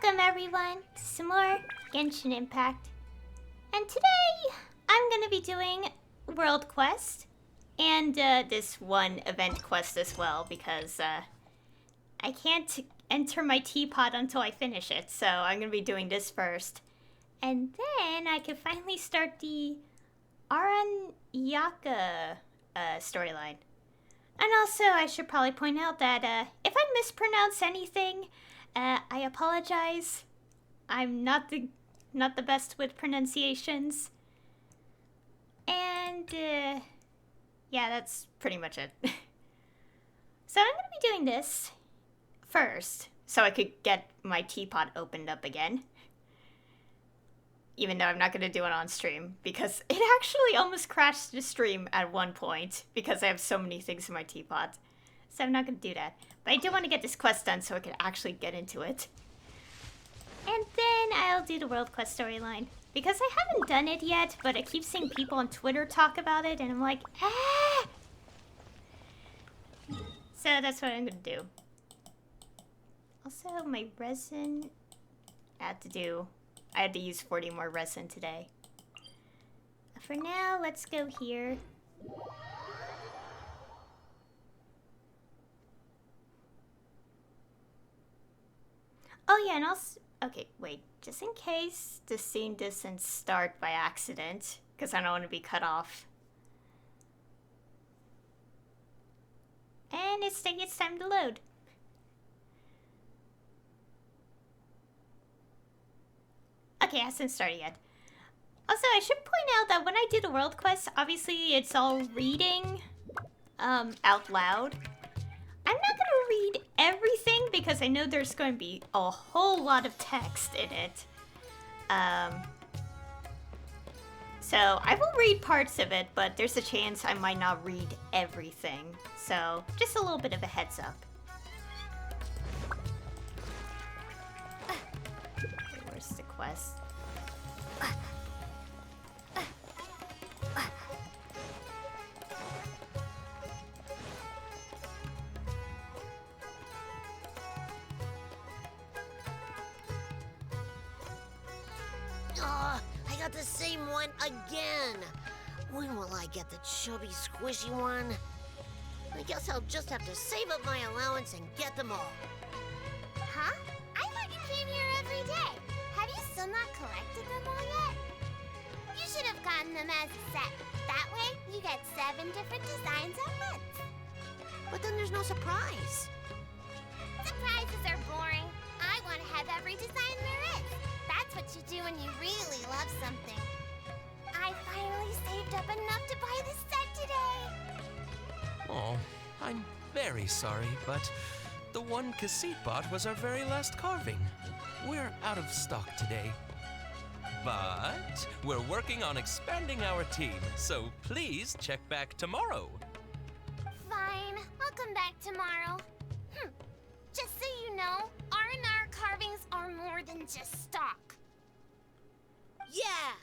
Welcome everyone to some more Genshin Impact. And today I'm gonna be doing World Quest and this one event quest as well because I can't enter my teapot until I finish it, so I'm gonna be doing this first. And then I can finally start the Aranyaka storyline. And also, I should probably point out that if I mispronounce anything, I apologize. I'm not the best with pronunciations. And yeah, that's pretty much it. So I'm gonna be doing this first, so I could get my teapot opened up again. Even though I'm not gonna do it on stream, because it actually almost crashed the stream at one point because I have so many things in my teapot. So I'm not gonna do that. But I do want to get this quest done so I can actually get into it. And then I'll do the World Quest storyline. Because I haven't done it yet, but I keep seeing people on Twitter talk about it, and I'm like, ah! So that's what I'm gonna do. Also, my resin, I had to use 40 more resin today. For now, let's go here. Oh yeah, and also, okay, wait, just in case the scene doesn't start by accident, because I don't want to be cut off. And it's time to load. Okay, it hasn't started yet. Also, I should point out that when I do the World Quest, obviously it's all reading out loud. I'm not gonna read everything because I know there's going to be a whole lot of text in it. So I will read parts of it, but there's a chance I might not read everything. So just a little bit of a heads up. Where's the quest? I got the same one again. When will I get the chubby, squishy one? I guess I'll just have to save up my allowance and get them all. Huh? I thought you came here every day. Have you still not collected them all yet? You should have gotten them as a set. That way, you get 7 different designs at once. But then there's no surprise. Surprises are boring. I want to have every design there is. That's what you do when you really love something. I finally saved up enough to buy this set today. Oh, I'm very sorry, but the one cassette bot was our very last carving. We're out of stock today. But we're working on expanding our team, so please check back tomorrow. Fine, I'll come back tomorrow. Just so you know, R&R carvings are more than just stock. Yeah!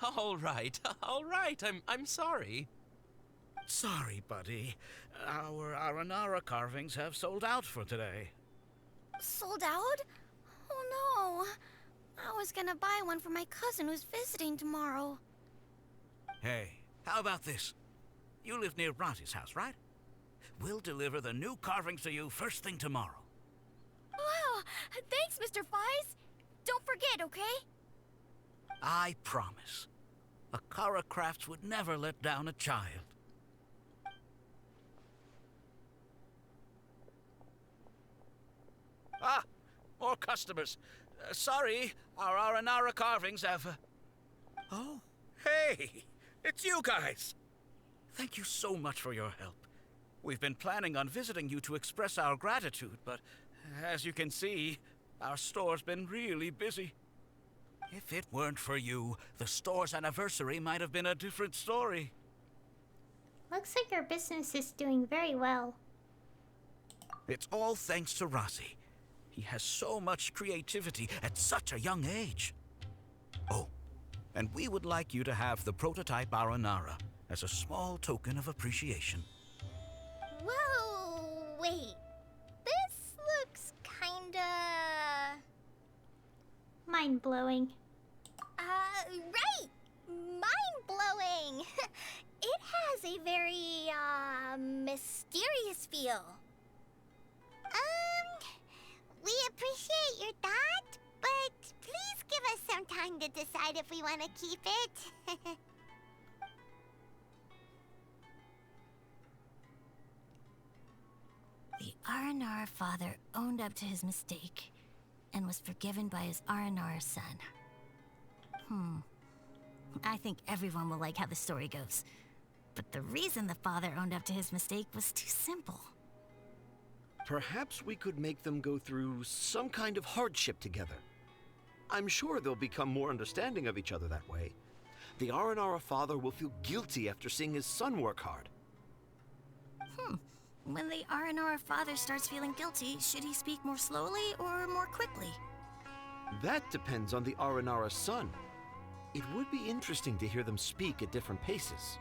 All right. I'm sorry. Sorry, buddy. Our Aranara carvings have sold out for today. Sold out? Oh no. I was gonna buy one for my cousin who's visiting tomorrow. Hey, how about this? You live near Bronte's house, right? We'll deliver the new carvings to you first thing tomorrow. Wow, thanks, Mr. Fies. Don't forget, okay? I promise. Akara Crafts would never let down a child. Ah, more customers. Sorry, our Aranara carvings have... Oh, hey, it's you guys. Thank you so much for your help. We've been planning on visiting you to express our gratitude, but as you can see, our store's been really busy. If it weren't for you, the store's anniversary might have been a different story. Looks like our business is doing very well. It's all thanks to Rossi. He has so much creativity at such a young age. Oh, and we would like you to have the prototype Aranara as a small token of appreciation. Whoa, wait. This looks kinda mind-blowing. Right! Mind-blowing! It has a very, mysterious feel. We appreciate your thought, but please give us some time to decide if we want to keep it. The Aranara father owned up to his mistake and was forgiven by his Aranara son. I think everyone will like how the story goes. But the reason the father owned up to his mistake was too simple. Perhaps we could make them go through some kind of hardship together. I'm sure they'll become more understanding of each other that way. The Aranara father will feel guilty after seeing his son work hard. When the Aranara father starts feeling guilty, should he speak more slowly or more quickly? That depends on the Aranara son. It would be interesting to hear them speak at different paces.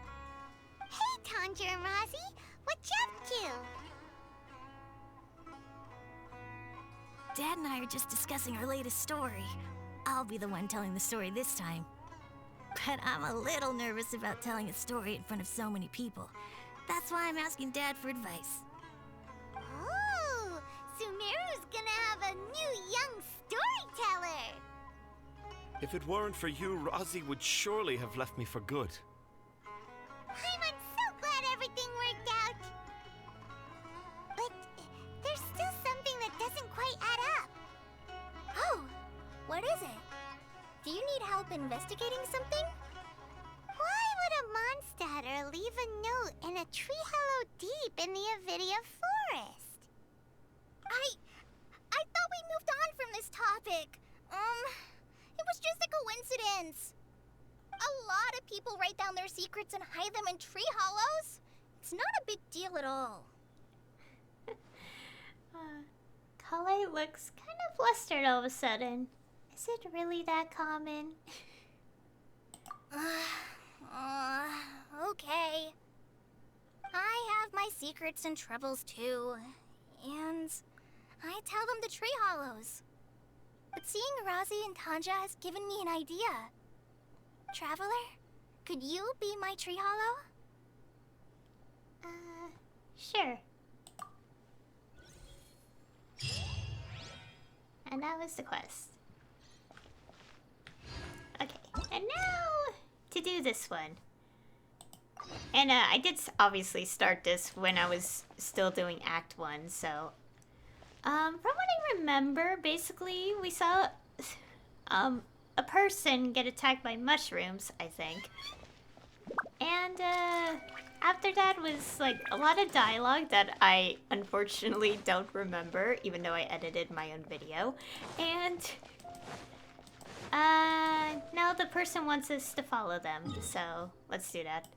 Hey, Tanja and Rosie, what you up to? Dad and I are just discussing our latest story. I'll be the one telling the story this time. But I'm a little nervous about telling a story in front of so many people. That's why I'm asking Dad for advice. Oh, Sumeru's gonna have a new young storyteller. If it weren't for you, Rosie would surely have left me for good. I'm so glad everything worked out. But there's still something that doesn't quite add up. Oh, what is it? Do you need help investigating something? Why would a Mondstatter leave a note in a tree hollow deep in the Avidia forest? I thought we moved on from this topic. It was just a coincidence. A lot of people write down their secrets and hide them in tree hollows. It's not a big deal at all. Kale looks kind of flustered all of a sudden. Is it really that common? Okay. I have my secrets and troubles too. And I tell them to tree hollows. But seeing Razi and Tanja has given me an idea. Traveler, could you be my tree hollow? Sure. And that was the quest. Okay, and now to do this one. And I did obviously start this when I was still doing Act 1, so... from what I remember, basically, we saw a person get attacked by mushrooms, I think. And after that was like a lot of dialogue that I unfortunately don't remember, even though I edited my own video. And now the person wants us to follow them, so let's do that.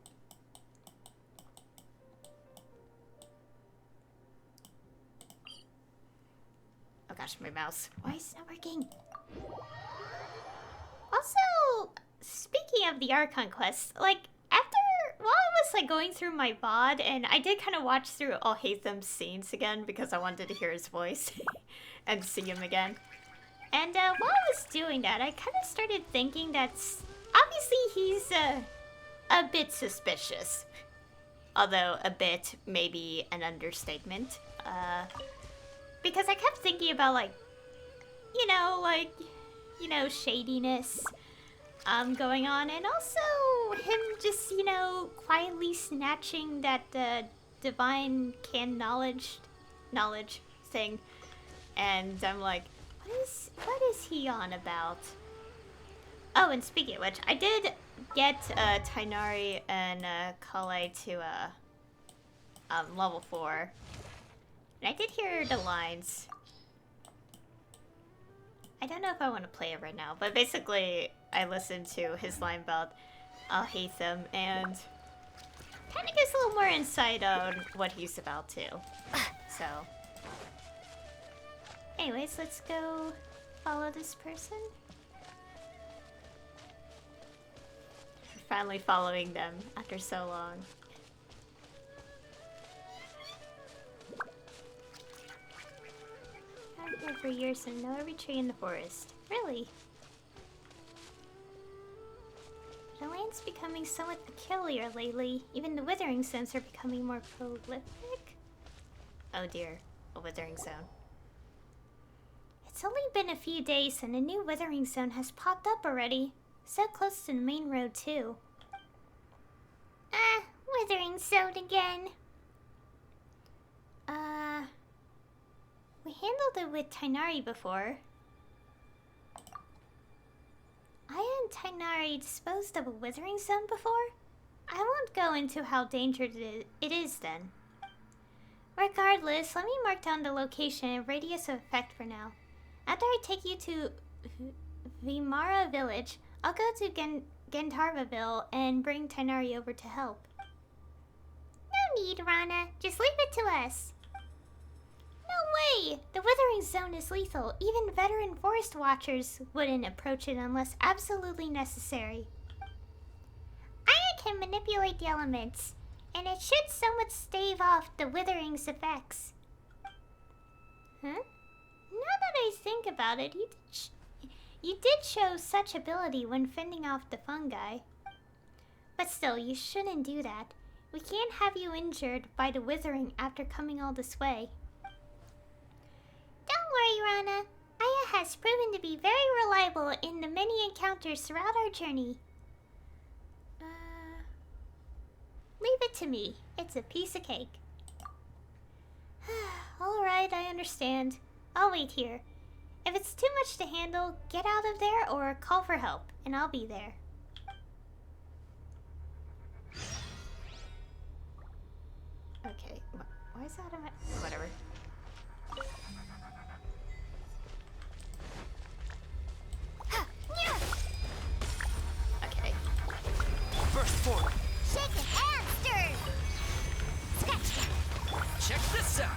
Oh gosh, my mouse. Why is it not working? Also, speaking of the Archon quest, like, while I was, like, going through my VOD, and I did kind of watch through Alhatham's scenes again, because I wanted to hear his voice, and see him again. And, while I was doing that, I kind of started thinking that, obviously, he's, a bit suspicious. Although, a bit may be an understatement. Because I kept thinking about, like, shadiness going on, and also him just, quietly snatching that divine knowledge thing. And I'm like, what is he on about? Oh, and speaking of which, I did get Tainari and Kale to level 4. And I did hear the lines. I don't know if I want to play it right now, but basically I listened to his line about Alhatham and kind of gives a little more insight on what he's about too. So, anyways, let's go follow this person. We're finally following them after so long. I've been here for years and know every tree in the forest. Really? The land's becoming somewhat peculiar lately. Even the withering zones are becoming more prolific. Oh dear, a withering zone. It's only been a few days and a new withering zone has popped up already. So close to the main road too. Withering zone again. We handled it with Tainari before. Aya and Tainari disposed of a withering zone before? I won't go into how dangerous it is then. Regardless, let me mark down the location and radius of effect for now. After I take you to Vimara village, I'll go to Gentarvaville and bring Tainari over to help. No need, Rana. Just leave it to us. No way! The withering zone is lethal. Even veteran forest watchers wouldn't approach it unless absolutely necessary. Aya can manipulate the elements, and it should somewhat stave off the withering's effects. Huh? Now that I think about it, you did show such ability when fending off the fungi. But still, you shouldn't do that. We can't have you injured by the withering after coming all this way. Don't worry, Rana. Aya has proven to be very reliable in the many encounters throughout our journey. Leave it to me. It's a piece of cake. Alright, I understand. I'll wait here. If it's too much to handle, get out of there or call for help, and I'll be there. Okay, why is that in my... whatever. Okay. Burst forward. Shake it and stir! Scratch! Check this out.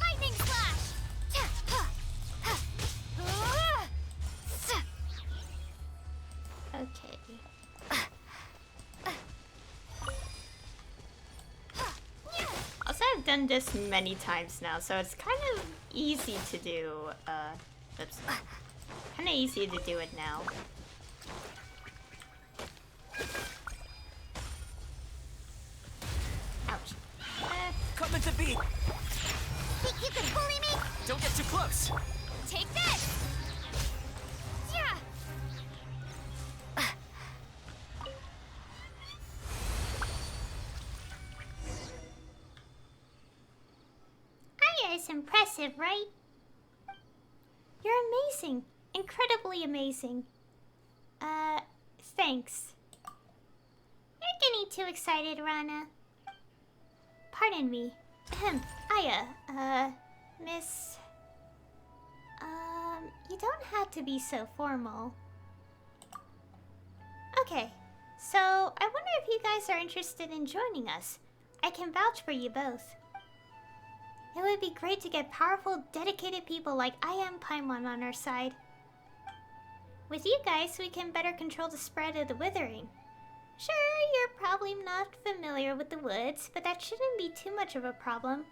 Lightning slash! Okay. Also, I've done this many times now, so it's kind of easy to do, oops. Kind of easy to do it now. Ouch. Coming to beat. Think you can bully me? Don't get too close. Take this! Yeah! Aya is impressive, right? You're amazing. Incredibly amazing. Thanks. You're getting too excited, Rana. Pardon me. Ahem. Aya, Miss... you don't have to be so formal. Okay, so I wonder if you guys are interested in joining us. I can vouch for you both. It would be great to get powerful, dedicated people like I am Paimon on our side. With you guys, we can better control the spread of the withering. Sure, you're probably not familiar with the woods, but that shouldn't be too much of a problem.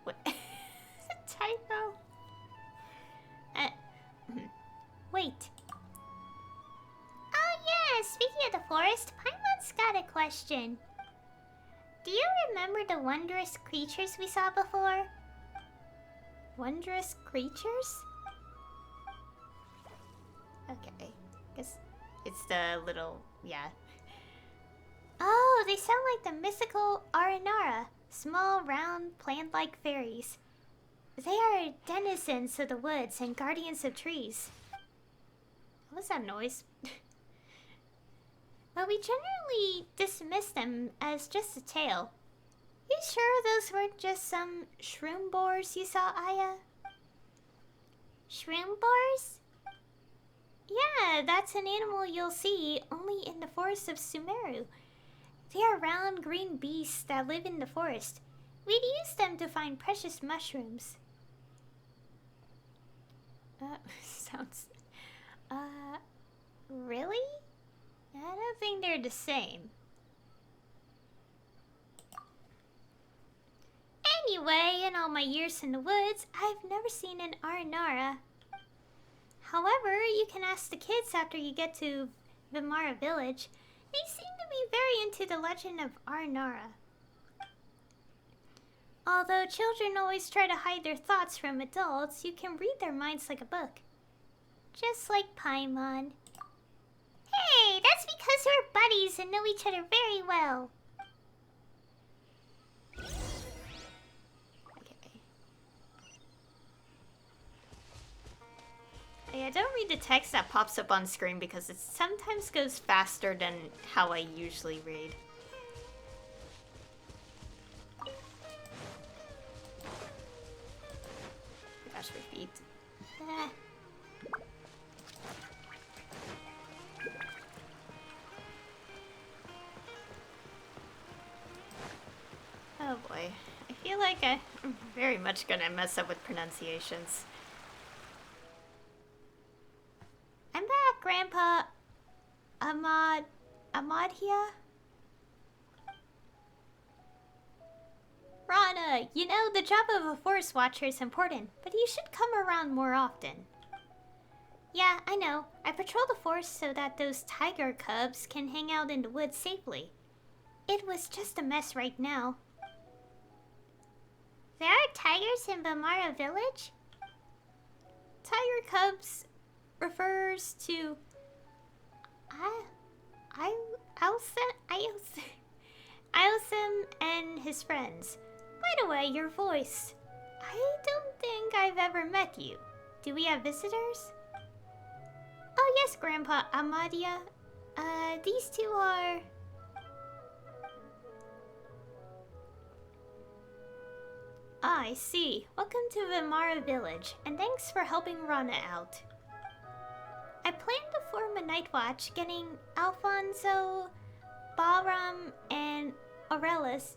What? Typo? Wait. Oh yeah, speaking of the forest, Paimon's got a question. Do you remember the wondrous creatures we saw before? Wondrous creatures? Okay, guess it's the little, yeah. Oh, they sound like the mythical Aranara, small, round, plant-like fairies. They are denizens of the woods and guardians of trees. What was that noise? But we generally dismiss them as just a tale. You sure those weren't just some shroom boars you saw, Aya? Shroom boars? Yeah, that's an animal you'll see only in the forest of Sumeru. They are round green beasts that live in the forest. We'd use them to find precious mushrooms. Sounds... really? I don't think they're the same. Anyway, in all my years in the woods, I've never seen an Aranara. However, you can ask the kids after you get to Vimara village, they seem to be very into the legend of Aranyaka. Although children always try to hide their thoughts from adults, you can read their minds like a book. Just like Paimon. Hey, that's because we're buddies and know each other very well. Okay. Yeah, don't read the text that pops up on screen because it sometimes goes faster than how I usually read. Gosh, repeat. Oh boy. I feel like I'm very much gonna mess up with pronunciations. I'm back, Grandpa. Amadhya? Rana, you know, the job of a forest watcher is important, but you should come around more often. Yeah, I know. I patrol the forest so that those tiger cubs can hang out in the woods safely. It was just a mess right now. There are tigers in Vimara village? Tiger cubs refers to Iosem and his friends. By the way, your voice. I don't think I've ever met you. Do we have visitors? Oh yes, Grandpa Amadhya. These two are... Ah, I see. Welcome to Vimara village, and thanks for helping Rana out. I plan to form a night watch, getting Alfonso, Bahram, and Aurelius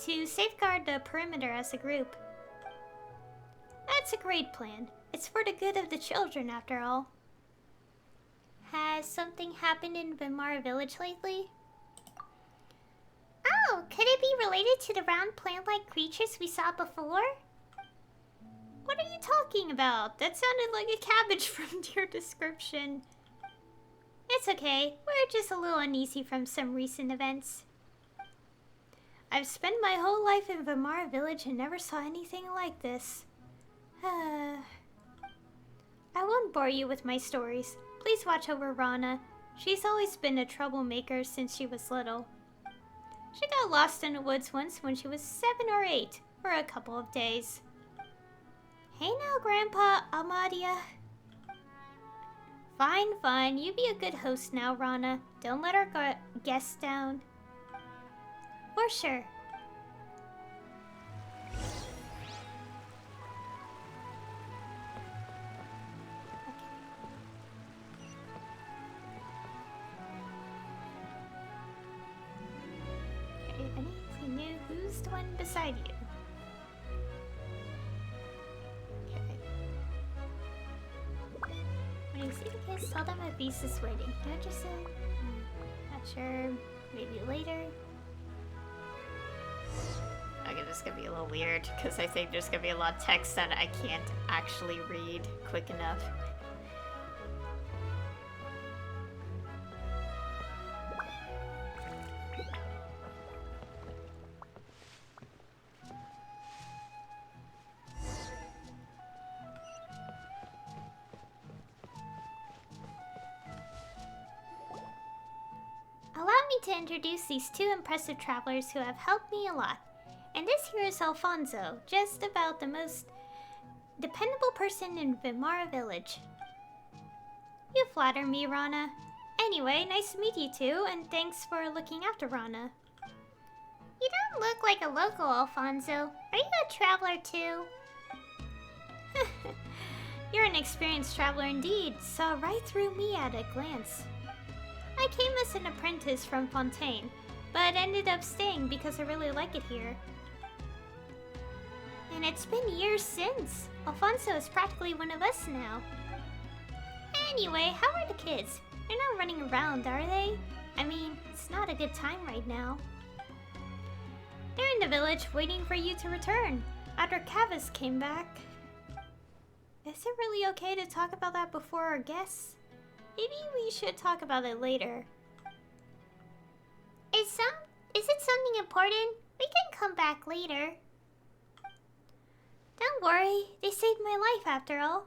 to safeguard the perimeter as a group. That's a great plan. It's for the good of the children, after all. Has something happened in Vimara village lately? Oh, could it be related to the round plant-like creatures we saw before? What are you talking about? That sounded like a cabbage from your description. It's okay. We're just a little uneasy from some recent events. I've spent my whole life in Vimara village and never saw anything like this. I won't bore you with my stories. Please watch over Rana. She's always been a troublemaker since she was little. She got lost in the woods once when she was 7 or 8 for a couple of days. Hey now, Grandpa Amadhya. Fine. You be a good host now, Rana. Don't let our guests down. For sure. Okay, anything new? Who's the one beside you? When you see the kids, tell them a beast is waiting. You know, just not sure. Maybe later. Okay, this is gonna be a little weird because I think there's gonna be a lot of text that I can't actually read quick enough. To introduce these two impressive travelers who have helped me a lot. And this here is Alfonso, just about the most dependable person in Vimara village. You flatter me, Rana. Anyway, nice to meet you two, and thanks for looking after Rana. You don't look like a local, Alfonso. Are you a traveler too? You're an experienced traveler indeed. Saw right through me at a glance. I came as an apprentice from Fontaine, but ended up staying because I really like it here. And it's been years since. Alfonso is practically one of us now. Anyway, how are the kids? They're not running around, are they? I mean, it's not a good time right now. They're in the village waiting for you to return, after Cavus came back. Is it really okay to talk about that before our guests? Maybe we should talk about it later. Is it something important? We can come back later. Don't worry, they saved my life after all.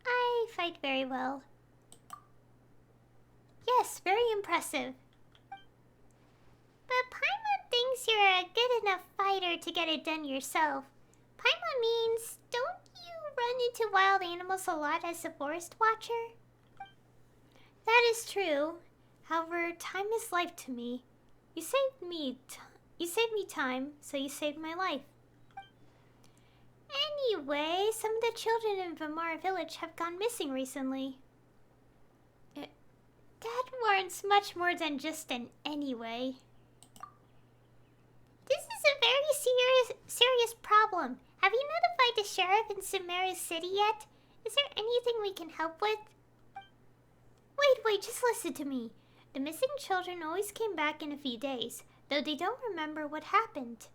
I fight very well. Yes, very impressive. But Paimon thinks you're a good enough fighter to get it done yourself. Paimon means, don't you run into wild animals a lot as a forest watcher? That is true. However, time is life to me. You saved me time, so you saved my life. Anyway, some of the children in Vamara village have gone missing recently. That warrants much more than just an anyway. This is a very serious problem. Have you notified the sheriff in Sumeru City yet? Is there anything we can help with? Wait, just listen to me. The missing children always came back in a few days, though they don't remember what happened.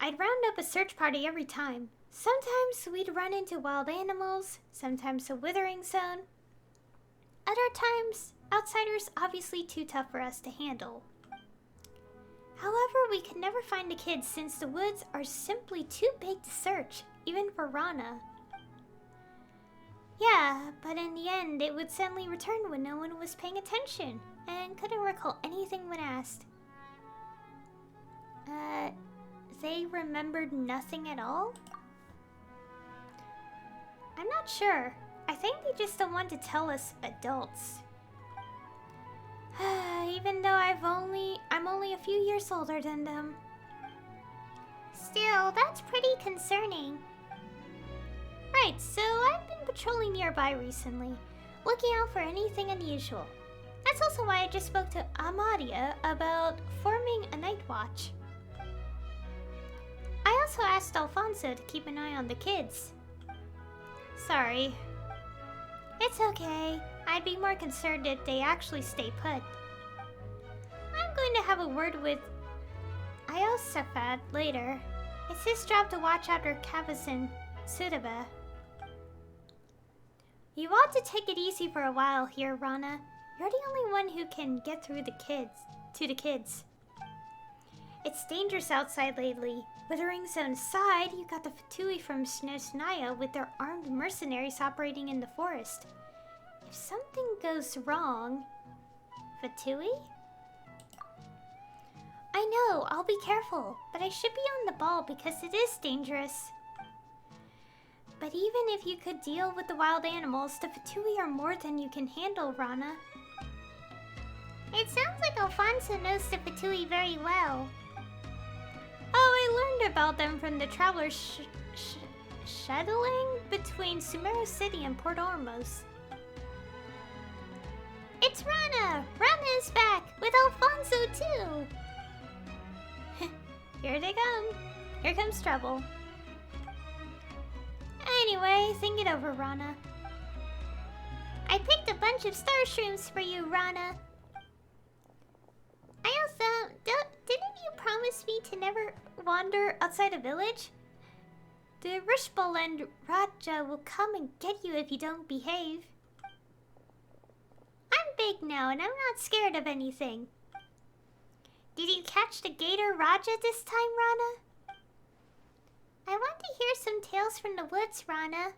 I'd round up a search party every time. Sometimes we'd run into wild animals, sometimes a withering zone. Other times, outsiders obviously too tough for us to handle. However, we could never find the kids since the woods are simply too big to search, even for Rana. Yeah, but in the end, it would suddenly return when no one was paying attention, and couldn't recall anything when asked. They remembered nothing at all? I'm not sure. I think they just don't want to tell us adults. Even though I'm only a few years older than them. Still, that's pretty concerning. Right, so I've been patrolling nearby recently, looking out for anything unusual. That's also why I just spoke to Amadia about forming a night watch. I also asked Alfonso to keep an eye on the kids. Sorry. It's okay. I'd be more concerned if they actually stay put. I'm going to have a word with Iosafat later. It's his job to watch after Kavas and Sudaba. You ought to take it easy for a while here, Rana. You're the only one who can get through to the kids. It's dangerous outside lately. Withering Zone aside, you got the Fatui from Snosnaya with their armed mercenaries operating in the forest. If something goes wrong... Fatui? I know, I'll be careful, but I should be on the ball because it is dangerous. But even if you could deal with the wild animals, the Fatui are more than you can handle, Rana. It sounds like Alfonso knows the Fatui very well. Oh, I learned about them from the travelers shuttling between Sumeru City and Port Ormos. It's Rana! Rana is back, with Alfonso too! Here they come. Here comes trouble. Anyway, think it over, Rana. I picked a bunch of star shrooms for you, Rana. I also... Didn't you promise me to never wander outside a village? The Rishbal and Raja will come and get you if you don't behave. I'm big now and I'm not scared of anything. Did you catch the Gator Raja this time, Rana? I want to hear some tales from the woods, Rana.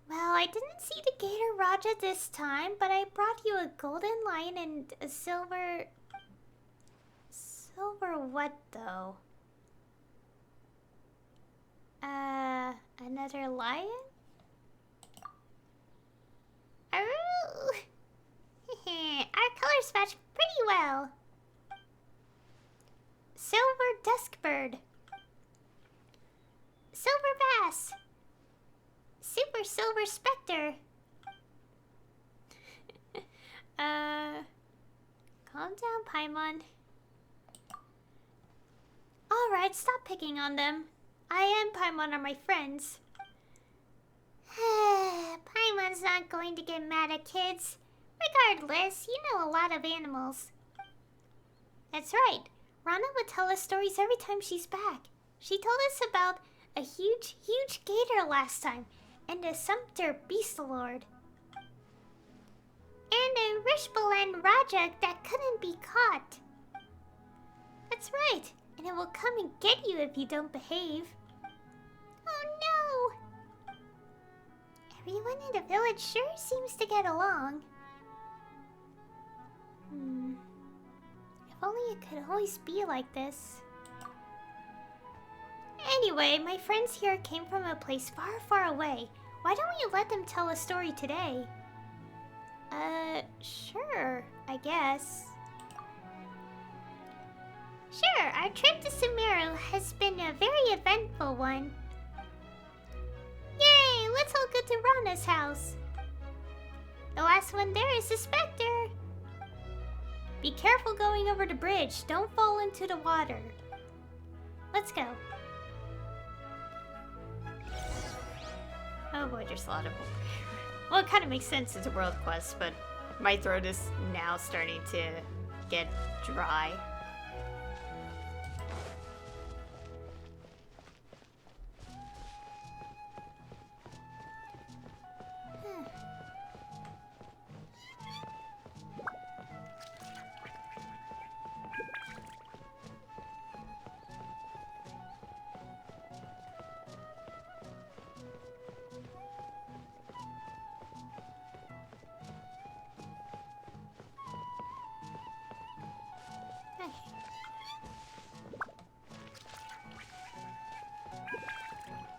Well, I didn't see the Gator Raja this time, but I brought you a golden lion and a silver... Silver what, though? Another lion? Oh! Our colors match pretty well. Silver Duskbird. Silver Bass. Super Silver Spectre. Calm down, Paimon. Alright, stop picking on them. I and Paimon are my friends. Paimon's not going to get mad at kids. Regardless, you know a lot of animals. That's right. Rana would tell us stories every time she's back. She told us about a huge, huge gator last time, and a sumpter beast lord. And a Rishbalan Raja that couldn't be caught. That's right, and it will come and get you if you don't behave. Oh no! Everyone in the village sure seems to get along. If only it could always be like this. Anyway, my friends here came from a place far, far away. Why don't we let them tell a story today? Sure, I guess. Sure, our trip to Sumeru has been a very eventful one. Yay, let's all go to Rana's house. The last one there is the Spectre. Be careful going over the bridge. Don't fall into the water. Let's go. Oh boy, there's a lot of... Well, it kind of makes sense as a world quest, but my throat is now starting to get dry.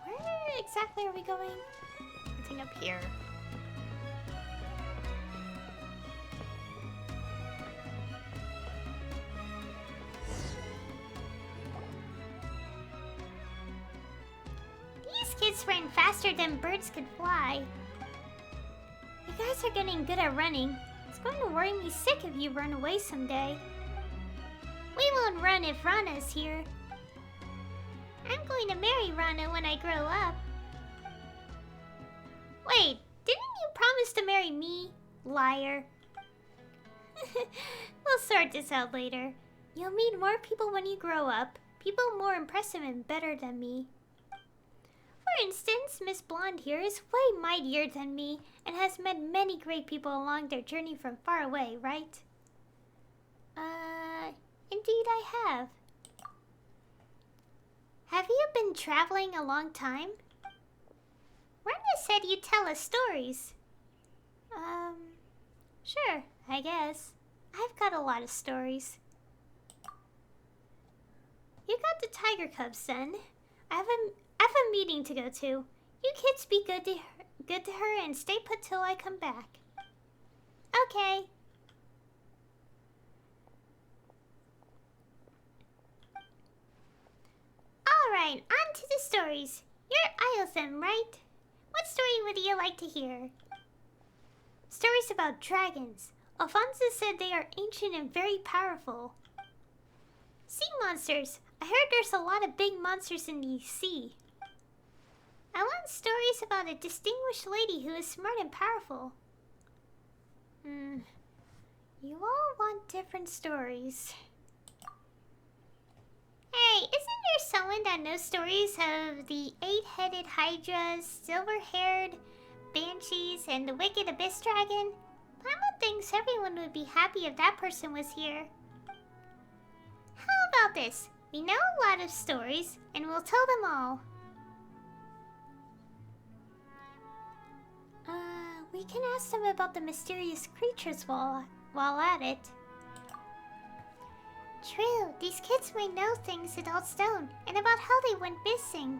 Where exactly are we going? I think up here. These kids ran faster than birds could fly. You guys are getting good at running. It's going to worry me sick if you run away someday. We won't run if Rana is here. I'm going to marry Rana when I grow up. Wait, didn't you promise to marry me, liar? We'll sort this out later. You'll meet more people when you grow up. People more impressive and better than me. For instance, Miss Blonde here is way mightier than me and has met many great people along their journey from far away, right? Indeed I have. Have you been traveling a long time? Rana said you tell us stories. Sure, I guess. I've got a lot of stories. You got the tiger cubs then. I have a meeting to go to. You kids be good to her and stay put till I come back. Okay. Alright, on to the stories. You're Iothem, right? What story would you like to hear? Stories about dragons. Alfonso said they are ancient and very powerful. Sea monsters. I heard there's a lot of big monsters in the sea. I want stories about a distinguished lady who is smart and powerful. You all want different stories. Hey, isn't there someone that knows stories of the 8-headed hydras, silver-haired banshees, and the wicked abyss dragon? Mama thinks everyone would be happy if that person was here. How about this? We know a lot of stories, and we'll tell them all. We can ask them about the mysterious creatures while at it. True, these kids might know things adults don't, and about how they went missing.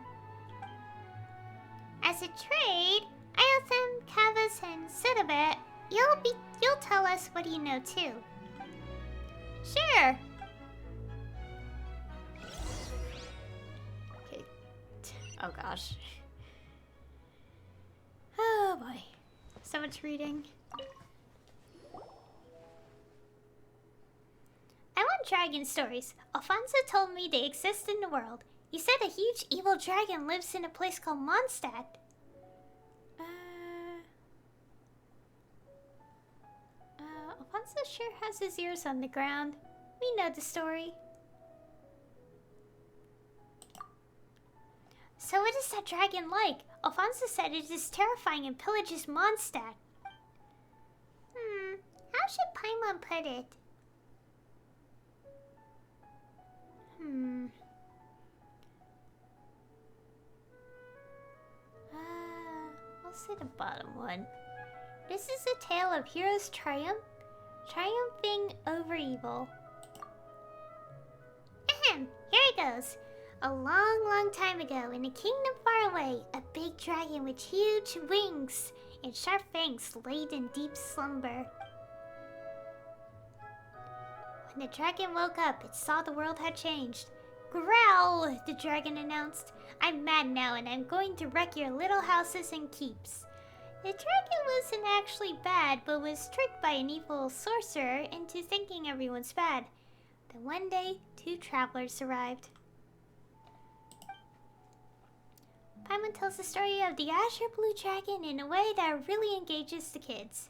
As a trade, Iothem, Kavas, and Sidabet, you'll tell us what you know too. Sure. Okay. Oh gosh. Oh boy. So much reading. I want dragon stories. Alfonso told me they exist in the world. He said a huge evil dragon lives in a place called Mondstadt. Alfonso sure has his ears on the ground. We know the story. So what is that dragon like? Alfonso said it is terrifying and pillages Mondstadt. How should Paimon put it? I'll say the bottom one. This is a tale of heroes' triumphing over evil. Ahem, here it goes. A long, long time ago, in a kingdom far away, a big dragon with huge wings and sharp fangs laid in deep slumber. When the dragon woke up, it saw the world had changed. Growl, the dragon announced. I'm mad now and I'm going to wreck your little houses and keeps. The dragon wasn't actually bad, but was tricked by an evil sorcerer into thinking everyone's bad. Then one day, 2 travelers arrived. Paimon tells the story of the Azure Blue Dragon in a way that really engages the kids.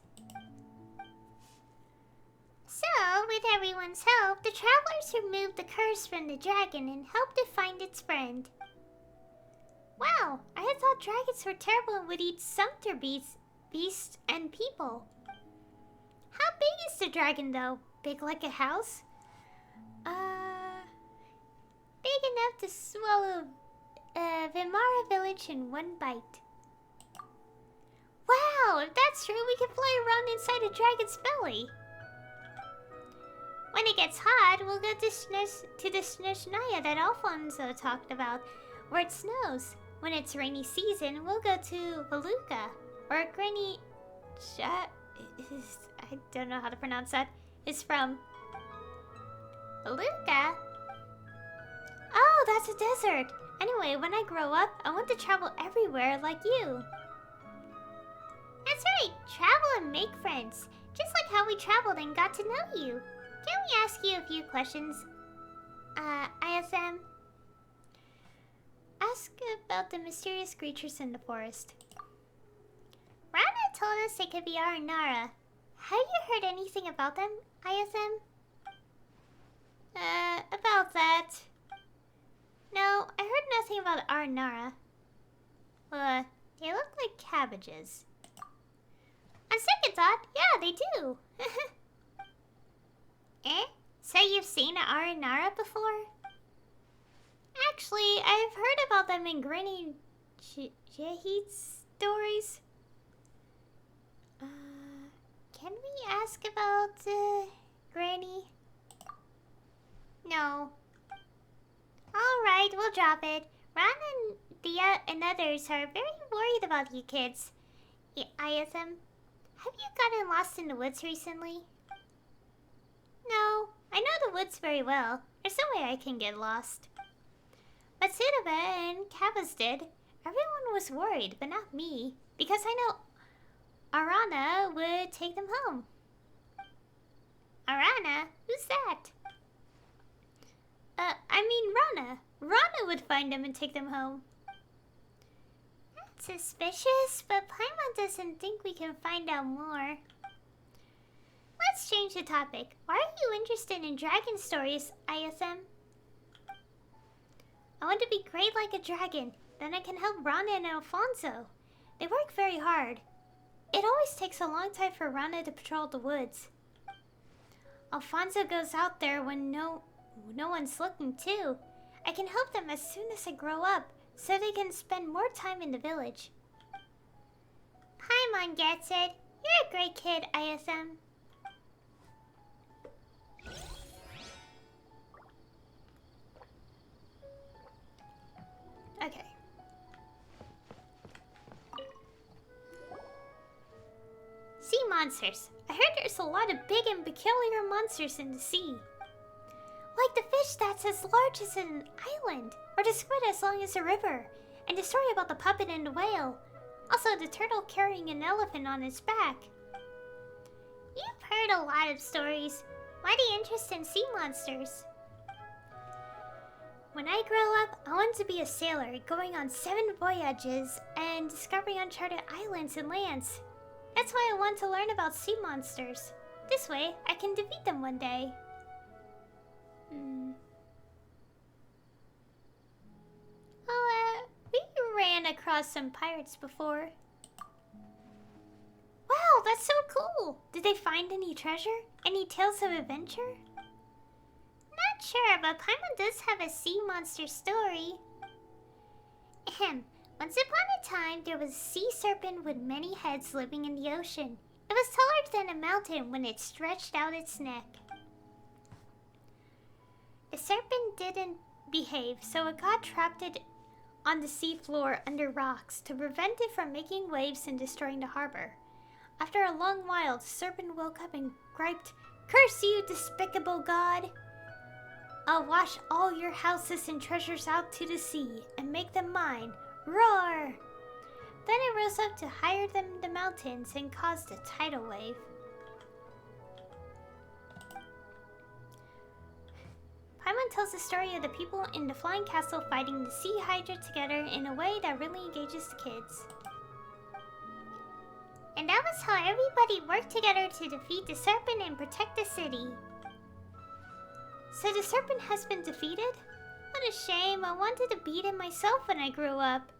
So, with everyone's help, the travelers removed the curse from the dragon and helped it find its friend. Wow, I had thought dragons were terrible and would eat sumpter beasts and people. How big is the dragon though? Big like a house? Big enough to swallow Vimara village in one bite. Wow, if that's true, we can fly around inside a dragon's belly. When it gets hot, we'll go to the Snezhnaya that Alfonso talked about, where it snows. When it's rainy season, we'll go to Veluca, or Granny... I don't know how to pronounce that. Is from... Veluca? Oh, that's a desert. Anyway, when I grow up, I want to travel everywhere like you. That's right, travel and make friends. Just like how we traveled and got to know you. Can we ask you a few questions? ISM? Ask about the mysterious creatures in the forest. Rana told us they could be Aranara. Have you heard anything about them, ISM? About that... No, I heard nothing about Aranara. They look like cabbages. On second thought, yeah, they do. So you've seen Aranara before? Actually, I've heard about them in Granny Jahid's stories. Can we ask about, Granny? No. Alright, we'll drop it. Ron and others are very worried about you kids. ISM, have you gotten lost in the woods recently? No, I know the woods very well. There's no way I can get lost. But Sudaba and Kavas did. Everyone was worried, but not me. Because I know Arana would take them home. Arana? Who's that? I mean Rana. Rana would find them and take them home. That's suspicious, but Paimon doesn't think we can find out more. Let's change the topic. Why are you interested in dragon stories, ISM? I want to be great like a dragon. Then I can help Rana and Alfonso. They work very hard. It always takes a long time for Rana to patrol the woods. Alfonso goes out there when no one's looking too. I can help them as soon as I grow up, so they can spend more time in the village. Paimon gets it. You're a great kid, ISM. Okay. Sea monsters. I heard there's a lot of big and peculiar monsters in the sea. Like the fish that's as large as an island, or the squid as long as a river, and the story about the puppet and the whale. Also the turtle carrying an elephant on its back. You've heard a lot of stories. Why the interest in sea monsters? When I grow up, I want to be a sailor, going on 7 voyages and discovering uncharted islands and lands. That's why I want to learn about sea monsters. This way, I can defeat them one day. Well, we across some pirates before. Wow, that's so cool! Did they find any treasure? Any tales of adventure? Not sure, but Paimon does have a sea monster story. Ahem. Once upon a time, there was a sea serpent with many heads living in the ocean. It was taller than a mountain when it stretched out its neck. The serpent didn't behave, so it got trapped on the sea floor under rocks to prevent it from making waves and destroying the harbor. After a long while, the serpent woke up and griped, "Curse you, despicable god! I'll wash all your houses and treasures out to the sea and make them mine. Roar!" Then it rose up to higher than the mountains and caused a tidal wave. Paimon tells the story of the people in the flying castle fighting the sea hydra together in a way that really engages the kids. And that was how everybody worked together to defeat the serpent and protect the city. So the serpent has been defeated? What a shame. I wanted to beat it myself when I grew up.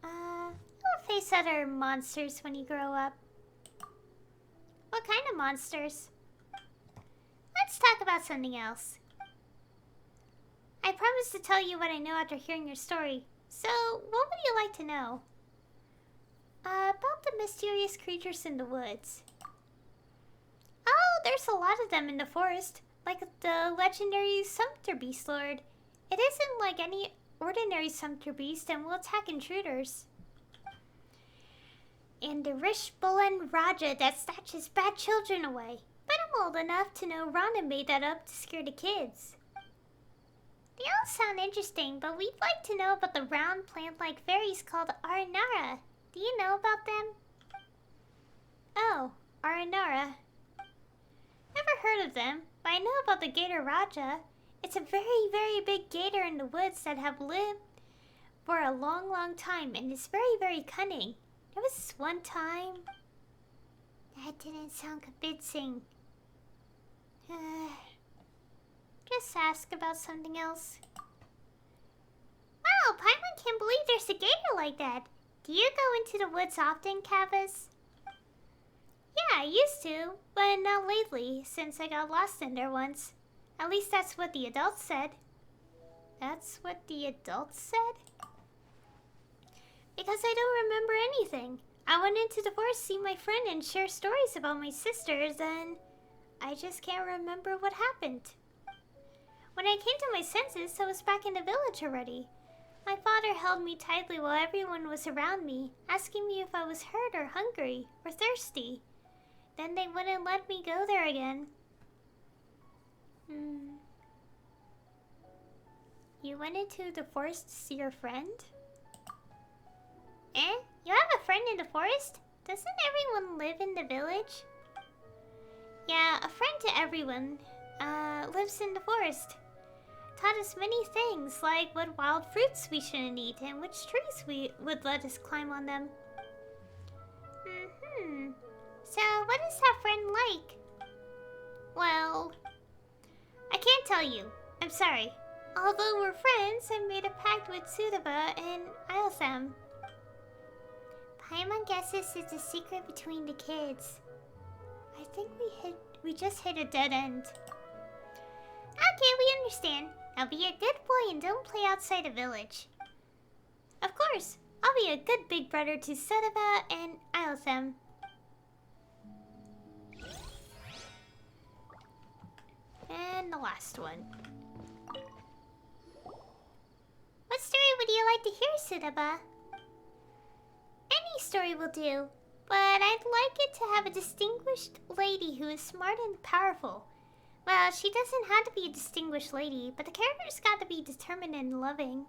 You'll face other monsters when you grow up. What kind of monsters? Let's talk about something else. I promised to tell you what I know after hearing your story. So, what would you like to know? About the mysterious creatures in the woods. Oh, there's a lot of them in the forest. Like the legendary Sumpter Beast Lord. It isn't like any ordinary Sumpter Beast and will attack intruders. And the Rishbulan Raja that snatches bad children away. But I'm old enough to know Rana made that up to scare the kids. They all sound interesting, but we'd like to know about the round plant-like fairies called Aranara. Do you know about them? Oh, Aranara. Never heard of them, but I know about the Gator Raja. It's a very, very big gator in the woods that have lived for a long, long time and is very, very cunning. There was this one time... That didn't sound convincing. Just ask about something else. Wow, Paimon can't believe there's a gator like that. Do you go into the woods often, Cavus? Yeah, I used to, but not lately, since I got lost in there once. At least that's what the adults said. That's what the adults said? Because I don't remember anything. I went into the forest to see my friend and share stories about my sisters, and I just can't remember what happened. When I came to my senses, I was back in the village already. My father held me tightly while everyone was around me, asking me if I was hurt or hungry or thirsty. Then they wouldn't let me go there again. You went into the forest to see your friend? Eh? You have a friend in the forest? Doesn't everyone live in the village? Yeah, a friend to everyone lives in the forest. Taught us many things, like what wild fruits we shouldn't eat and which trees we would let us climb on them. So, what is that friend like? Well, I can't tell you. I'm sorry. Although we're friends, I made a pact with Sudaba and Ilsam. Paimon guesses it's a secret between the kids. I think we just hit a dead end. Okay, we understand. Now be a good boy and don't play outside the village. Of course, I'll be a good big brother to Sudaba and Ilsam. And the last one. What story would you like to hear, Sudaba? Any story will do, but I'd like it to have a distinguished lady who is smart and powerful. Well, she doesn't have to be a distinguished lady, but the character's got to be determined and loving.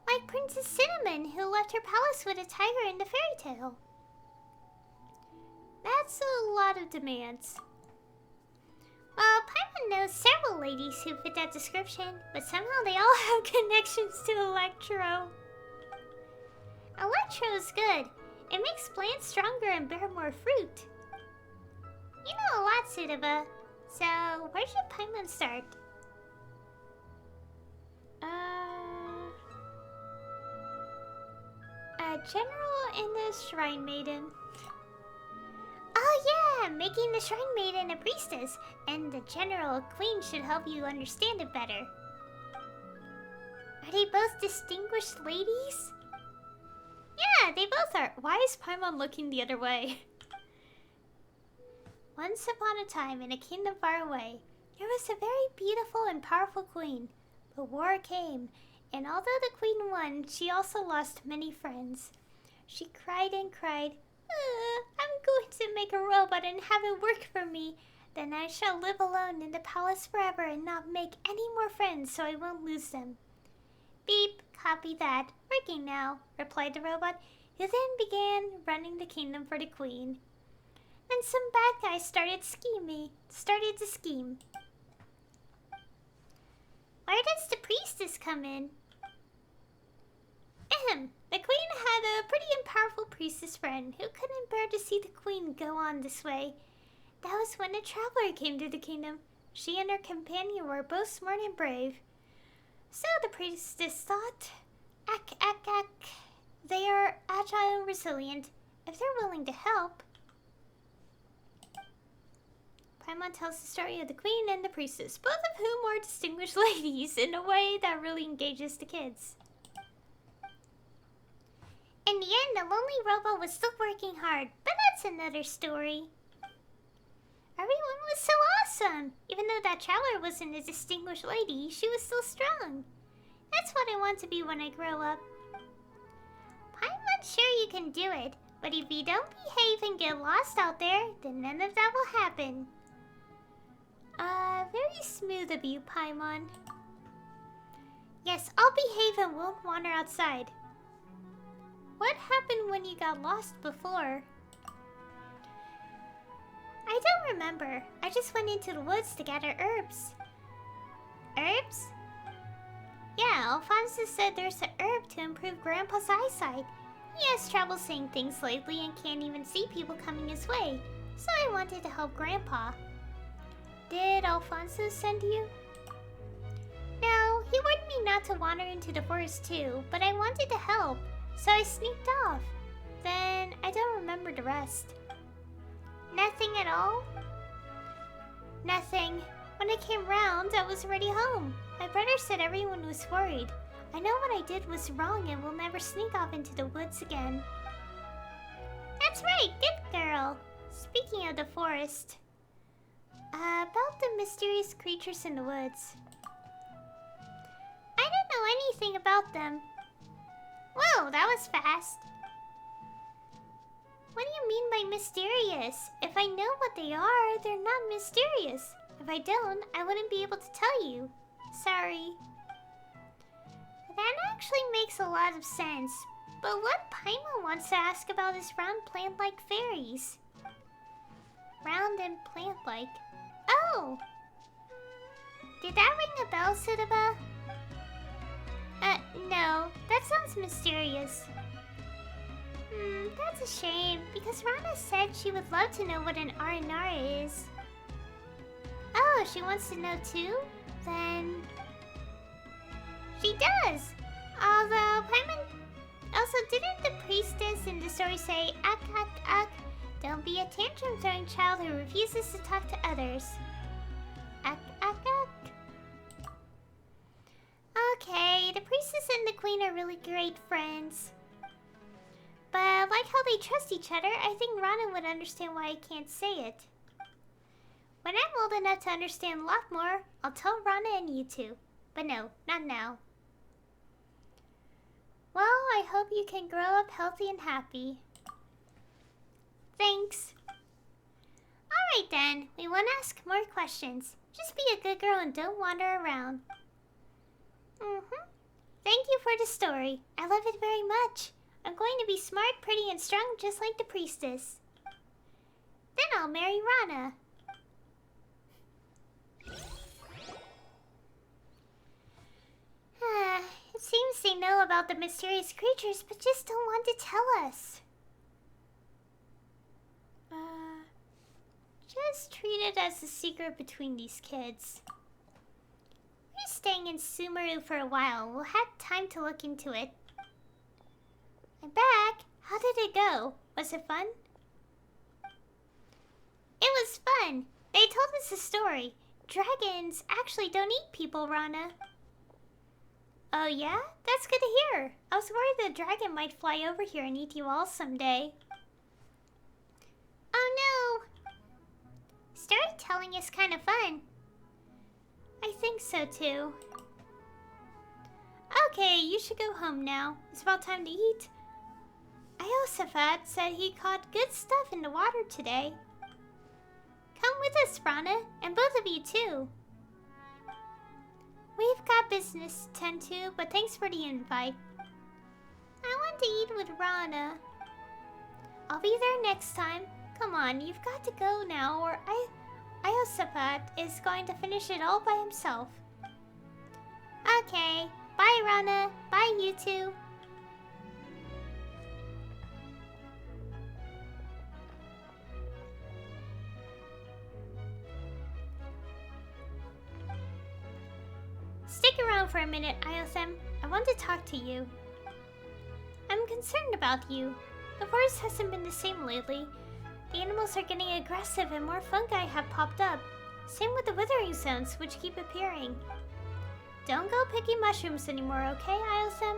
Like Princess Cinnamon, who left her palace with a tiger in the fairy tale. That's a lot of demands. Well, Paimon knows several ladies who fit that description, but somehow they all have connections to Electro. Electro is good. It makes plants stronger and bear more fruit. You know a lot, Sudaba. So, where should Paimon start? General and the Shrine Maiden. Oh yeah, making the Shrine Maiden a priestess and the General a queen should help you understand it better. Are they both distinguished ladies? Yeah, they both are. Why is Paimon looking the other way? Once upon a time, in a kingdom far away, there was a very beautiful and powerful queen. But war came, and although the queen won, she also lost many friends. She cried and cried, I'm going to make a robot and have it work for me. Then I shall live alone in the palace forever and not make any more friends so I won't lose them. Beep, copy that. Working now, replied the robot, who then began running the kingdom for the queen. Then some bad guys started to scheme. Where does the priestess come in? Ahem. The queen had a pretty and powerful priestess friend who couldn't bear to see the queen go on this way. That was when a traveler came to the kingdom. She and her companion were both smart and brave. So the priestess thought, they are agile and resilient. If they're willing to help. Paimon tells the story of the queen and the priestess, both of whom are distinguished ladies, in a way that really engages the kids. In the end, the lonely robot was still working hard, but that's another story. Everyone was so awesome! Even though that traveler wasn't a distinguished lady, she was still strong. That's what I want to be when I grow up. Paimon's sure you can do it, but if you don't behave and get lost out there, then none of that will happen. Very smooth of you, Paimon. Yes, I'll behave and won't wander outside. What happened when you got lost before? I don't remember. I just went into the woods to gather herbs. Herbs? Yeah, Alphonsus said there's an herb to improve Grandpa's eyesight. He has trouble seeing things lately and can't even see people coming his way, so I wanted to help Grandpa. Did Alphonsus send you? No, he warned me not to wander into the forest too, but I wanted to help, so I sneaked off. Then I don't remember the rest. Nothing at all? Nothing. When I came round, I was already home. My brother said everyone was worried. I know what I did was wrong and will never sneak off into the woods again. That's right, good girl. Speaking of the forest, about the mysterious creatures in the woods. I don't know anything about them. Whoa, that was fast. What do you mean by mysterious? If I know what they are, they're not mysterious. If I don't, I wouldn't be able to tell you. Sorry. That actually makes a lot of sense. But what Paimon wants to ask about is round plant-like fairies. Round and plant-like. Oh! Did that ring a bell, Sudaba? No. That sounds mysterious. That's a shame, because Rana said she would love to know what an Aranara is. Oh, she wants to know too? Then... she does! Although, Paimon... also, didn't the priestess in the story say, don't be a tantrum-throwing child who refuses to talk to others. Okay, the priestess and the queen are really great friends. But like how they trust each other, I think Rana would understand why I can't say it. When I'm old enough to understand a lot more, I'll tell Rana and you two. But no, not now. Well, I hope you can grow up healthy and happy. Thanks. Alright then, we won't ask more questions. Just be a good girl and don't wander around. Thank you for the story. I love it very much. I'm going to be smart, pretty, and strong just like the priestess. Then I'll marry Rana. It seems they know about the mysterious creatures, but just don't want to tell us. Just treat it as a secret between these kids. We're staying in Sumeru for a while. We'll have time to look into it. I'm back. How did it go? Was it fun? It was fun. They told us a story. Dragons actually don't eat people, Rana. Oh yeah? That's good to hear. I was worried the dragon might fly over here and eat you all someday. Oh no! Storytelling is kind of fun. I think so too. Okay, you should go home now. It's about time to eat. Iosafat said he caught good stuff in the water today. Come with us, Rana, and both of you too. We've got business to tend to, but thanks for the invite. I want to eat with Rana. I'll be there next time. Come on, you've got to go now, or Iosafat is going to finish it all by himself. Okay, bye Rana, bye you two. Stick around for a minute, Iosem. I want to talk to you. I'm concerned about you. The forest hasn't been the same lately. The animals are getting aggressive and more fungi have popped up. Same with the withering zones, which keep appearing. Don't go picking mushrooms anymore, okay, Iosem?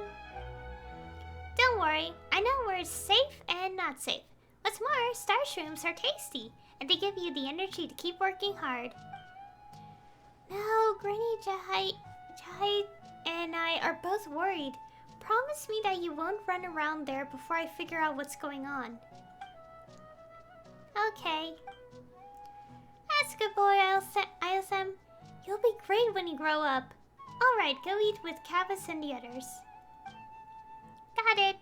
Don't worry, I know where it's safe and not safe. What's more, star shrooms are tasty, and they give you the energy to keep working hard. No, Granny Jai and I are both worried. Promise me that you won't run around there before I figure out what's going on. Okay. That's a good boy, Iosem. You'll be great when you grow up. Alright, go eat with Cavus and the others. Got it.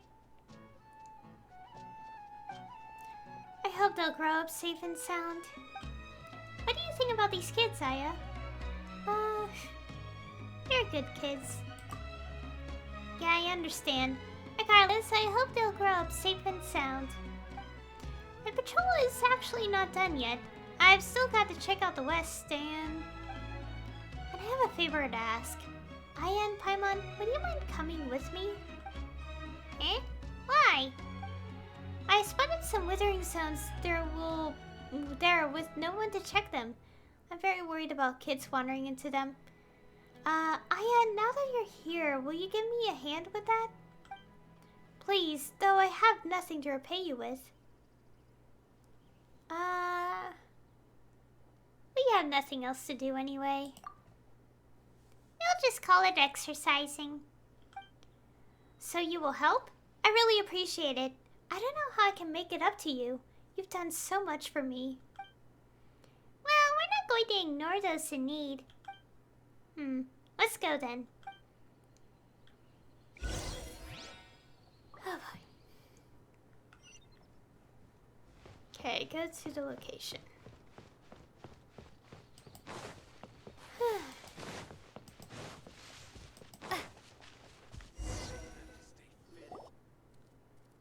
I hope they'll grow up safe and sound. What do you think about these kids, Aya? They're good kids. Yeah, I understand. Regardless, I hope they'll grow up safe and sound. My patrol is actually not done yet. I've still got to check out the west and I have a favor to ask. Aya and Paimon, would you mind coming with me? Eh? Why? I spotted some withering zones there with no one to check them. I'm very worried about kids wandering into them. Aya, now that you're here, will you give me a hand with that? Please, though I have nothing to repay you with. We have nothing else to do anyway. We'll just call it exercising. So you will help? I really appreciate it. I don't know how I can make it up to you. You've done so much for me. Well, we're not going to ignore those in need. Let's go then. Oh boy. Okay, go to the location.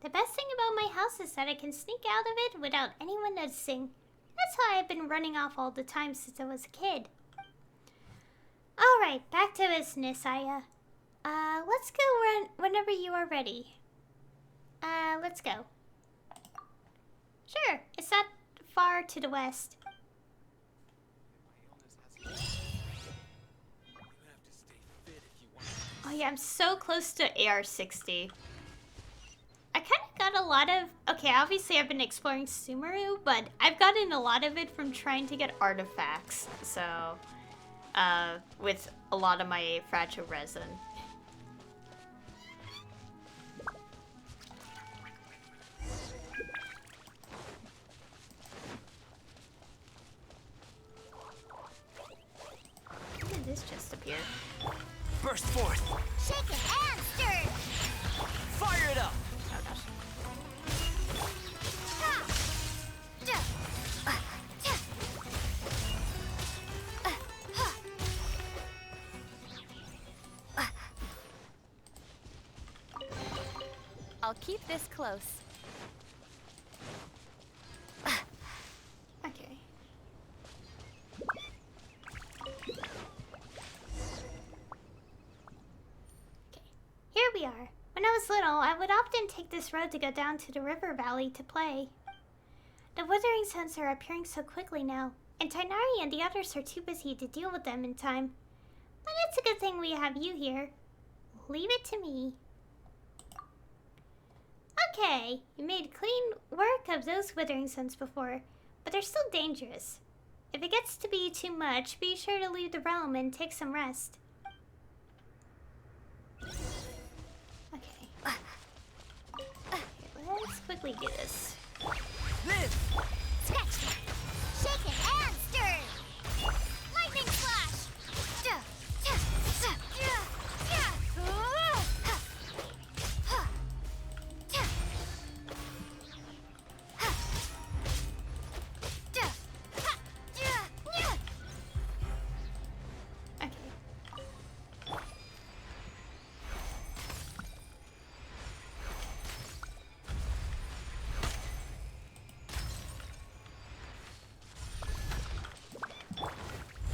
The best thing about my house is that I can sneak out of it without anyone noticing. That's how I've been running off all the time since I was a kid. Alright, back to business, Aya. Let's go whenever you are ready. Let's go. Sure, it's not far to the west. Oh yeah, I'm so close to AR-60. I kind of got a lot of... Okay, obviously I've been exploring Sumeru, but I've gotten a lot of it from trying to get artifacts. So, with a lot of my fragile resin. When did this just appear? Burst forth! Shake it and stir. Fire it up! Oh gosh. I'll keep this close. Okay. Okay. Here we are. When I was little, I would often take this road to go down to the river valley to play. The withering suns are appearing so quickly now, and Tainari and the others are too busy to deal with them in time. But it's a good thing we have you here. Leave it to me. Okay, you made clean work of those withering suns before, but they're still dangerous. If it gets to be too much, be sure to leave the realm and take some rest. Okay. Let's quickly do this. Live! Scratch that. Shake it and stir. Lightning slash. Duh, duh, duh, duh, duh. Ha. Ha. Duh. Ha. Duh. Ha. Duh. Nya. Okay.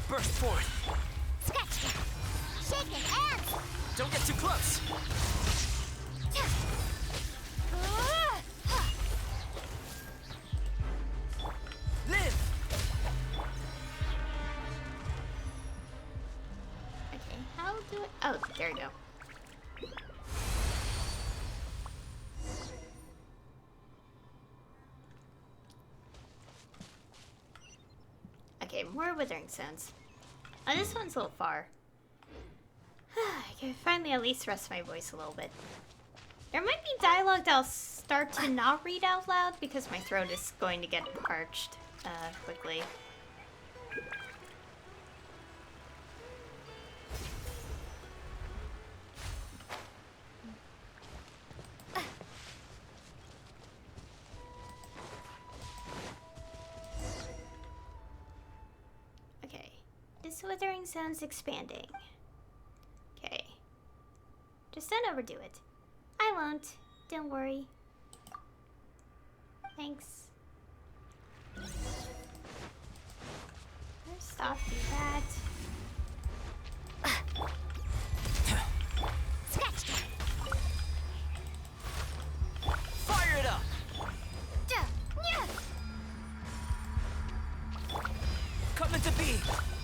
Burst forth! Scratch that. Shake it and Don't get too close! Live! Okay, how do it? Oh, there you go. Okay, more withering sounds. Oh, this one's a little far. I can finally at least rest my voice a little bit. There might be dialogue that I'll start to not read out loud because my throat is going to get parched quickly. Okay, this withering sound's expanding. Okay, just don't overdo it. I won't. Don't worry. Thanks. First off, do that. scratch that. Fire it up! Duh. Nya. Come into being!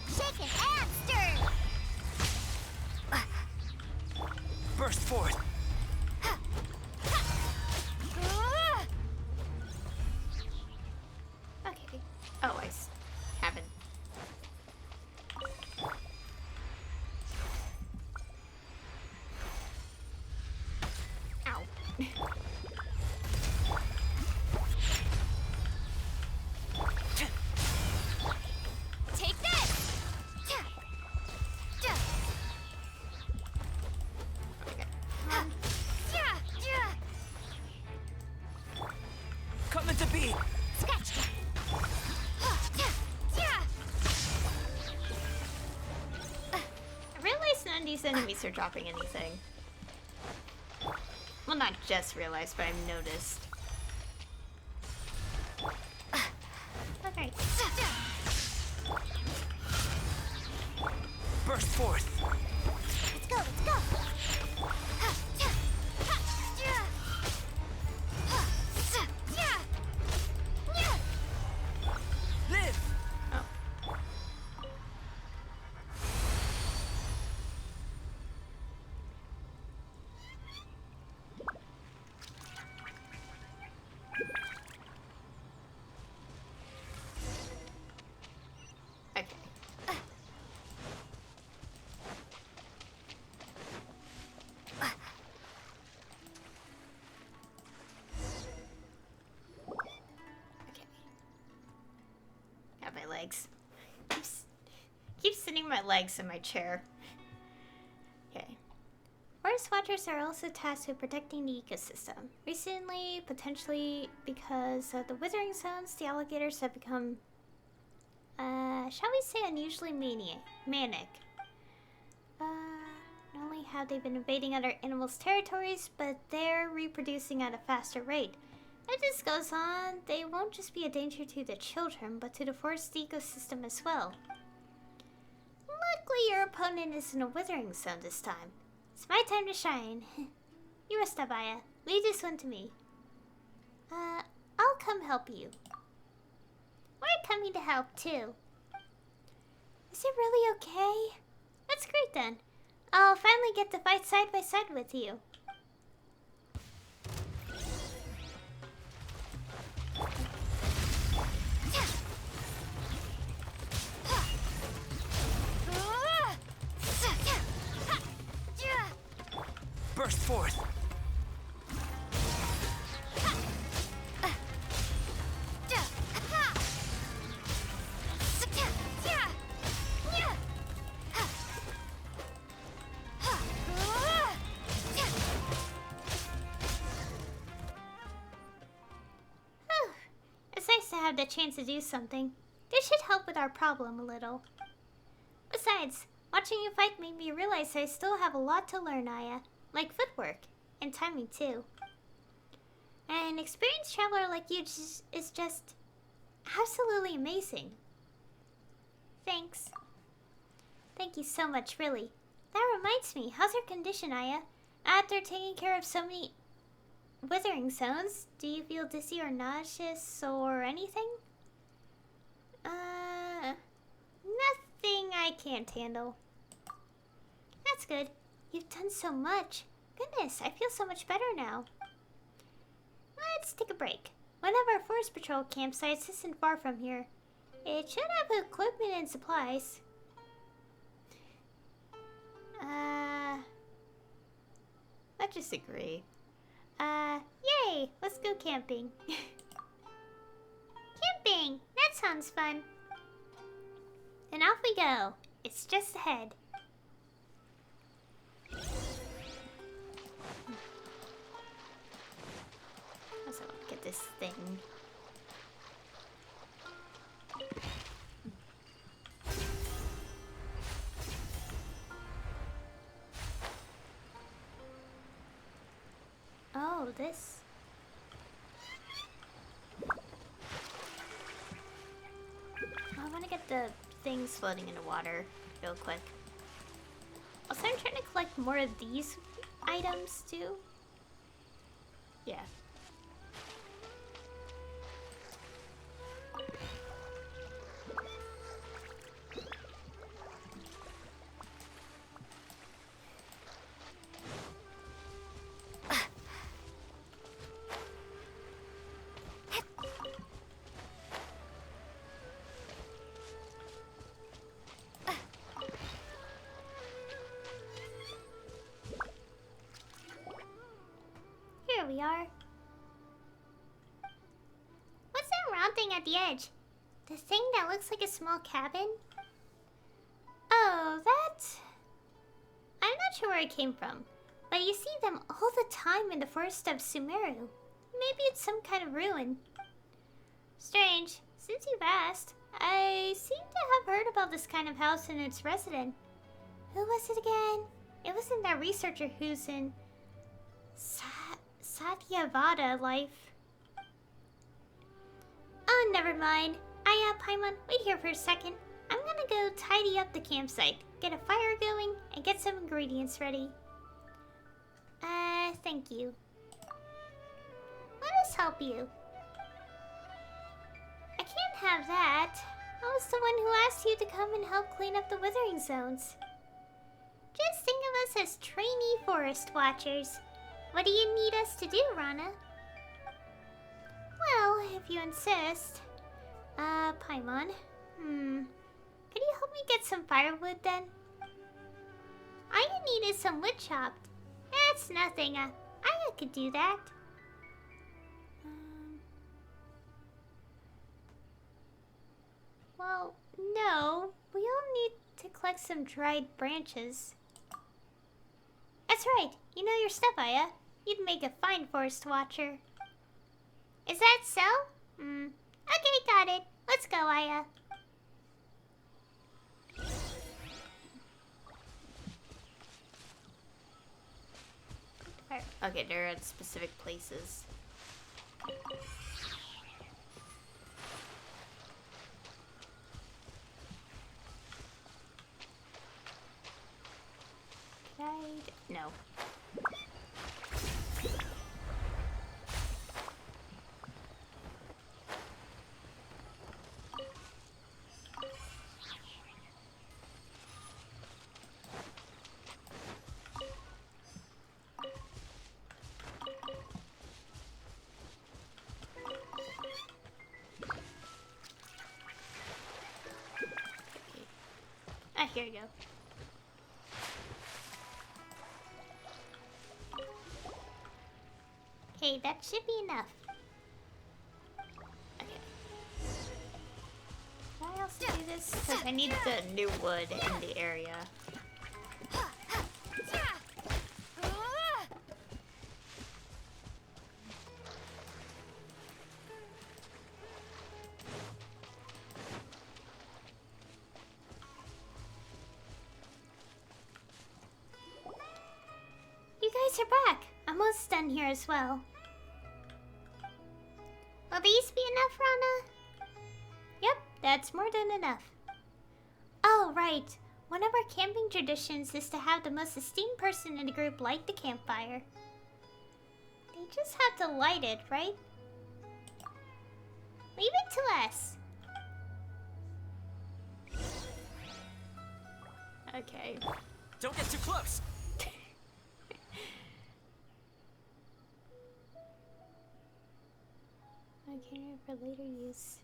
Shake it and stir. Burst forth! Okay. Oh, haven't. Ow. Take this. Duh. Duh. Okay. Yeah. Yeah. Come into being! Scratch that. Yeah. Yeah. I realized none of these enemies are dropping anything. Well, not just realized, but I've noticed. Okay. Burst forth! Let's go. Let's go. Live! Oh. Okay. Okay. Got my legs. Keep sitting my legs in my chair. Okay. Forest watchers are also tasked with protecting the ecosystem. Recently, potentially because of the withering zones, the alligators have become, shall we say, unusually manic. Not only have they been invading other animals' territories, but they're reproducing at a faster rate. If this goes on, they won't just be a danger to the children, but to the forest ecosystem as well. Luckily, your opponent isn't a withering zone this time. It's my time to shine. You rest up, Aya. Leave this one to me. I'll come help you. We're coming to help, too. Is it really okay? That's great, then. I'll finally get to fight side by side with you. Burst forth! It's nice to have the chance to do something. This should help with our problem a little. Besides, watching you fight made me realize I still have a lot to learn, Aya. Like footwork, and timing too. An experienced traveler like you is just absolutely amazing. Thanks. Thank you so much, really. That reminds me, how's your condition, Aya? After taking care of so many withering zones, do you feel dizzy or nauseous or anything? Nothing I can't handle. That's good. You've done so much. Goodness, I feel so much better now. Let's take a break. One of our forest patrol campsites isn't far from here. It should have equipment and supplies. I disagree. Yay! Let's go camping. Camping! That sounds fun. And off we go. It's just ahead. Also, get this thing. Oh, this. I want to get the things floating in the water real quick. Also, I'm trying to collect more of these items too. Yeah. Here we are. What's that round thing at the edge? The thing that looks like a small cabin? Oh, that... I'm not sure where it came from, but you see them all the time in the forest of Sumeru. Maybe it's some kind of ruin. Strange. Since you've asked, I seem to have heard about this kind of house and its resident. Who was it again? It wasn't that researcher who's in Satyavada life. Oh, never mind. Paimon, wait here for a second. I'm gonna go tidy up the campsite, get a fire going, and get some ingredients ready. Thank you. Let us help you. I can't have that. I was the one who asked you to come and help clean up the withering zones. Just think of us as trainee forest watchers. What do you need us to do, Rana? Well, if you insist. Paimon. Could you help me get some firewood then? All you need is some wood chopped. That's nothing. I could do that. Well, no. We all need to collect some dried branches. That's right. You know your stuff, Aya. You'd make a fine forest watcher. Is that so? Okay, got it. Let's go, Aya. Okay, they're at specific places. No. Ah, here you go. Okay, that should be enough. Okay. Can I also do this? Because I need the new wood in the area. You guys are back. I'm almost done here as well. Will these be enough, Rana? Yep, that's more than enough. Oh, right. One of our camping traditions is to have the most esteemed person in the group light the campfire. They just have to light it, right? Leave it to us. Okay. Don't get too close. Okay, for later use.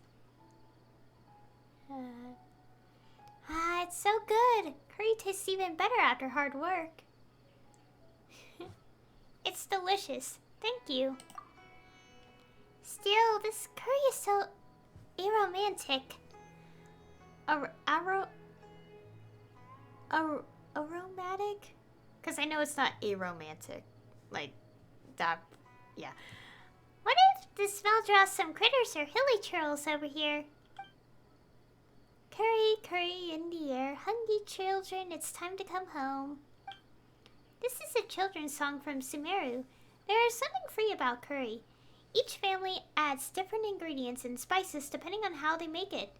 It's so good. Curry tastes even better after hard work. It's delicious. Thank you. Still, this curry is so aromantic. Aromatic? Because I know it's not aromantic. Like, that, yeah. What if the smell draws some critters or hilly churls over here? Curry, curry in the air, hungry children, it's time to come home. This is a children's song from Sumeru. There is something free about curry. Each family adds different ingredients and spices depending on how they make it.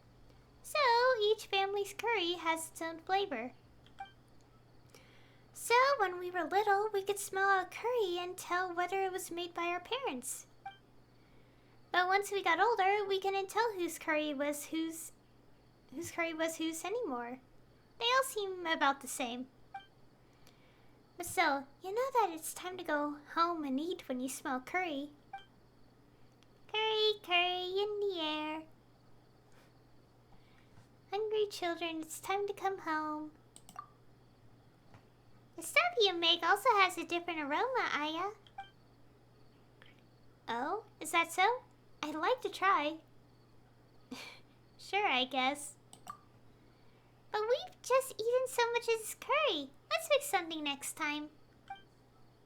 So, each family's curry has its own flavor. So, when we were little, we could smell a curry and tell whether it was made by our parents. But once we got older, we couldn't tell whose curry was whose anymore. They all seem about the same. But still, you know that it's time to go home and eat when you smell curry. Curry, curry in the air. Hungry children, it's time to come home. The stuff you make also has a different aroma, Aya. Oh, is that so? I'd like to try. Sure, I guess. But we've just eaten so much of this curry. Let's make something next time.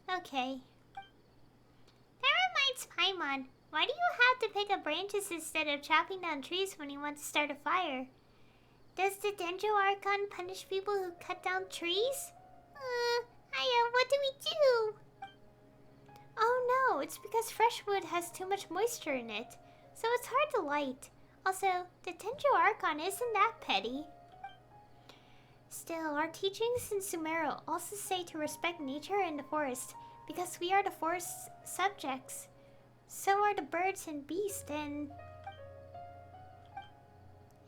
Okay. That reminds Paimon. Why do you have to pick up branches instead of chopping down trees when you want to start a fire? Does the Denjo Archon punish people who cut down trees? Aya, what do we do? Oh no, it's because fresh wood has too much moisture in it, so it's hard to light. Also, the Tenjo Archon isn't that petty. Still, our teachings in Sumeru also say to respect nature and the forest, because we are the forest's subjects. So are the birds and beasts, and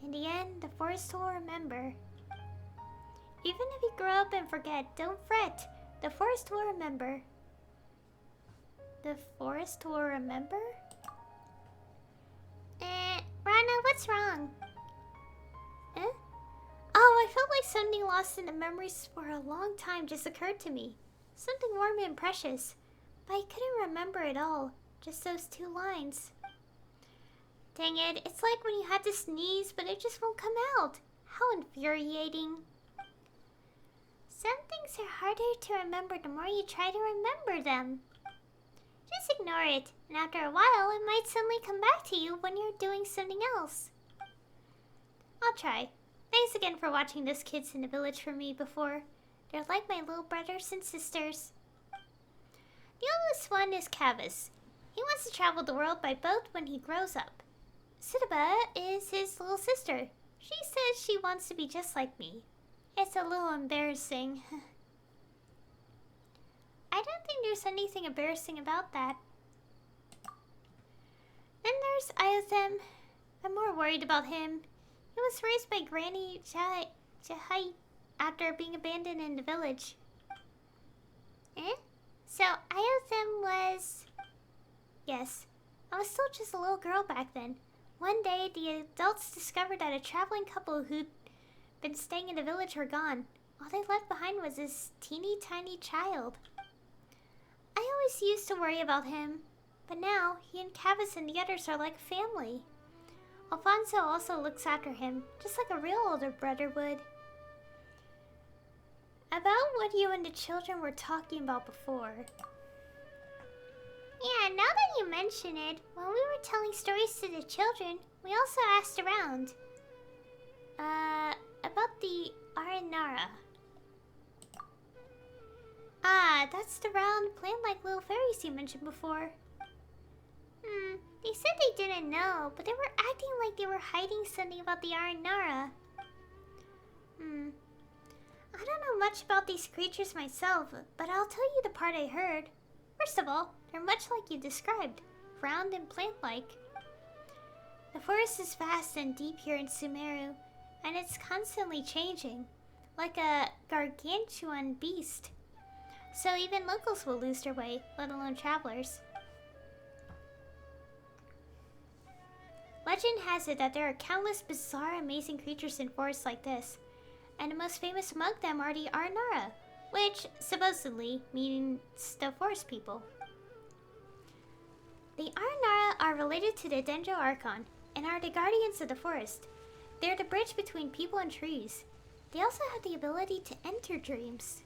in the end, the forest will remember. Even if you grow up and forget, don't fret. The forest will remember. The forest will remember? Rana, what's wrong? Oh, I felt like something lost in the memories for a long time just occurred to me. Something warm and precious. But I couldn't remember it all. Just those 2 lines. Dang it, it's like when you had to sneeze, but it just won't come out. How infuriating. Some things are harder to remember the more you try to remember them. Just ignore it, and after a while, it might suddenly come back to you when you're doing something else. I'll try. Thanks again for watching those kids in the village for me before. They're like my little brothers and sisters. The oldest one is Cavus. He wants to travel the world by boat when he grows up. Sudaba is his little sister. She says she wants to be just like me. It's a little embarrassing. I don't think there's anything embarrassing about that. Then there's Iothem. I'm more worried about him. He was raised by Granny Jahai after being abandoned in the village. So Iothem was... Yes, I was still just a little girl back then. One day, the adults discovered that a traveling couple who'd been staying in the village were gone. All they left behind was this teeny tiny child. I always used to worry about him, but now he and Cavus and the others are like family. Alfonso also looks after him, just like a real older brother would. About what you and the children were talking about before. Yeah, now that you mention it, when we were telling stories to the children, we also asked around. About the Aranara. Ah, that's the round, plant-like little fairies you mentioned before. They said they didn't know, but they were acting like they were hiding something about the Aranara. I don't know much about these creatures myself, but I'll tell you the part I heard. First of all, they're much like you described, round and plant-like. The forest is vast and deep here in Sumeru, and it's constantly changing, like a gargantuan beast. So even locals will lose their way, let alone travelers. Legend has it that there are countless bizarre, amazing creatures in forests like this, and the most famous among them are the Aranara, which supposedly means the forest people. The Aranara are related to the Denjo Archon and are the guardians of the forest. They're the bridge between people and trees. They also have the ability to enter dreams.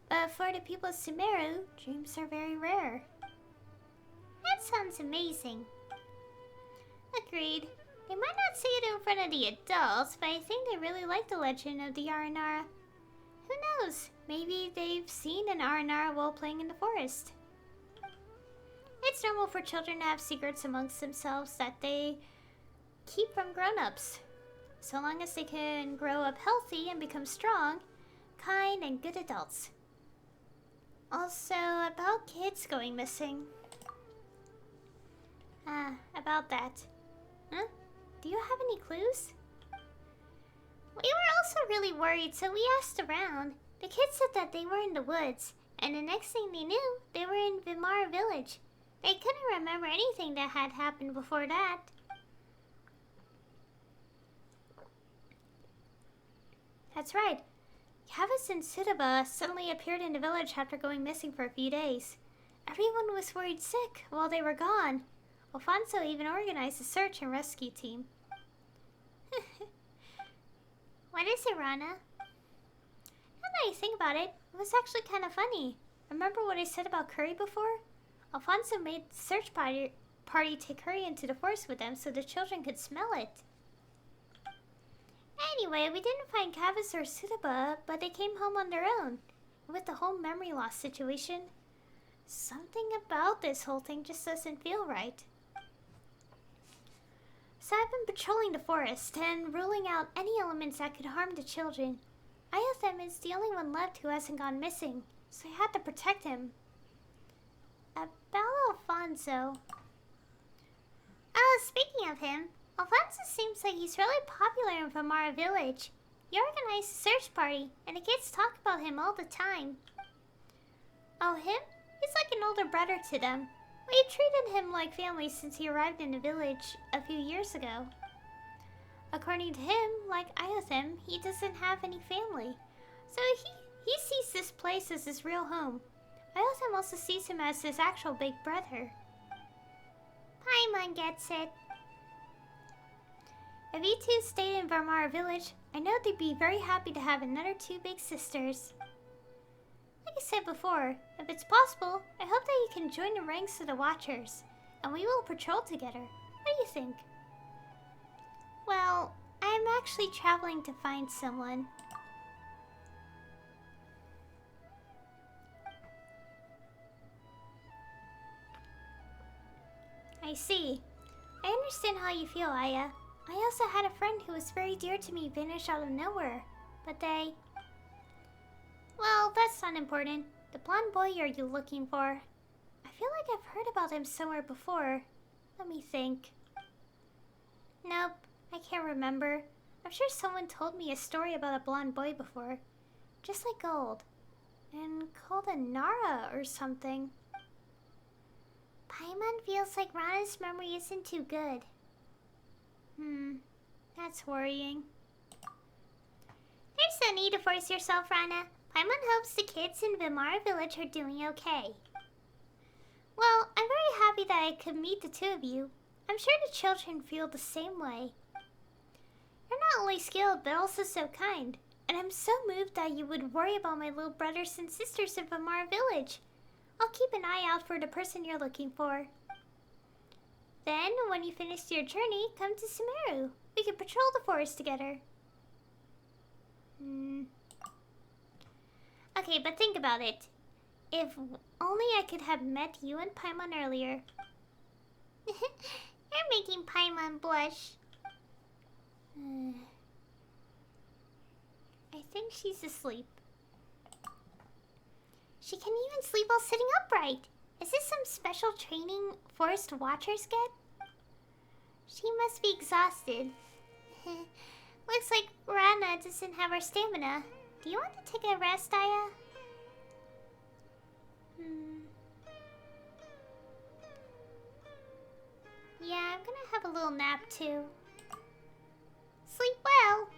But for the people of Sumeru, dreams are very rare. That sounds amazing. Agreed. They might not say it in front of the adults, but I think they really like the legend of the Aranara. Who knows? Maybe they've seen an Aranara while playing in the forest. It's normal for children to have secrets amongst themselves that they keep from grown-ups. So long as they can grow up healthy and become strong, kind, and good adults. Also, about kids going missing. About that. Huh? Do you have any clues? We were also really worried, so we asked around. The kids said that they were in the woods, and the next thing they knew, they were in Vimara village. They couldn't remember anything that had happened before that. That's right. Cavus and Sudaba suddenly appeared in the village after going missing for a few days. Everyone was worried sick while they were gone. Alfonso even organized a search and rescue team. What is it, Rana? Now that I think about it, it was actually kind of funny. Remember what I said about curry before? Alfonso made the search party take curry into the forest with them so the children could smell it. Anyway, we didn't find Cavus or Sudaba, but they came home on their own. With the whole memory loss situation, something about this whole thing just doesn't feel right. So I've been patrolling the forest and ruling out any elements that could harm the children. Iothem is the only one left who hasn't gone missing, so I had to protect him. About Alfonso. Oh, speaking of him, Alfonso seems like he's really popular in Vimara village. He organized a search party, and the kids talk about him all the time. Oh, him? He's like an older brother to them. We've treated him like family since he arrived in the village a few years ago. According to him, like Iothem, he doesn't have any family. So he sees this place as his real home. Iothem also sees him as his actual big brother. Paimon gets it. If you two stayed in Vimara village, I know they'd be very happy to have another two big sisters. Like I said before, if it's possible, I hope that you can join the ranks of the Watchers, and we will patrol together. What do you think? Well, I'm actually traveling to find someone. I see. I understand how you feel, Aya. I also had a friend who was very dear to me vanish out of nowhere, but they... Well, that's not important. The blonde boy are you looking for? I feel like I've heard about him somewhere before. Let me think. Nope, I can't remember. I'm sure someone told me a story about a blonde boy before. Just like gold. And called a Nara or something. Paimon feels like Rana's memory isn't too good. That's worrying. don't need to force yourself, Rana. Paimon hopes the kids in Vimara Village are doing okay. Well, I'm very happy that I could meet the two of you. I'm sure the children feel the same way. You're not only skilled, but also so kind. And I'm so moved that you would worry about my little brothers and sisters in Vimara Village. I'll keep an eye out for the person you're looking for. Then, when you finish your journey, come to Sumeru. We can patrol the forest together. Okay, but think about it. If only I could have met you and Paimon earlier. You're making Paimon blush. I think she's asleep. She can even sleep while sitting upright. Is this some special training forest watchers get? She must be exhausted. Looks like Rana doesn't have her stamina. Do you want to take a rest, Aya? Yeah, I'm gonna have a little nap too. Sleep well.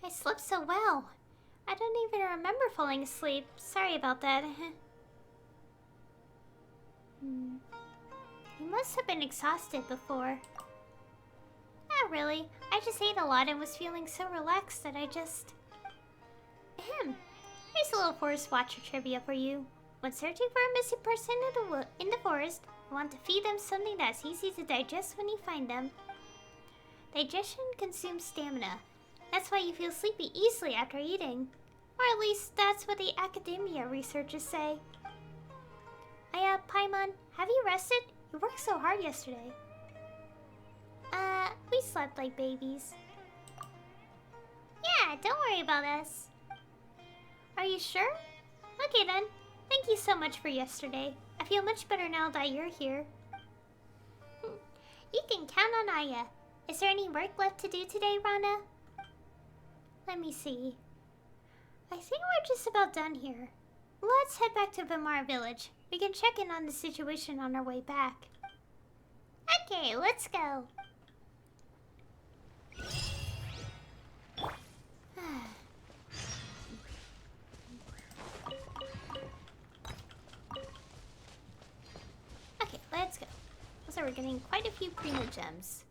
I slept so well. I don't even remember falling asleep. Sorry about that. You must have been exhausted before. Not really. I just ate a lot and was feeling so relaxed that I just... Here's a little forest watcher trivia for you. When searching for a missing person in the forest, you want to feed them something that's easy to digest when you find them. Digestion consumes stamina. That's why you feel sleepy easily after eating. Or at least that's what the academia researchers say. Paimon, have you rested? You worked so hard yesterday. We slept like babies. Yeah, don't worry about us. Are you sure? Okay then. Thank you so much for yesterday. I feel much better now that you're here. You can count on Aya. Is there any work left to do today, Rana? Let me see. I think we're just about done here. Let's head back to Vimara Village. We can check in on the situation on our way back. Okay, let's go. Okay, let's go. So we're getting quite a few primo gems.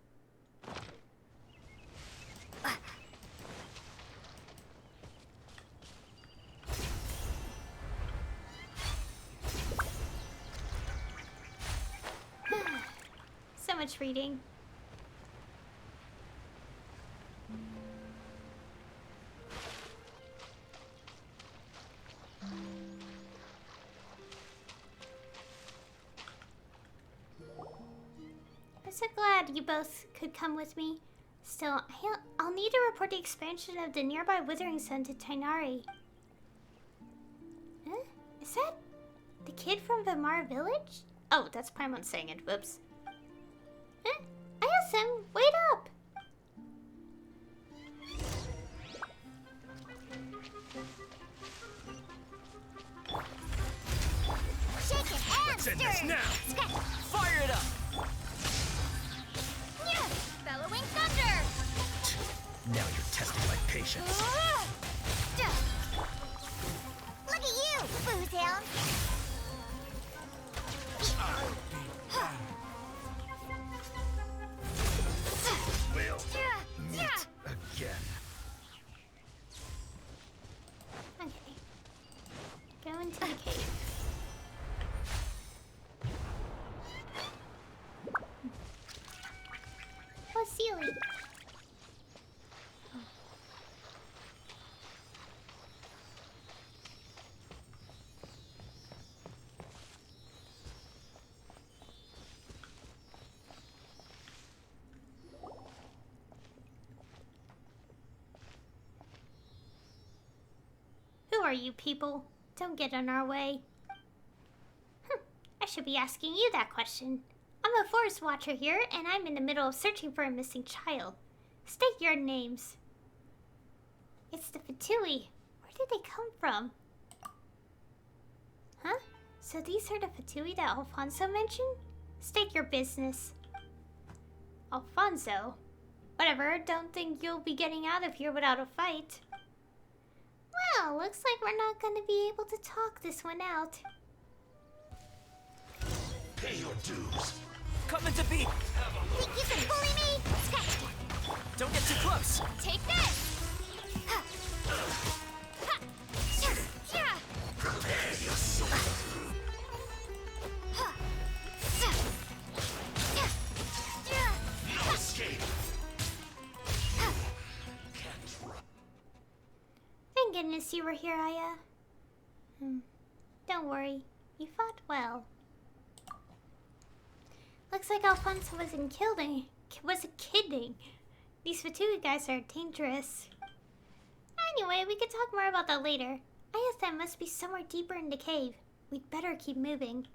So much reading. I'm so glad you both could come with me. Still, I'll need to report the expansion of the nearby Withering Sun to Tainari. Huh? Is that the kid from Vimara Village? Oh, that's Paimon saying it. Whoops. Huh? Ayasem, wait up! Shake it and Send stir this it. now! Fire it up! Yeah, bellowing thunder. Now you're testing my patience. Look at you, booze hound. We'll meet again. Okay. Go into the cave. Oh, Sealy. Who are you people? Don't get in our way. I should be asking you that question. I'm a forest watcher here, and I'm in the middle of searching for a missing child. State your names. It's the Fatui. Where did they come from? Huh? So these are the Fatui that Alfonso mentioned? State your business. Alfonso? Whatever, don't think you'll be getting out of here without a fight. Well, looks like we're not gonna be able to talk this one out. Pay your dues. Coming to beat. Think you can bully me? Scratch that. Don't get too close. Take this! Ha! Ha! Yeah! Prepare yourself. Ha! No escape. Can't run. Thank goodness you were here, Aya. Don't worry, you fought well. Looks like Alfonso wasn't kidding. These Fatui guys are dangerous. Anyway, we can talk more about that later. ISM must be somewhere deeper in the cave. We'd better keep moving.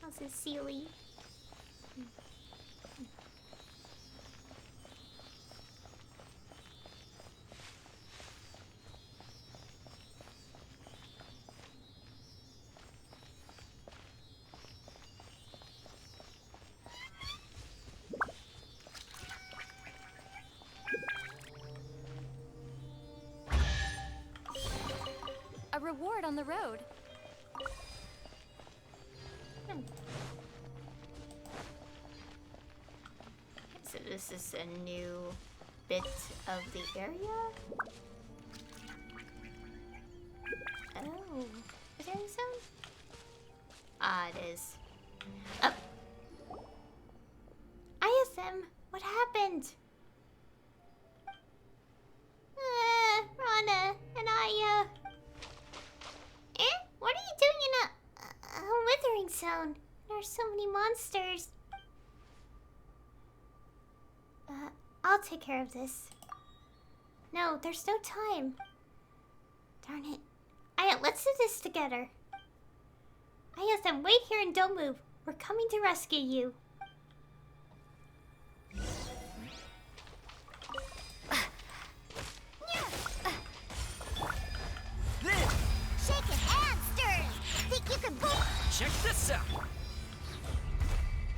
How's it, Sealy? A reward on the road. So this is a new bit of the area? Oh, is there some? Ah, it is. Oh. ISM, what happened? Rana and I, What are you doing in a withering zone? There are so many monsters. I'll take care of this. No, there's no time. Darn it. Aya, let's do this together. ISM, wait here and don't move. We're coming to rescue you. Then, Shake it and stir it. Think you can bully? check this out.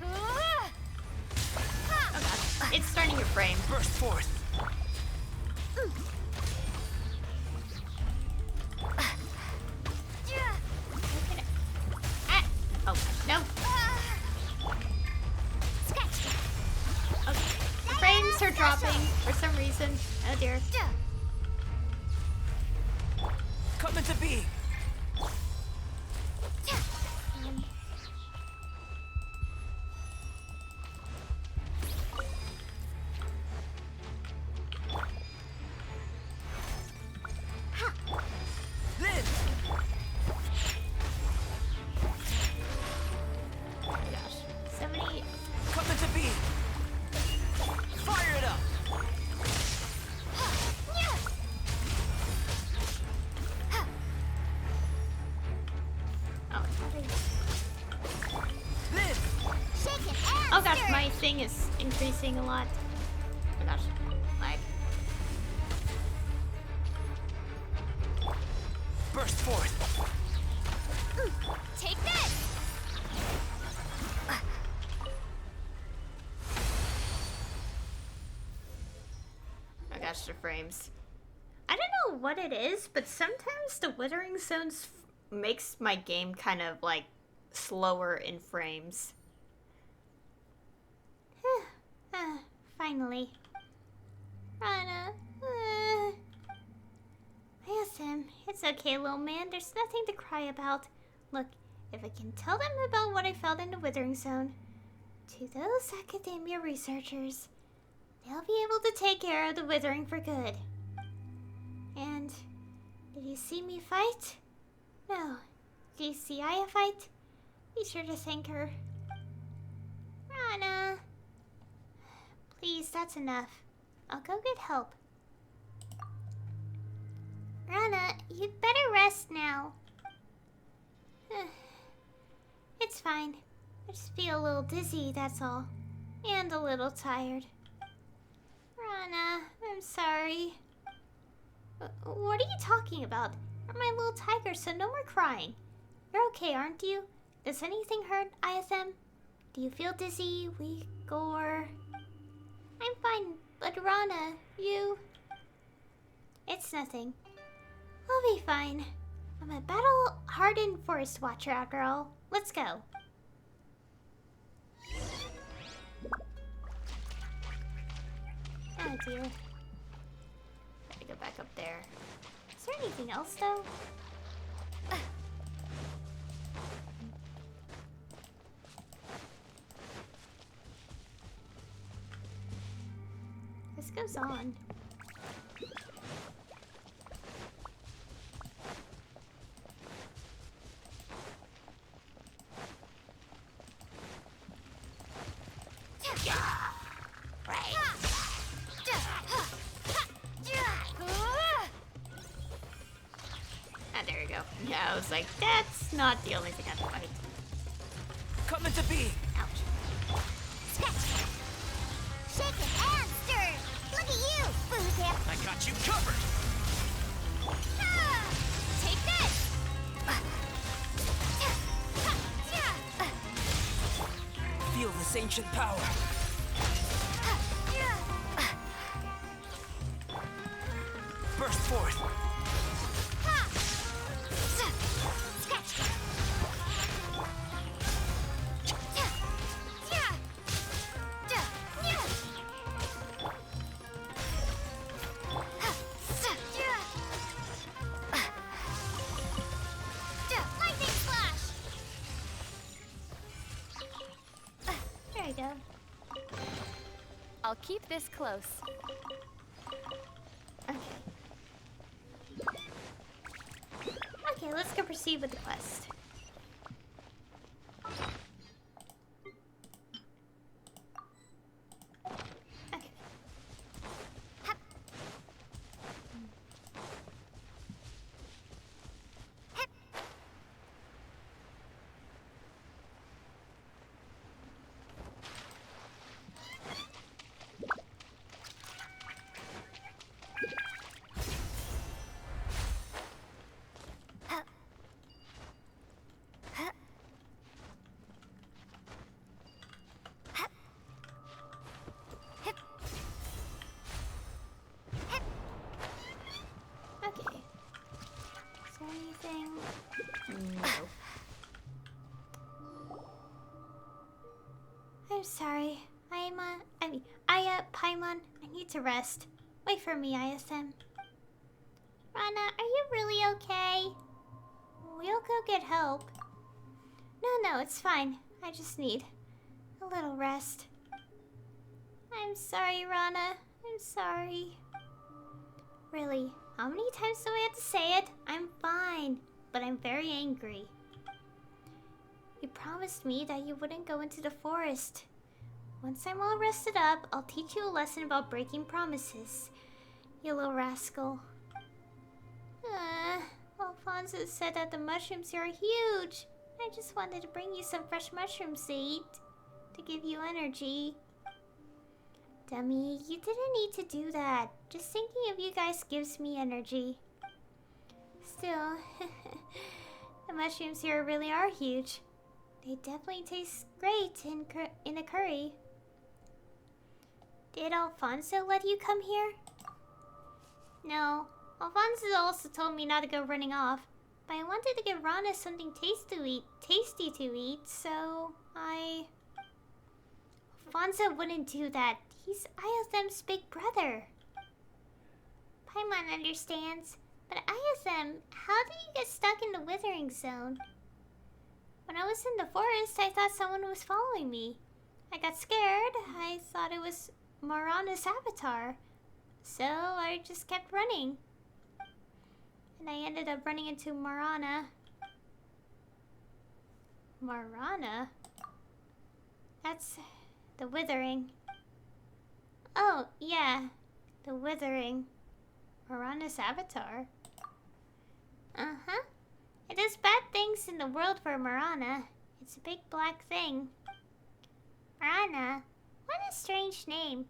Ah! Oh god, it's starting your frame. Burst forth. Yeah! Ah. Oh, no. Scratch that. Okay. The frames are dropping for some reason. Oh dear. Coming to be. Then, Oh my gosh. So many. coming to be. Fire it up. Oh, what are you- Then, Shake it and oh gosh, stir my thing is increasing a lot. Oh gosh. Lag. burst forth. it. Take this! Oh gosh, the frames. I don't know what it is, but sometimes the withering zones makes my game kind of like slower in frames. Finally. Rana. ISM, it's okay, little man. There's nothing to cry about. Look, if I can tell them about what I felt in the withering zone, to those academia researchers, they'll be able to take care of the withering for good. And did you see me fight? No. Did you see Aya fight? Be sure to thank her. Rana. Please, that's enough. I'll go get help. Rana, you'd better rest now. It's fine. I just feel a little dizzy, that's all. And a little tired. Rana, I'm sorry. What are you talking about? You're my little tiger, so no more crying. You're okay, aren't you? Does anything hurt, ISM? Do you feel dizzy, weak, or... I'm fine, but Rana, you... It's nothing. I'll be fine. I'm a battle-hardened forest watcher, after all. Let's go. Oh dear. Gotta go back up there. Is there anything else, though? This goes on. Ah, there you go. Yeah, I was like, that's not the only thing I have to fight. Coming to be. Ouch. Shaken and stirred. Look at you, food hip. I got you covered. Take this. Feel this ancient power. Burst forth. Lightning flash. There you go. I'll keep this close. Okay. Okay, let's go proceed with the quest. Okay. Okay. Is there anything? No. I'm sorry. Paimon, I need to rest. Wait for me, ISM. Rana, are you really okay? We'll go get help. No, it's fine. I just need a little rest. I'm sorry, Rana. I'm sorry. Really, how many times do I have to say it? I'm fine, but I'm very angry. You promised me that you wouldn't go into the forest. Once I'm all rested up, I'll teach you a lesson about breaking promises. You little rascal. Alfonso said that the mushrooms here are huge. I just wanted to bring you some fresh mushrooms to eat, to give you energy. Dummy, you didn't need to do that. Just thinking of you guys gives me energy. Still, the mushrooms here really are huge. They definitely taste great in a curry. Did Alfonso let you come here? No, Alfonso also told me not to go running off, but I wanted to give Rana something tasty to eat, so Alfonso wouldn't do that. He's ISM's big brother. Paimon understands, but ISM, how did you get stuck in the withering zone? When I was in the forest, I thought someone was following me. I got scared. I thought it was Marana's avatar. So I just kept running. And I ended up running into Marana. Marana? That's the withering. Oh, yeah. The withering. Marana's avatar. Uh-huh. It does bad things in the world for Marana. It's a big black thing. Marana? What a strange name.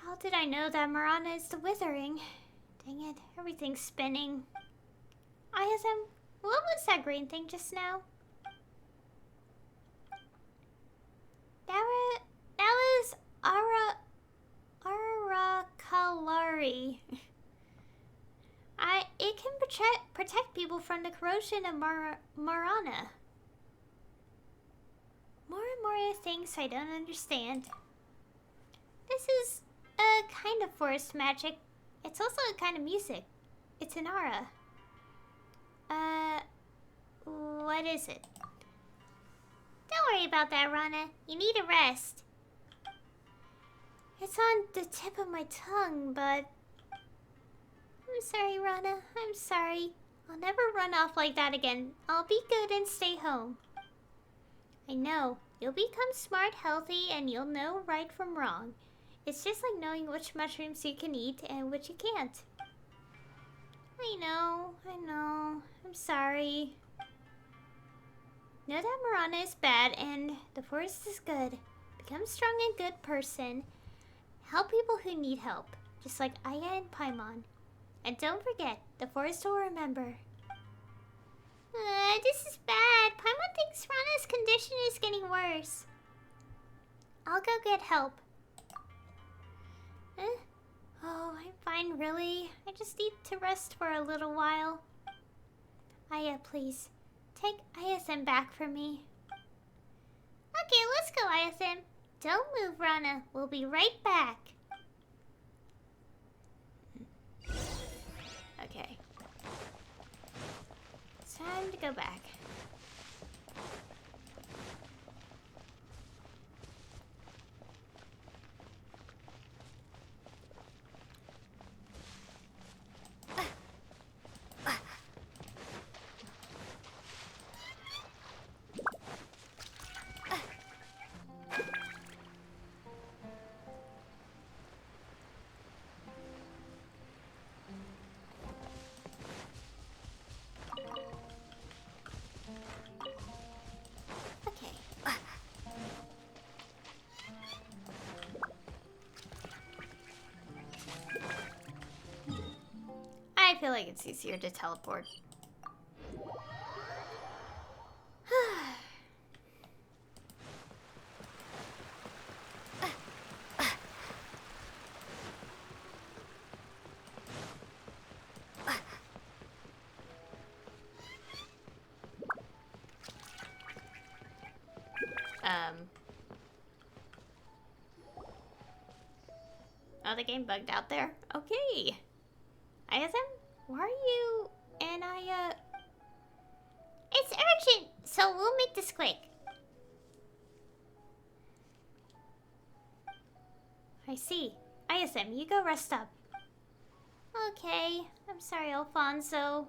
How did I know that Marana is the Withering? Dang it, everything's spinning. ISM, what was that green thing just now? That was Arakalari. It can protect people from the corrosion of Marana. More and more things I don't understand. This is a kind of forest magic. It's also a kind of music. It's an aura. What is it? Don't worry about that, Rana. You need a rest. It's on the tip of my tongue, but... I'm sorry, Rana. I'm sorry. I'll never run off like that again. I'll be good and stay home. I know. You'll become smart, healthy, and you'll know right from wrong. It's just like knowing which mushrooms you can eat and which you can't. I know. I'm sorry. Know that Marana is bad and the forest is good. Become strong and good person. Help people who need help, just like Aya and Paimon. And don't forget, the forest will remember. This is bad. Paimon thinks Rana's condition is getting worse. I'll go get help. Oh, I'm fine, really. I just need to rest for a little while. Aya, please. Take ISM back for me. Okay, let's go, ISM. Don't move, Rana. We'll be right back. Okay. It's time to go back. I feel like it's easier to teleport. Oh, the game bugged out there? Okay. ISM? Why are you and It's urgent, so we'll make this quick. I see. ISM, you go rest up. Okay. I'm sorry, Alfonso.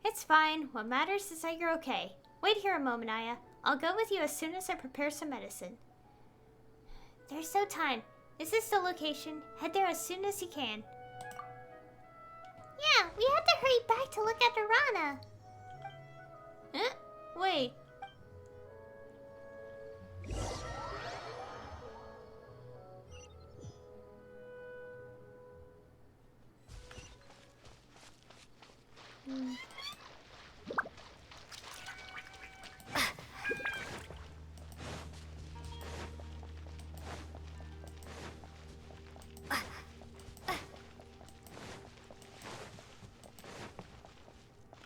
It's fine. What matters is that you're okay. Wait here a moment, Aya. I'll go with you as soon as I prepare some medicine. There's no time. This is the location. Head there as soon as you can. Yeah, we have to hurry back to look at Rana. Huh? Wait.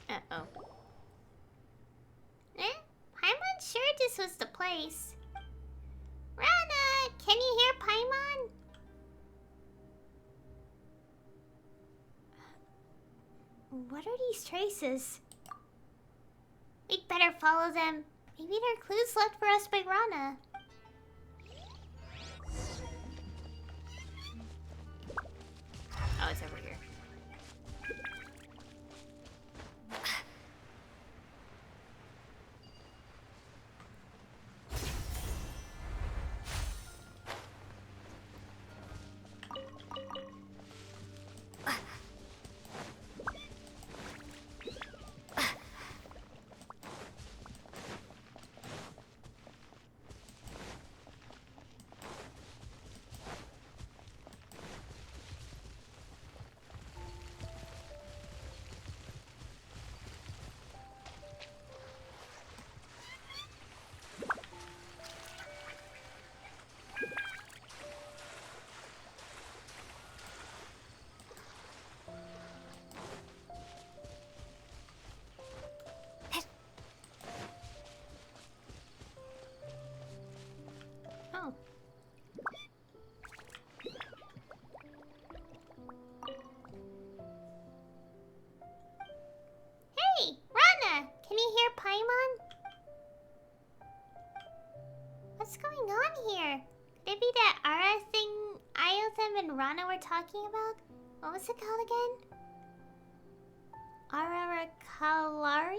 Uh-oh. I'm sure this was the place. Rana, can you hear Paimon? What are these traces? We'd better follow them. Maybe they're clues left for us by Rana. Oh, it's over here. Marana were talking about? What was it called again? Arakalari?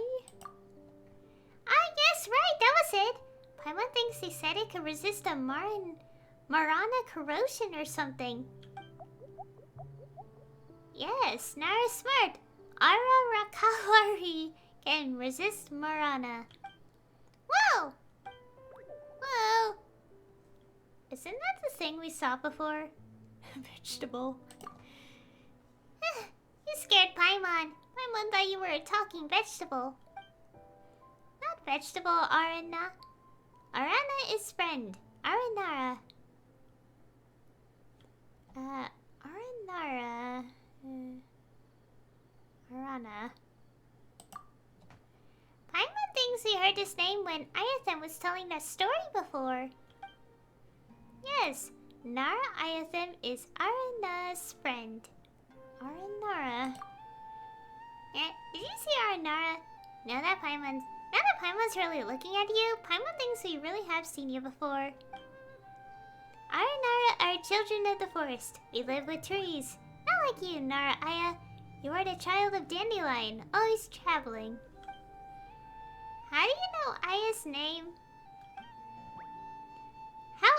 Ah, yes, right, that was it. Paimon thinks they said it could resist a Marana corrosion or something. Yes, Nara's smart. Arakalari can resist Marana. Whoa! Whoa! Isn't that the thing we saw before? Vegetable. You scared Paimon. Paimon thought you were a talking vegetable. Not vegetable, Arana. Arana is friend. Aranara. Aranara. Arana. Paimon thinks we heard this name when Ayathan was telling that story before. Yes, Nara Ayathan is Arana's friend. Aranara. Did you see Aranara? Now that Paimon's really looking at you, Paimon thinks we really have seen you before. Aranara are children of the forest. We live with trees. Not like you, Nara Aya. You are the child of Dandelion, always traveling. How do you know Aya's name? How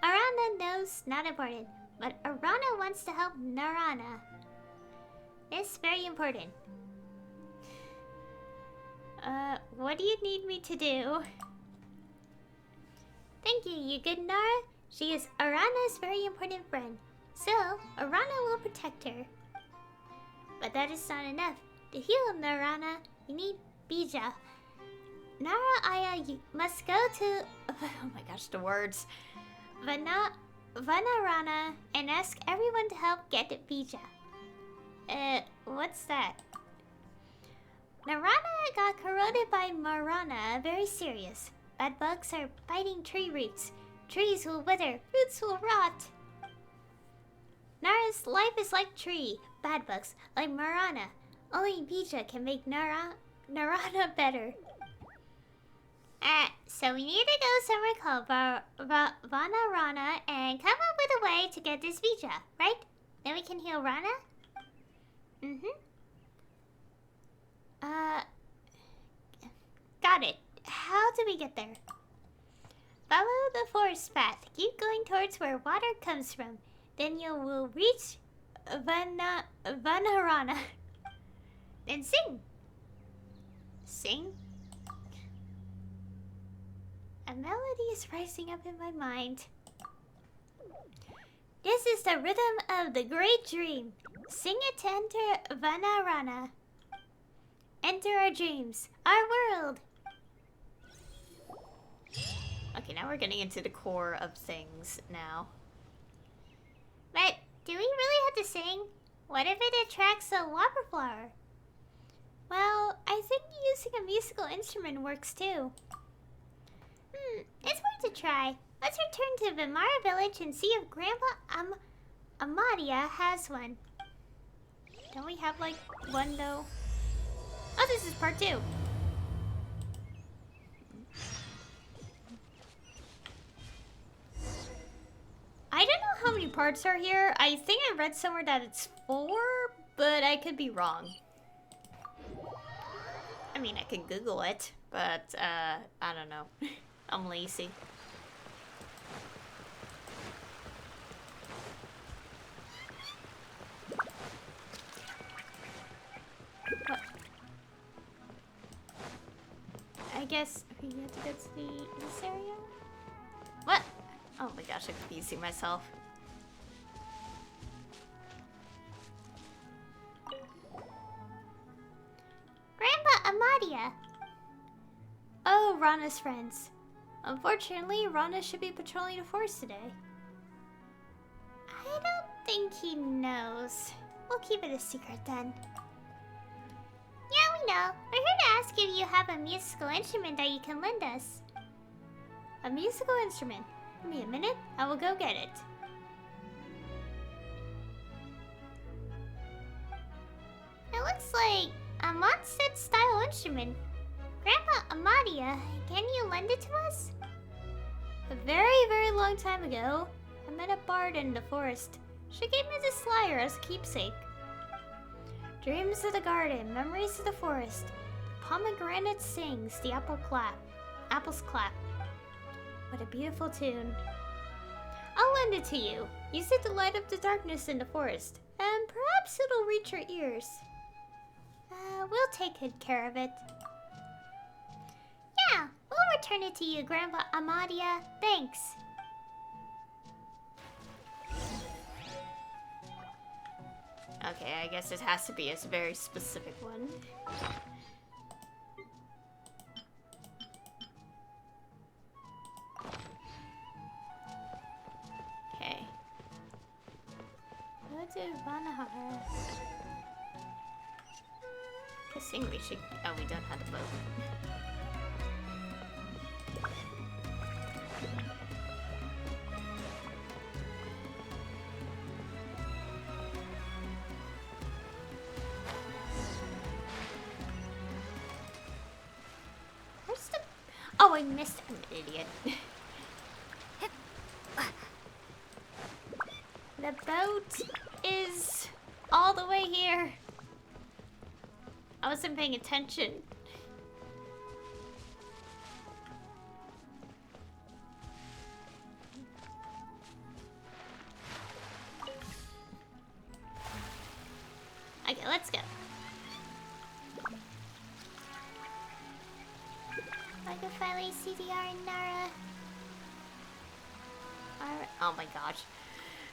Arana knows, not important, but Arana wants to help Narana. It's very important. What do you need me to do? Thank you, you good Nara. She is Arana's very important friend, so Arana will protect her. But that is not enough. To heal Narana, you need Bija. Nara Aya, you must go to... Oh my gosh, the words. Vanarana and ask everyone to help get Bija. What's that? Narana got corroded by Marana, very serious. Bad bugs are biting tree roots. Trees will wither, roots will rot. Nara's life is like tree, bad bugs, like Marana. Only Bija can make Narana better. So we need to go somewhere called Vanarana and come up with a way to get this Bija, right? Then we can heal Rana? Got it. How do we get there? Follow the forest path. Keep going towards where water comes from. Then you will reach Vanarana. Then sing. Sing? A melody is rising up in my mind. This is the rhythm of the great dream. Sing it to enter Vanarana. Enter our dreams, our world. Okay, now we're getting into the core of things now. But do we really have to sing? What if it attracts a whopper flower? Well, I think using a musical instrument works too. It's worth a try. Let's return to Vimara village and see if Grandpa Amadia has one. Don't we have like one though? Oh, this is part 2. I don't know how many parts are here. I think I read somewhere that it's 4, but I could be wrong. I mean, I could Google it, but I don't know. I'm lazy. What? I guess we have to go to this area? What? Oh my gosh, I'm confusing myself. Grandpa Amadia! Oh, Rana's friends. Unfortunately, Rana should be patrolling the forest today. I don't think he knows. We'll keep it a secret then. Yeah, we know. We're here to ask if you have a musical instrument that you can lend us. A musical instrument? Give me a minute, I will go get it. It looks like a Mondstadt-style instrument. Grandpa Amadia, can you lend it to us? A very, very long time ago, I met a bard in the forest. She gave me this lyre as a keepsake. Dreams of the garden, memories of the forest. The pomegranate sings, the apples clap. What a beautiful tune. I'll lend it to you. Use it to light up the darkness in the forest, and perhaps it'll reach your ears. We'll take good care of it. Yeah, we'll return it to you, Grandpa Amadia. Thanks. Okay, I guess it has to be a very specific one. Okay. Go to Vanahara. Guessing we should. Oh, we don't have the boat. Where's the... Oh, I missed. I'm an idiot. The boat is all the way here. I wasn't paying attention. Okay, let's go. I can finally see the Aranara. Oh my gosh.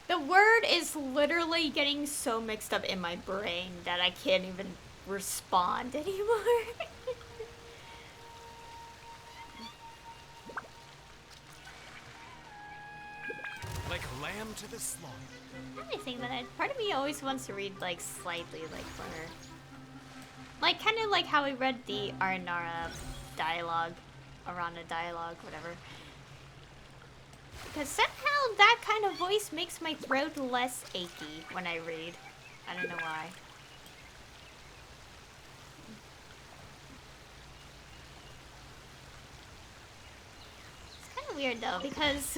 The word is literally getting so mixed up in my brain that I can't even respond anymore. Like a lamb to the slaughter. Let me think about it. Part of me always wants to read like slightly like funner. Like kind of like how we read the Aranara dialogue, Arana dialogue, whatever. Because somehow that kind of voice makes my throat less achy when I read. I don't know why. It's kind of weird though because,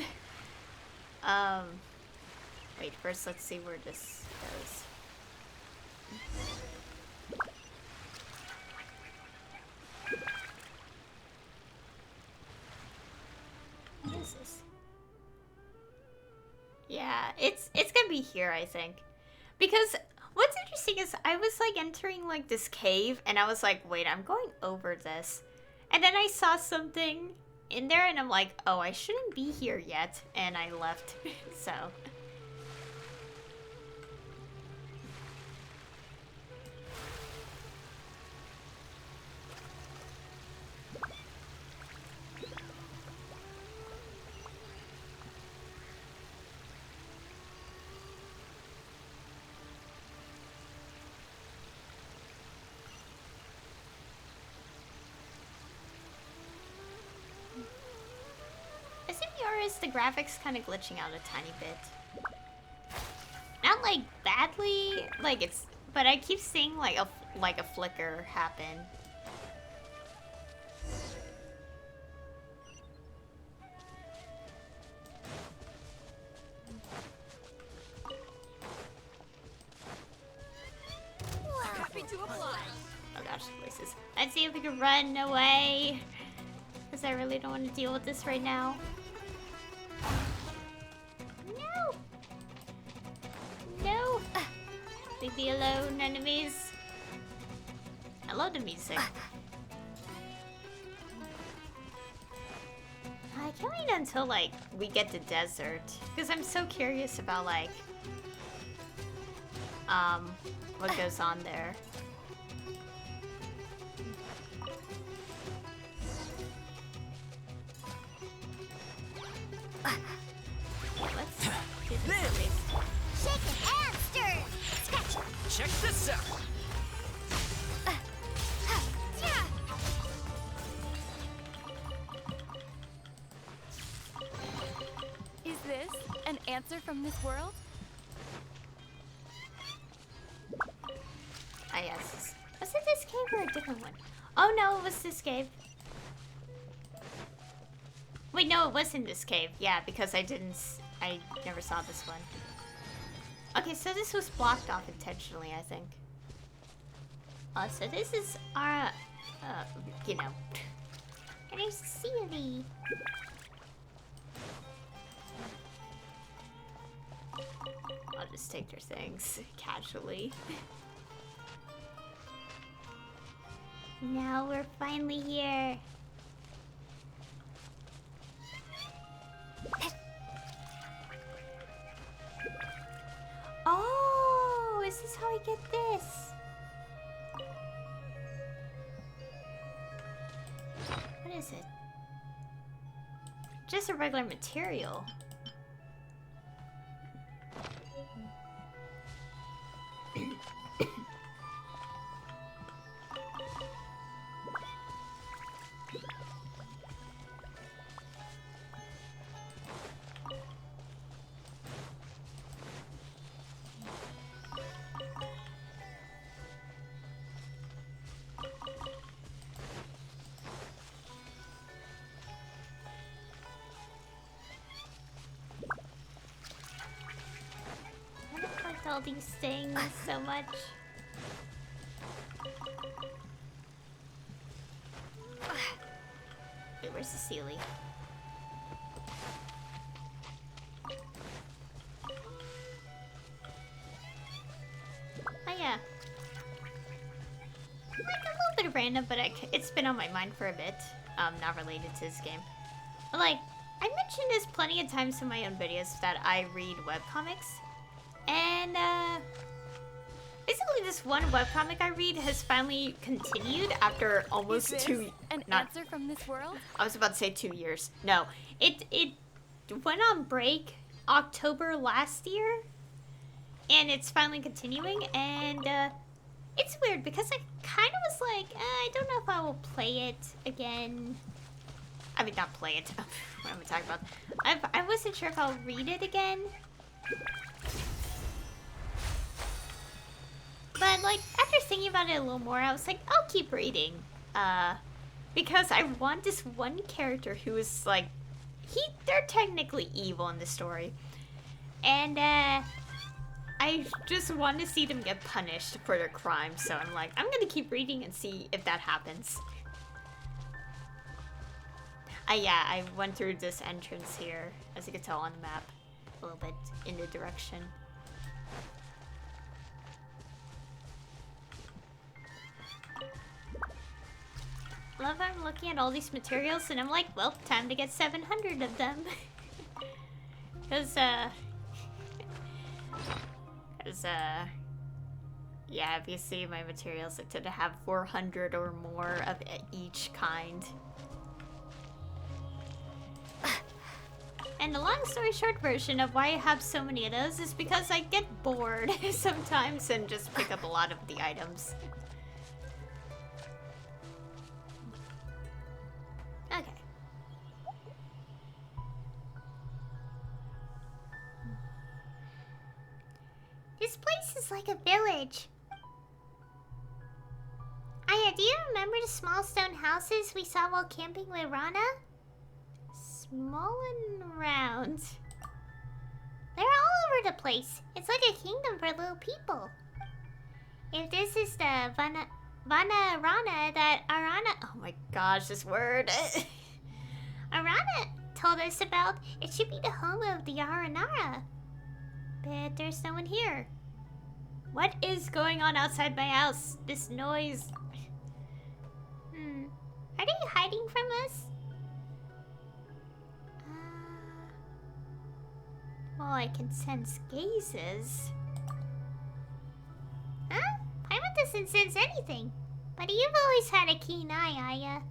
wait, first let's see where this goes. What is this? Yeah, it's gonna be here, I think. Because what's interesting is I was like entering like this cave and I was like, wait, I'm going over this. And then I saw something in there and I'm like, oh, I shouldn't be here yet. And I left, so. Is the graphics kind of glitching out a tiny bit? Not like badly, like it's, but I keep seeing like a flicker happen. Oh gosh, voices. Let's see if we can run away, because I really don't want to deal with this right now. No! No! Leave me alone, enemies. I love the music. I can't wait until, like, we get to desert. Because I'm so curious about, like, what goes on there. Let's do this. Shake it and stir. Scratch. Check this out. Is this an answer from this world? Ah, yes. Was it this cave or a different one? Oh no, it was this cave. Wait, no, it wasn't this cave. Yeah, because I never saw this one. Okay, so this was blocked off intentionally, I think. So this is our, you know. And I see thee. I'll just take their things casually. Now we're finally here. Oh, is this how I get this? What is it? Just a regular material. I don't like all these things so much. Wait, where's the Sealy? Oh yeah. Like a little bit random, but it's been on my mind for a bit. Not related to this game. But like, I mentioned this plenty of times in my own videos that I read webcomics. And, basically this one webcomic I read has finally continued after almost Is this 2... an not, answer from this world? I was about to say 2 years. No, it went on break October last year, and it's finally continuing, and it's weird because I kind of was like, I don't know if I will play it again. I mean, not play it. What am I talking about? I wasn't sure if I'll read it again. But, like, after thinking about it a little more, I was like, I'll keep reading. Because I want this one character who is, like, they're technically evil in the story. And, I just want to see them get punished for their crimes, so I'm like, I'm gonna keep reading and see if that happens. Yeah, I went through this entrance here, as you can tell on the map, a little bit in the direction. Love I'm looking at all these materials and I'm like, well, time to get 700 of them. Cause, yeah, if you see my materials, I tend to have 400 or more of each kind. And the long story short version of why I have so many of those is because I get bored sometimes and just pick up a lot of the items. Okay. This place is like a village. Aya, do you remember the small stone houses we saw while camping with Rana? Small and round. They're all over the place. It's like a kingdom for little people. If this is the Vana Rana that Arana... Oh my gosh, this word. Arana told us about, it should be the home of the Aranara. But there's no one here. What is going on outside my house? This noise. Are they hiding from us? Well, I can sense gazes. Huh? Paimon doesn't sense anything. But you've always had a keen eye, Aya.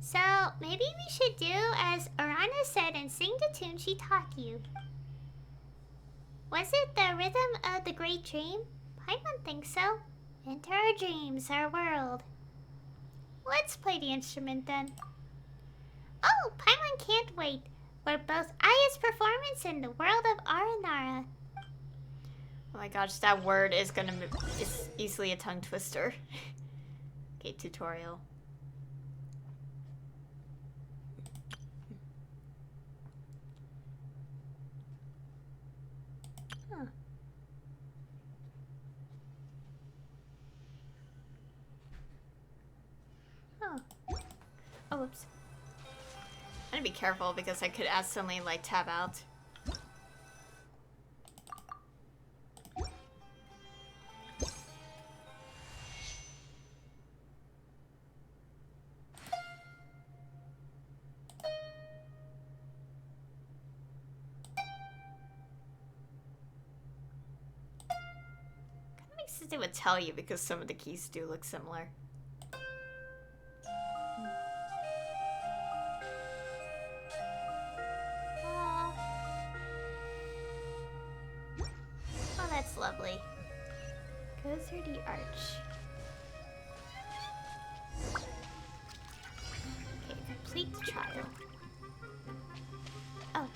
So, maybe we should do as Arana said and sing the tune she taught you. Was it the rhythm of the great dream? Paimon thinks so. Enter our dreams, our world. Let's play the instrument then. Oh, Paimon can't wait. For both Aya's performance and the world of Aranara. Oh my gosh, that word is is easily a tongue twister. Okay, tutorial. Huh. Oh, whoops. I gotta be careful because I could accidentally, like, tab out. Kinda makes sense they would tell you because some of the keys do look similar. Oh, that's lovely. Go through the arch. Okay, complete the trial. Oh.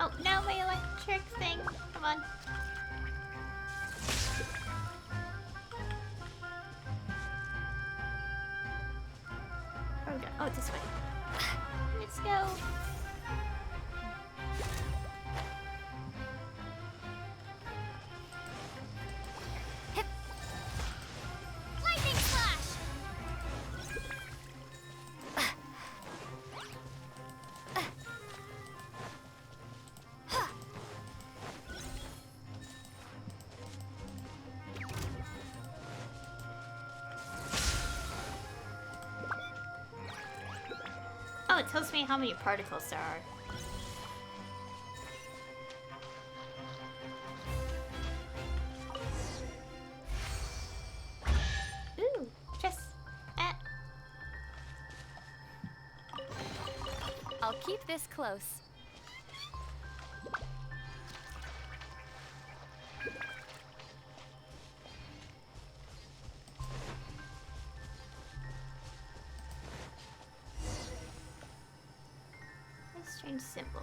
Oh, no, my electric thing. Come on. Where we go? Oh, this way. Let's go. Hip. Lightning slash. Oh, it tells me how many particles there are. Ooh, just... I'll keep this close. A strange symbol.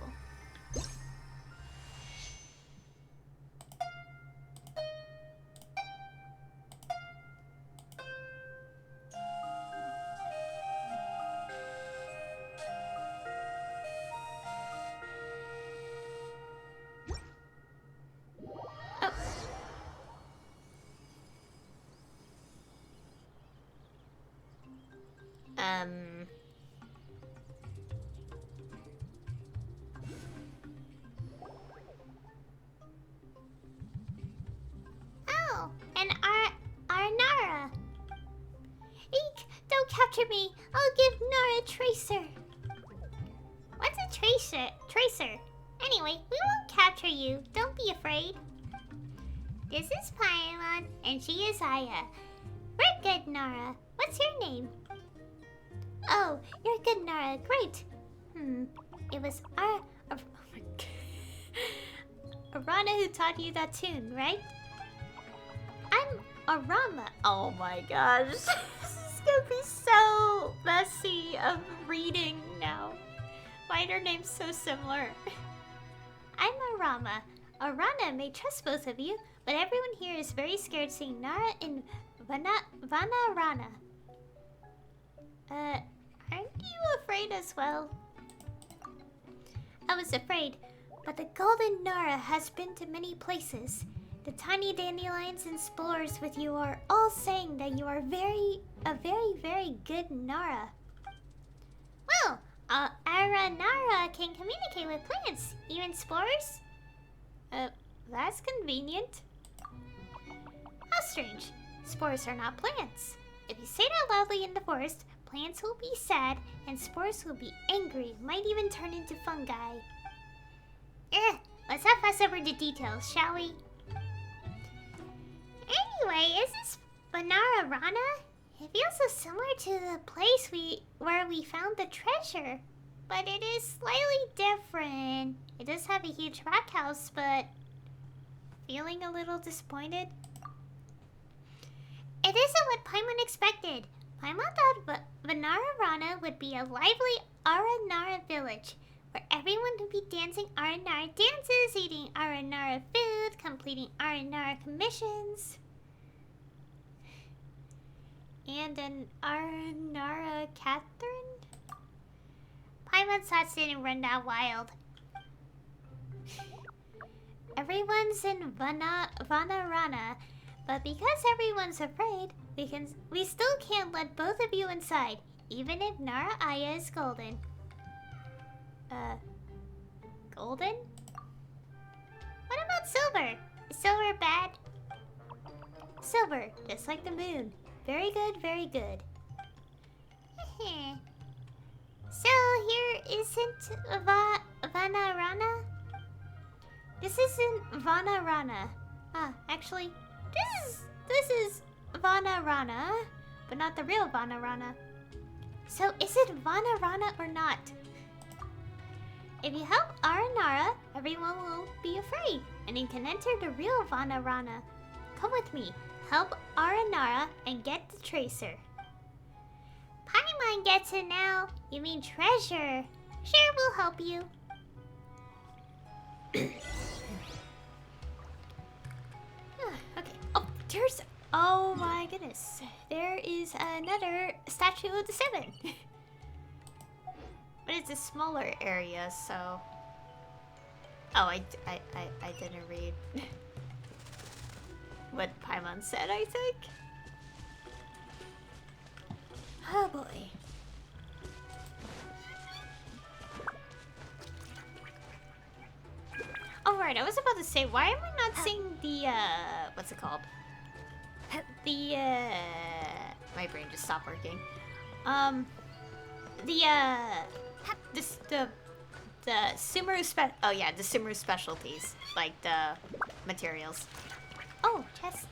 Oh. Oh, an Arnara. Eek, don't capture me. I'll give Nara a tracer. What's a tracer? Anyway, we won't capture you. Don't be afraid. This is Paimon, and she is Aya. We're good, Nara. What's your name? Oh, you're good, Nara. Great. It was oh my God. Arana who taught you that tune, right? I'm Arama. Oh my gosh. This is gonna be so messy of reading now. Why are their names so similar? I'm Arama. Arana may trust both of you, but everyone here is very scared seeing Nara and Vanarana. Aren't you afraid as well? I was afraid, but the golden Nara has been to many places. The tiny dandelions and spores with you are all saying that you are a very good Nara. Well, Aranara can communicate with plants, even spores. That's convenient. How strange. Spores are not plants. If you say that loudly in the forest, plants will be sad and spores will be angry, might even turn into fungi. Let's not fuss over the details, shall we? Anyway, is this Banararana? It feels so similar to the place where we found the treasure, but it is slightly different. It does have a huge rock house, but feeling a little disappointed. It isn't what Paimon expected. Paimon thought Vanararana would be a lively Aranara village, where everyone would be dancing Aranara dances, eating Aranara food, completing Aranara commissions, and an Aranara Catherine? Paimon's thoughts didn't run that wild. Everyone's in Vanarana, but because everyone's afraid, we still can't let both of you inside, even if Nara Aya is golden. Golden? What about Silver? Is Silver bad? Silver, just like the moon. Very good, very good. So here isn't Vanarana? This isn't Vanarana. Actually, this is Vanarana, but not the real Vanarana. So is it Vanarana or not? If you help Aranara, everyone will be afraid, and you can enter the real Vanarana. Come with me, help Aranara, and get the tracer. Paimon gets it now. You mean treasure. Sure, we'll help you. Okay. Oh, there's... Oh my goodness. There is another statue of the seven. But it's a smaller area, so... Oh, I didn't read what Paimon said, I think. Oh boy. Oh right, I was about to say, why am I not seeing the, what's it called? The, my brain just stopped working. The Sumeru oh yeah, the Sumeru specialties, like the materials. Oh, chest.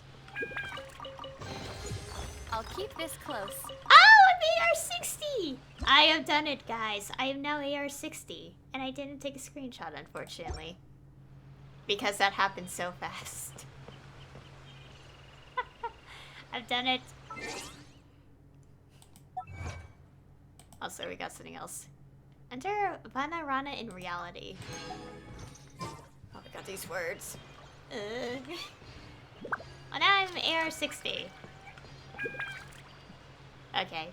I'll keep this close. Oh, I'm AR-60! I have done it, guys. I am now AR-60. And I didn't take a screenshot, unfortunately. Because that happened so fast. I've done it. Also, we got something else. Enter Vanarana in reality. Oh, we got these words. Well, now I'm AR-60. Okay.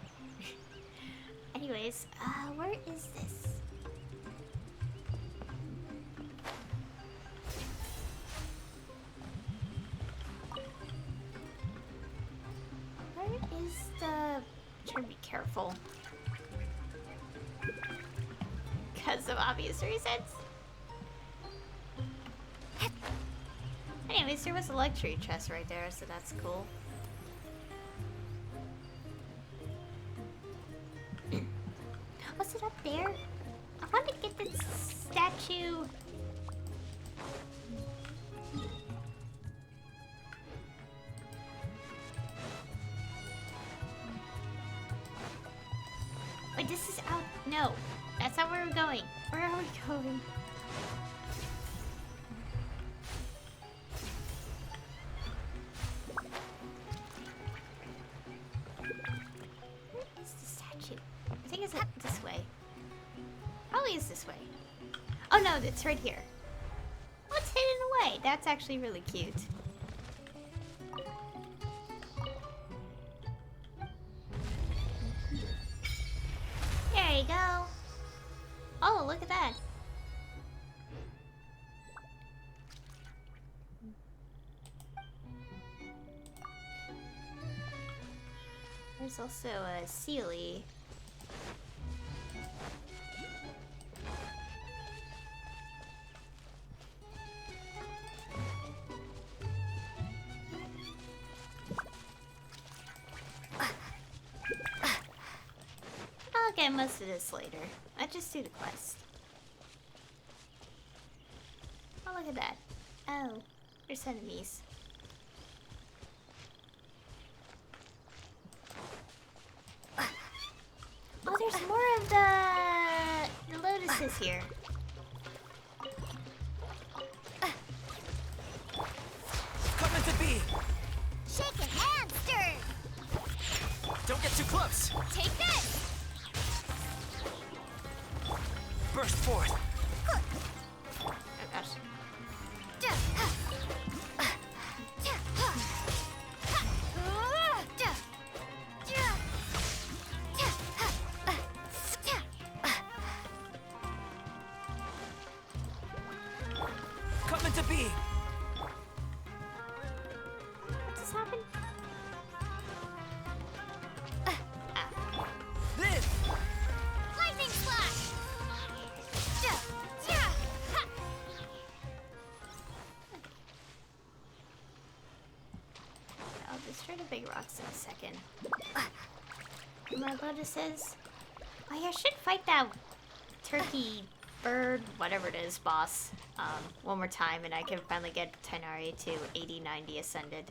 Anyways, where is this? Where is the... I'm trying to be careful. Because of obvious reasons. Anyways, there was a luxury chest right there, so that's cool. Was it up there? I want to get this statue. Wait, this is out. No, that's not where we're going. Where are we going? Where is the statue? I think it's this way. Probably is this way. Oh no, it's right here. Oh, it's hidden away. That's actually really cute. There you go. Oh, look at that. There's also a Sealy. I'll get most of this later. I just do the quest. Oh, look at that. Oh, there's enemies. Oh, there's more of the lotuses here. Coming to be. Shake a hand, stir. Don't get Get too close! Take this! Burst forth! Oh gosh. Come into being! What just happened? Live! Lightning slash! I'll destroy the big rocks in a second. My lotuses. Oh yeah, I should fight that turkey bird, whatever it is, boss, one more time, and I can finally get Tenari to 80-90 ascended.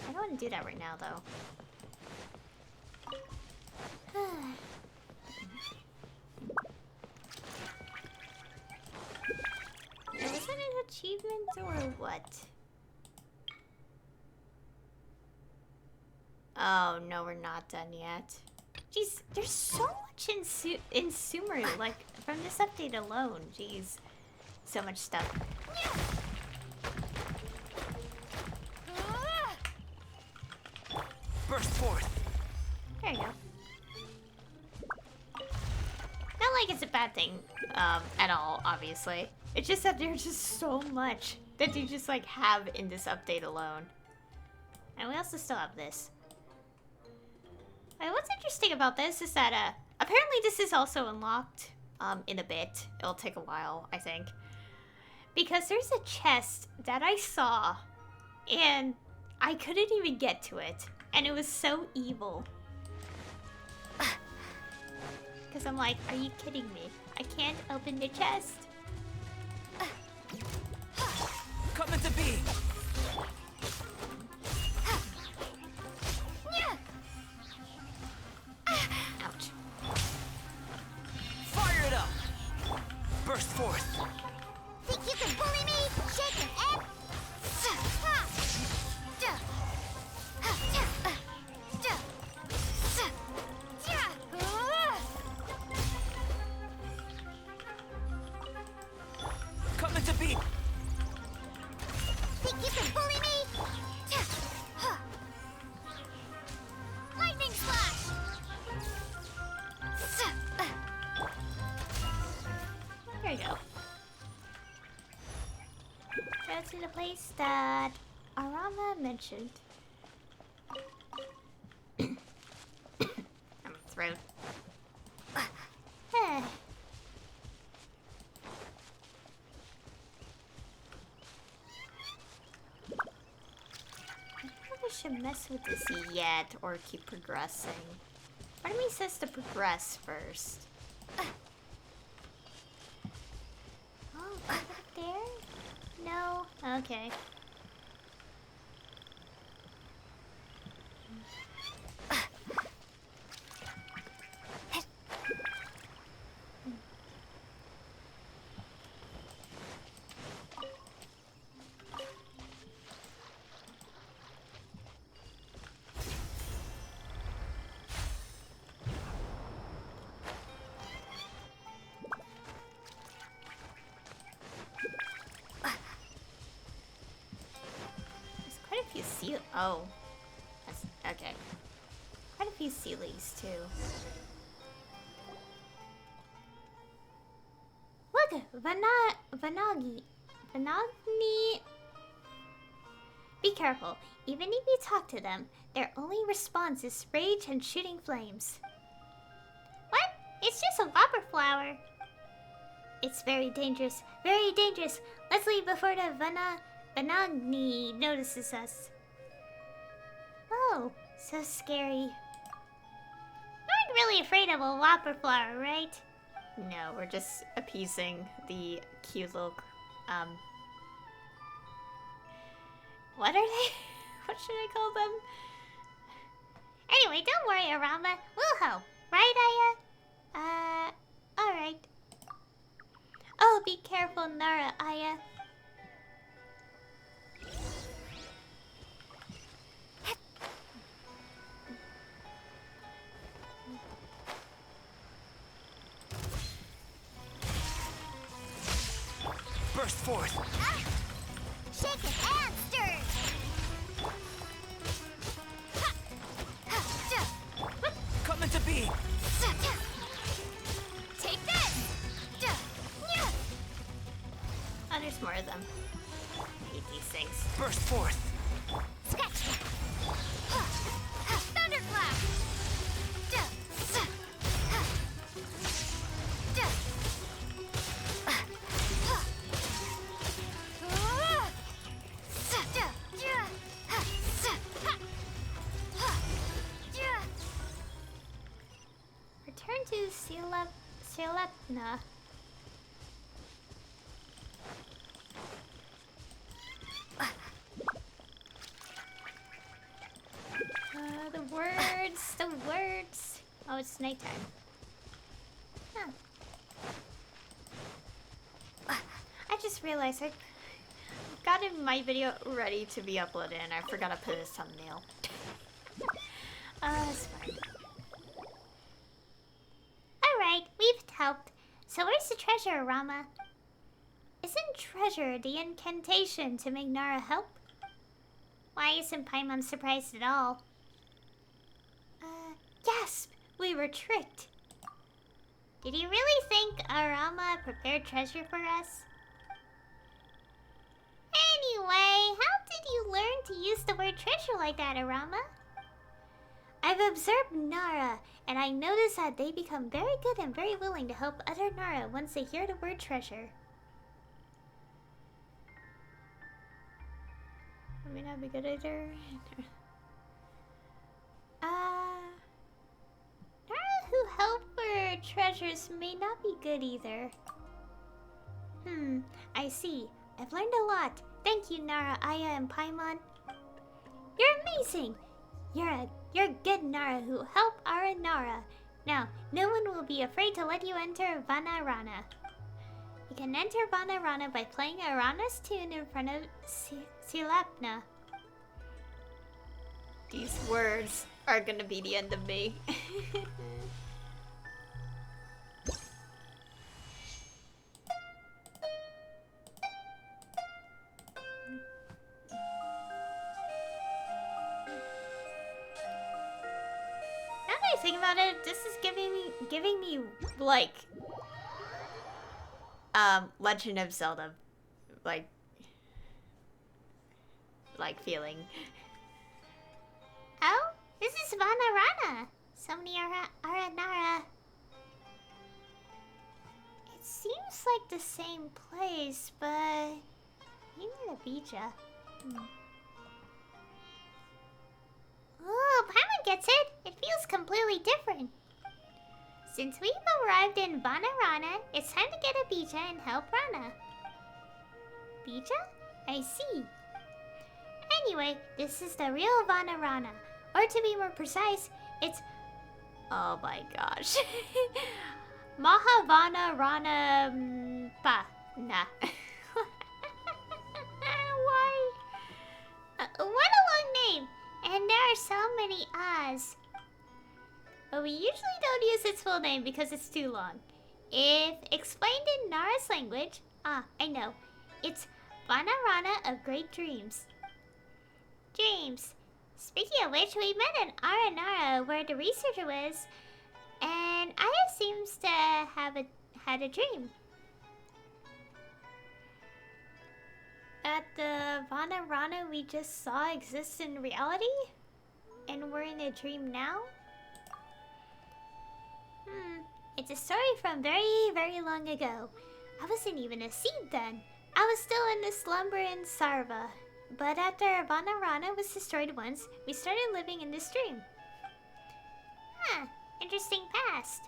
I don't want to do that right now, though. Was that an achievement or what? Oh no, we're not done yet. Jeez, there's so much in Sumeru, like from this update alone. Jeez, so much stuff. Burst forth! There you go. Not like it's a bad thing at all, obviously. It's just that there's just so much that you just like have in this update alone. And we also still have this. What's interesting about this is that apparently this is also unlocked in a bit. It'll take a while, I think. Because there's a chest that I saw and I couldn't even get to it. And it was so evil. Because I'm like, are you kidding me? I can't open the chest. Come into being! Ouch. Fire it up! Burst forth! Think you can bully me? Shake an egg? Come into being! Think you can bully me? Lightning slash! There you go. Go to the place that Arama mentioned. I'm throat. I should mess with this yet or keep progressing. Part of me says to progress first. Oh, back there? No? Okay. Oh. That's, okay. Quite a few Sealies, too. Look! Vanagi. Be careful. Even if you talk to them, their only response is rage and shooting flames. What? It's just a whopper flower. It's very dangerous. Very dangerous. Let's leave before the Vanagi notices us. Oh, so scary. You aren't really afraid of a whopper flower, right? No, we're just appeasing the cute little, what are they? What should I call them? Anyway, don't worry, Arama. We'll help. Right, Aya? Alright. Oh, be careful, Nara, Aya. forth. Shake it and stir. Coming to be. Take this. Oh, there's more of them. I hate these things. Burst forth. Scratch that. Thunderclap. Return to Selepna. The words. Oh, it's nighttime. Huh. I just realized I got my video ready to be uploaded and I forgot to put a thumbnail. It's fine. Alright, we've helped. So where's the treasure, Rama? Isn't treasure the incantation to make Nara help? Why isn't Paimon surprised at all? Gasp! We were tricked. Did you really think Arama prepared treasure for us? Anyway, how did you learn to use the word treasure like that, Arama? I've observed Nara, and I noticed that they become very good and very willing to help other Nara once they hear the word treasure. I may not be good either. Nara who help for treasures may not be good either. I see. I've learned a lot. Thank you, Nara, Aya, and Paimon. You're amazing! You're good Nara who help our Nara. Now, no one will be afraid to let you enter Vanarana. You can enter Vanarana by playing Arana's tune in front of Selepna. These words are gonna be the end of me. Now that I think about it, this is giving me like Legend of Zelda like feeling. Oh, this is Vanarana. So many Aranara. It seems like the same place, but maybe the Bija. Oh, Paimon gets it. It feels completely different. Since we've arrived in Vanarana, it's time to get a Bija and help Rana. Bija? I see. Anyway, this is the real Vanarana. Or to be more precise, it's... Oh my gosh. Mahavana Rana Pa. Nah. Why? What a long name! And there are so many A's. But we usually don't use its full name because it's too long. If explained in Nara's language, I know. It's Vanarana of Great Dreams. Dreams. Speaking of which, we met in Aranara where the researcher was, and Aya seems to have had a dream. That the Vanarana we just saw exists in reality? And we're in a dream now? It's a story from very, very long ago. I wasn't even a seed then. I was still in the slumber in Sarva. But after Vanarana was destroyed once, we started living in this dream. Interesting past.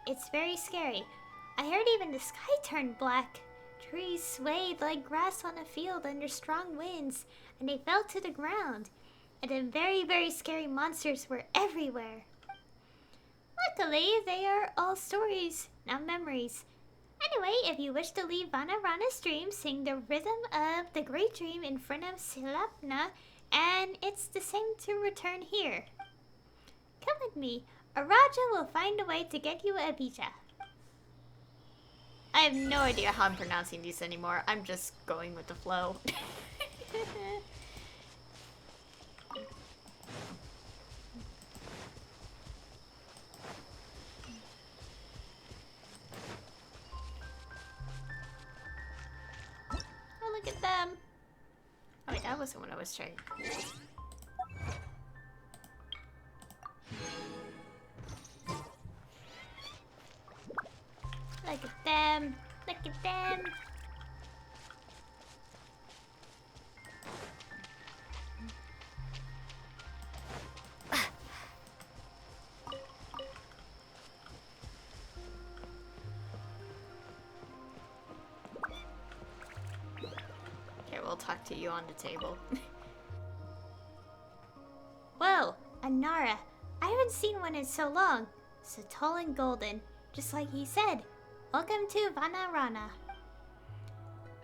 It's very scary. I heard even the sky turned black. Trees swayed like grass on a field under strong winds, and they fell to the ground. And then very, very scary monsters were everywhere. Luckily, they are all stories, not memories. Anyway, if you wish to leave Vanarana's dream, sing the rhythm of the great dream in front of Selepna, and it's the same to return here. Come with me. A Raja will find a way to get you a Bija. I have no idea how I'm pronouncing these anymore. I'm just going with the flow. Oh, look at them. Oh, wait, that wasn't what I was trying. Look at them. Look at them. Okay, we'll talk to you on the table. Whoa, Anara. I haven't seen one in so long. So tall and golden, just like he said. Welcome to Vanarana.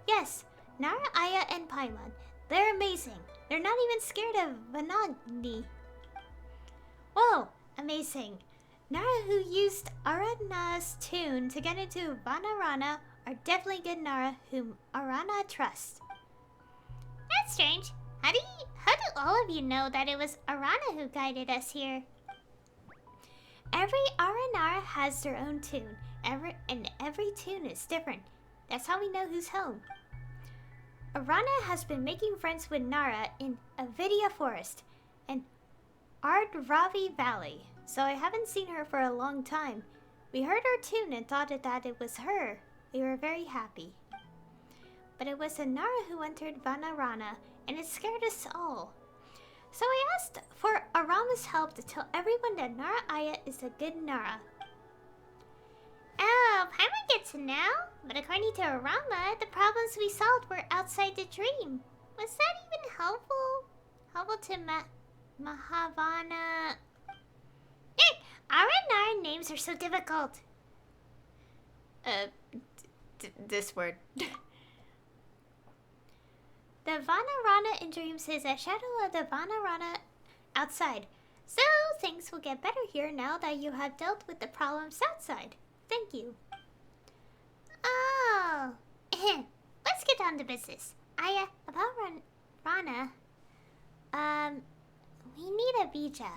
Yes, Nara, Aya, and Paimon. They're amazing. They're not even scared of Vanagni. Whoa, amazing. Nara who used Arana's tune to get into Vanarana are definitely good Nara whom Arana trusts. That's strange. How do all of you know that it was Arana who guided us here? Every Aranara has their own tune, and every tune is different. That's how we know who's home. Arana has been making friends with Nara in Avidia Forest and Ardravi Valley, so I haven't seen her for a long time. We heard her tune and thought that it was her. We were very happy. But it was a Nara who entered Vanarana, and it scared us all. So I asked for Arama's help to tell everyone that Nara Aya is a good Nara. Oh, Paimon gets to know. But according to Arama, the problems we solved were outside the dream. Was that even helpful? Helpful to Mahavana? Nara names are so difficult. This word. The Vanarana in dreams is a shadow of the Vanarana outside. So things will get better here now that you have dealt with the problems outside. Thank you. Oh. Let's get down to business. About Rana. We need a bija.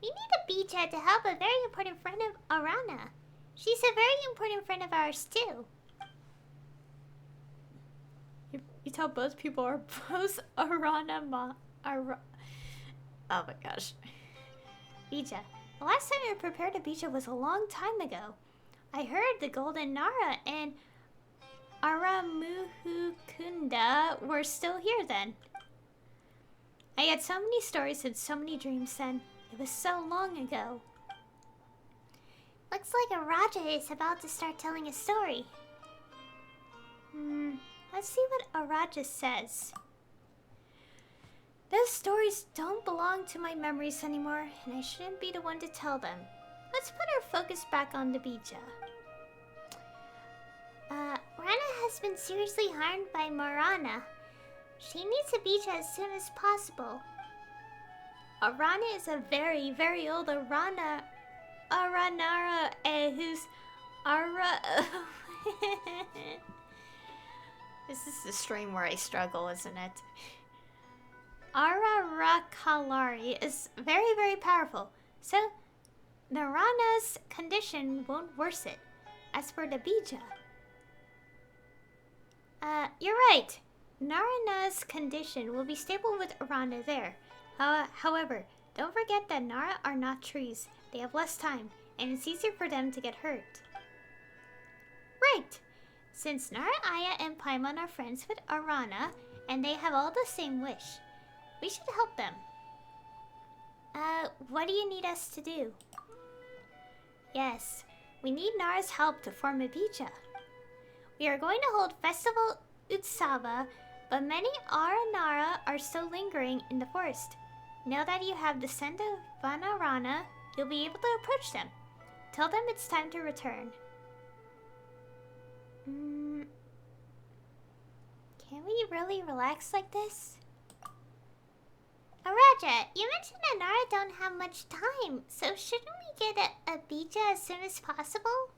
We need a bija to help a very important friend of Arana. She's a very important friend of ours too. You tell both people are both Arana oh my gosh. Bija. The last time I prepared a bija was a long time ago. I heard the Golden Nara and Aramuhukunda were still here then. I had so many stories and so many dreams then. It was so long ago. Looks like Araja is about to start telling a story. Let's see what Araja says. Those stories don't belong to my memories anymore, and I shouldn't be the one to tell them. Let's put our focus back on the bija. Rana has been seriously harmed by Marana. She needs a bija as soon as possible. Arana is a very, very old Aranara, who's This is the stream where I struggle, isn't it? Ararakalari is very, very powerful, so Narana's condition won't worsen. As for the bija, you're right. Narana's condition will be stable with Arana there. However, don't forget that Nara are not trees. They have less time, and it's easier for them to get hurt. Right. Since Nara, Aya, and Paimon are friends with Arana, and they have all the same wish, we should help them. What do you need us to do? Yes, we need Nara's help to form a bija. We are going to hold Festival Utsava, but many Aranara are still lingering in the forest. Now that you have the scent of Vanarana, you'll be able to approach them. Tell them it's time to return. Can we really relax like this? Araja, you mentioned that Nara don't have much time, so shouldn't we get a bija as soon as possible?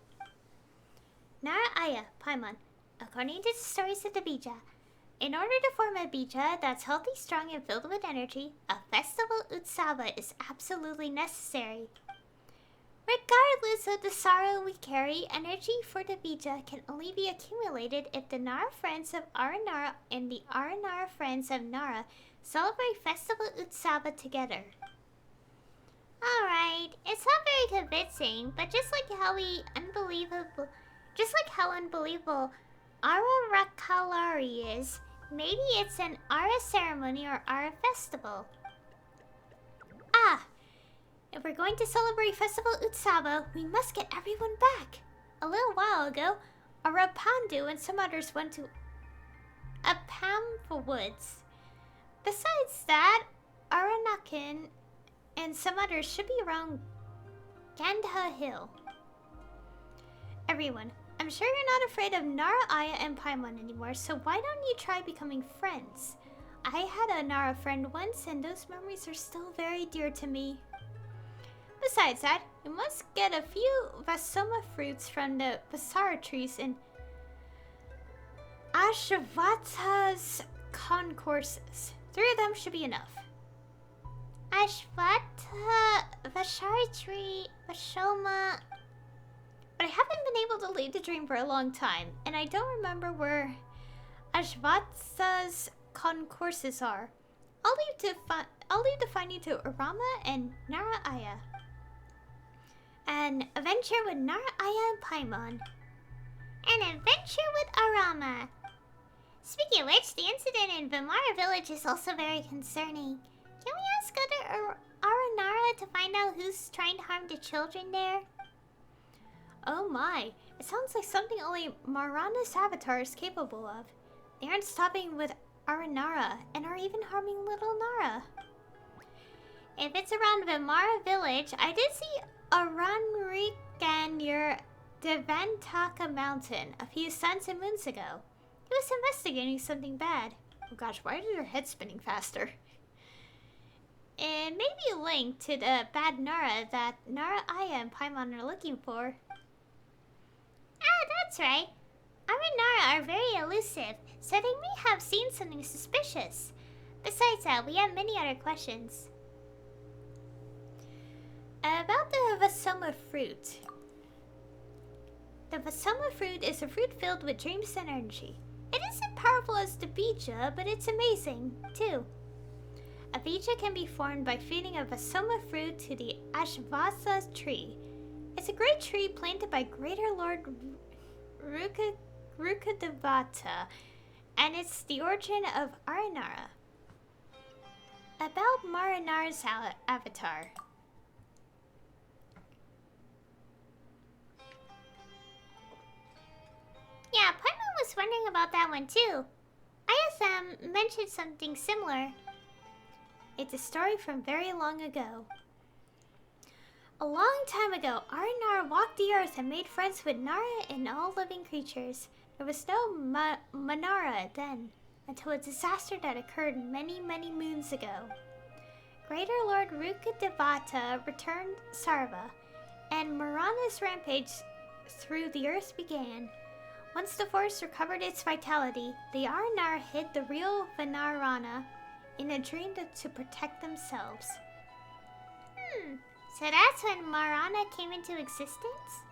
Nara Aya, Paimon. According to the stories of the Bija, in order to form a Bija that's healthy, strong, and filled with energy, a festival Utsaba is absolutely necessary. Regardless of the sorrow we carry, energy for the Bija can only be accumulated if the Nara friends of Aranara and the Aranara friends of Nara celebrate Festival Utsaba together. Alright, it's not very convincing, but just like how unbelievable Arakalari is, maybe it's an Ara ceremony or Ara festival. Ah! If we're going to celebrate Festival Utsaba, we must get everyone back. A little while ago, Arapandu and some others went to Apamfa Woods. Besides that, Aranakan and some others should be around Gandha Hill. Everyone, I'm sure you're not afraid of Nara Aya and Paimon anymore, so why don't you try becoming friends? I had a Nara friend once, and those memories are still very dear to me. Besides that, you must get a few Vasoma fruits from the Basara trees in Ashvata's concourses. 3 of them should be enough. Ashvata, Vashari tree, Vashoma. But I haven't been able to leave the dream for a long time, and I don't remember where Ashvata's concourses are. I'll leave the finding to Arama and Nara Aya. An adventure with Nara Aya and Paimon. An adventure with Arama. Speaking of which, the incident in Vimara village is also very concerning. Can we ask other Aranara to find out who's trying to harm the children there? Oh my, it sounds like something only Marana's avatar is capable of. They aren't stopping with Aranara and are even harming little Nara. If it's around Vimara village, I did see Aranrikan near Devantaka mountain a few suns and moons ago. He was investigating something bad. Oh gosh, why are their heads spinning faster? It may be linked to the bad Nara that Nara Aya and Paimon are looking for. Ah, that's right. Aranara are very elusive, so they may have seen something suspicious. Besides that, we have many other questions. About the Vasoma fruit. The Vasoma fruit is a fruit filled with dreams and energy. It isn't powerful as the Bija, but it's amazing, too. A Bija can be formed by feeding a Vasoma fruit to the Ashvasa tree. It's a great tree planted by Greater Lord Rukadevata, and it's the origin of Aranara. About Maranara's avatar. Yeah, Paimon was wondering about that one too. ISM mentioned something similar. It's a story from very long ago. A long time ago, Aranara walked the earth and made friends with Nara and all living creatures. There was no Manara then, until a disaster that occurred many, many moons ago. Greater Lord Rukadevata returned Sarva, and Marana's rampage through the earth began. Once the forest recovered its vitality, the Aranara hid the real Vanarana in a dream to protect themselves. So that's when Marana came into existence?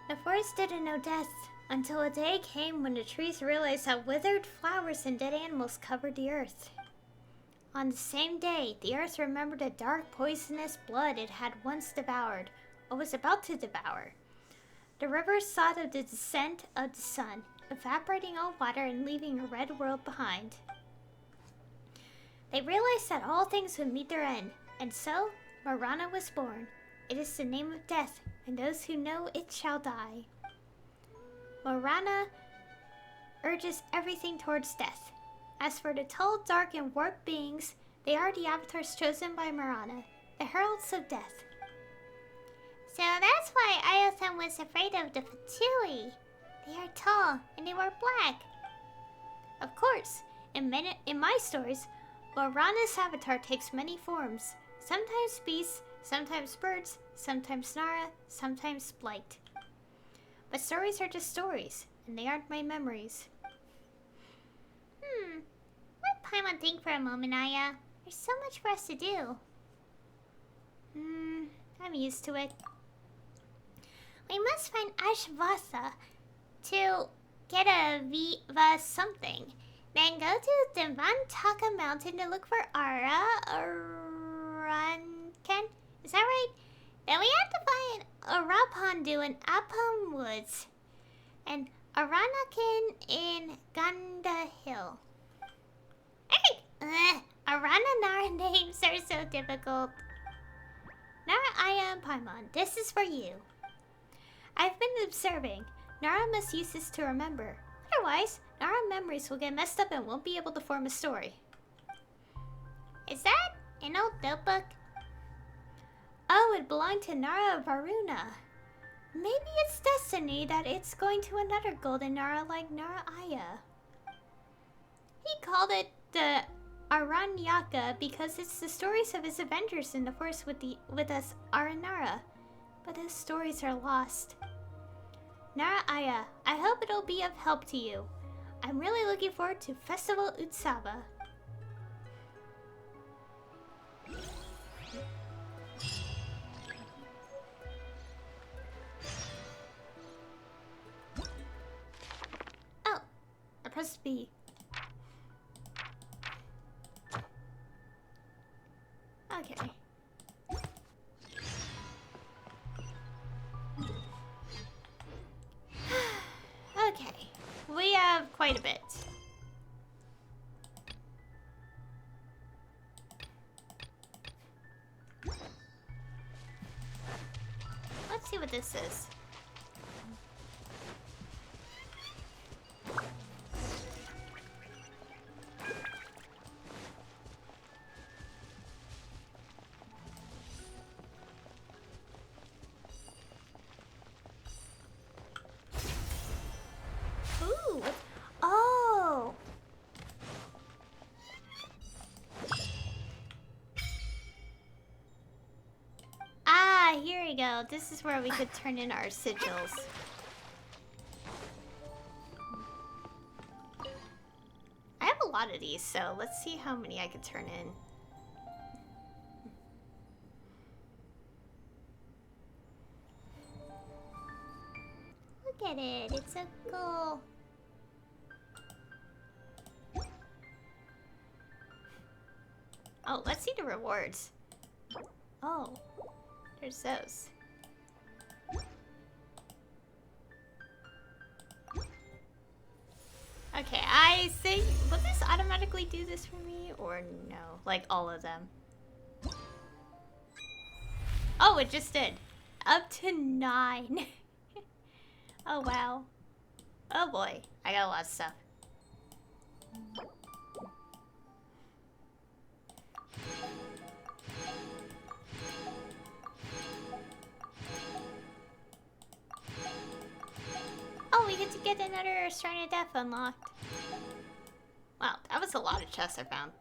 The forest didn't know death until a day came when the trees realized that withered flowers and dead animals covered the earth. On the same day, the earth remembered the dark, poisonous blood it had once devoured, or was about to devour. The rivers thought of the descent of the sun, evaporating all water and leaving a red world behind. They realized that all things would meet their end, and so Marana was born. It is the name of death, and those who know it shall die. Marana urges everything towards death. As for the tall, dark, and warped beings, they are the avatars chosen by Marana, the heralds of death. So that's why ISM was afraid of the Fatui. They are tall, and they wear black. Of course, in my stories, Marana's avatar takes many forms. Sometimes beasts, sometimes birds, sometimes Nara, sometimes Blight. But stories are just stories, and they aren't my memories. Let Paimon think for a moment, Aya. There's so much for us to do. I'm used to it. We must find Ashvasa to get a Viva something. Then go to Devantaka Mountain to look for Aranken. Is that right? Then we have to find Arapandu in Apam Woods. And Aranakin in Ganda Hill. Arana Nara names are so difficult. Nara, Aya, and Paimon, this is for you. I've been observing. Nara must use this to remember. Otherwise, Nara memories will get messed up and won't be able to form a story. Is that an old notebook? Oh, it belonged to Nara Varuna. Maybe it's destiny that it's going to another golden Nara like Nara Aya. He called it the Aranyaka because it's the stories of his adventures in the forest with us Aranara. But his stories are lost. Nara Aya, I hope it'll be of help to you. I'm really looking forward to Festival Utsava. Oh, I pressed B. Okay. Okay, we have quite a bit. Let's see what this is. Ooh, oh! Ah, here we go. This is where we could turn in our sigils. I have a lot of these, so let's see how many I could turn in. Look at it. It's so cool. Oh, let's see the rewards. Oh, there's those. Okay, I think, will this automatically do this for me or no? Like all of them? Oh, it just did. Up to 9. Oh, wow. Oh boy, I got a lot of stuff. Oh, we get to get another Shrine of Death unlocked. Wow, that was a lot of chests I found.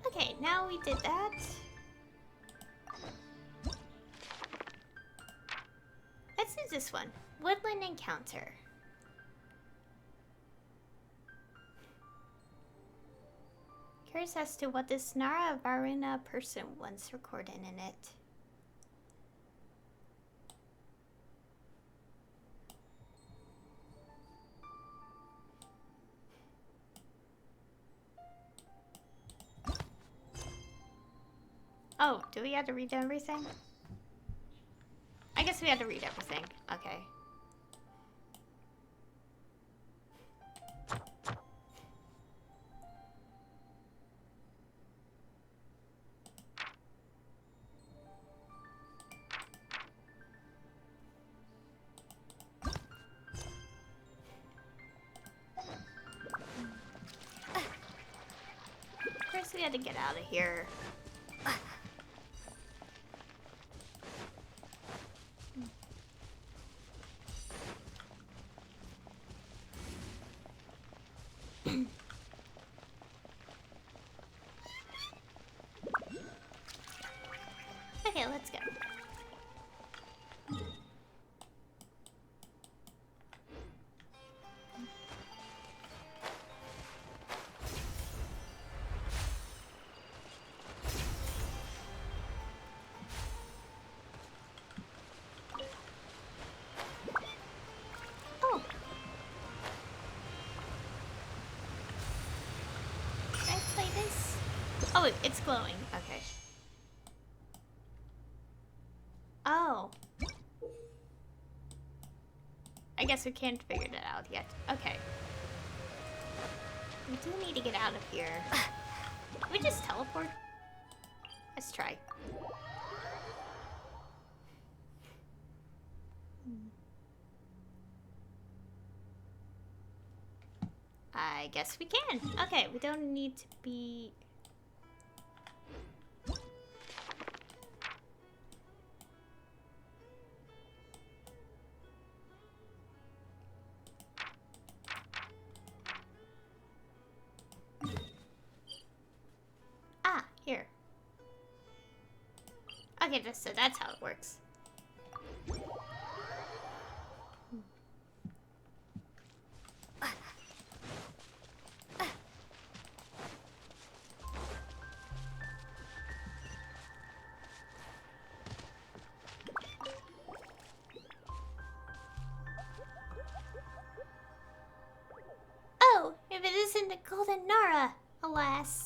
Okay, now we did that. Let's do this one. Woodland Encounter. Curious as to what this Nara Varuna person once recorded in it. Oh, do we have to read everything? I guess we had to read everything. Okay. First we had to get out of here. Oh, it's glowing. Okay. Oh. I guess we can't figure that out yet. Okay. We do need to get out of here. Can we just teleport? Let's try. I guess we can. Okay, we don't need to be... Ah, here. Okay, so that's how it works. Oh, if it isn't the Golden Nara, alas.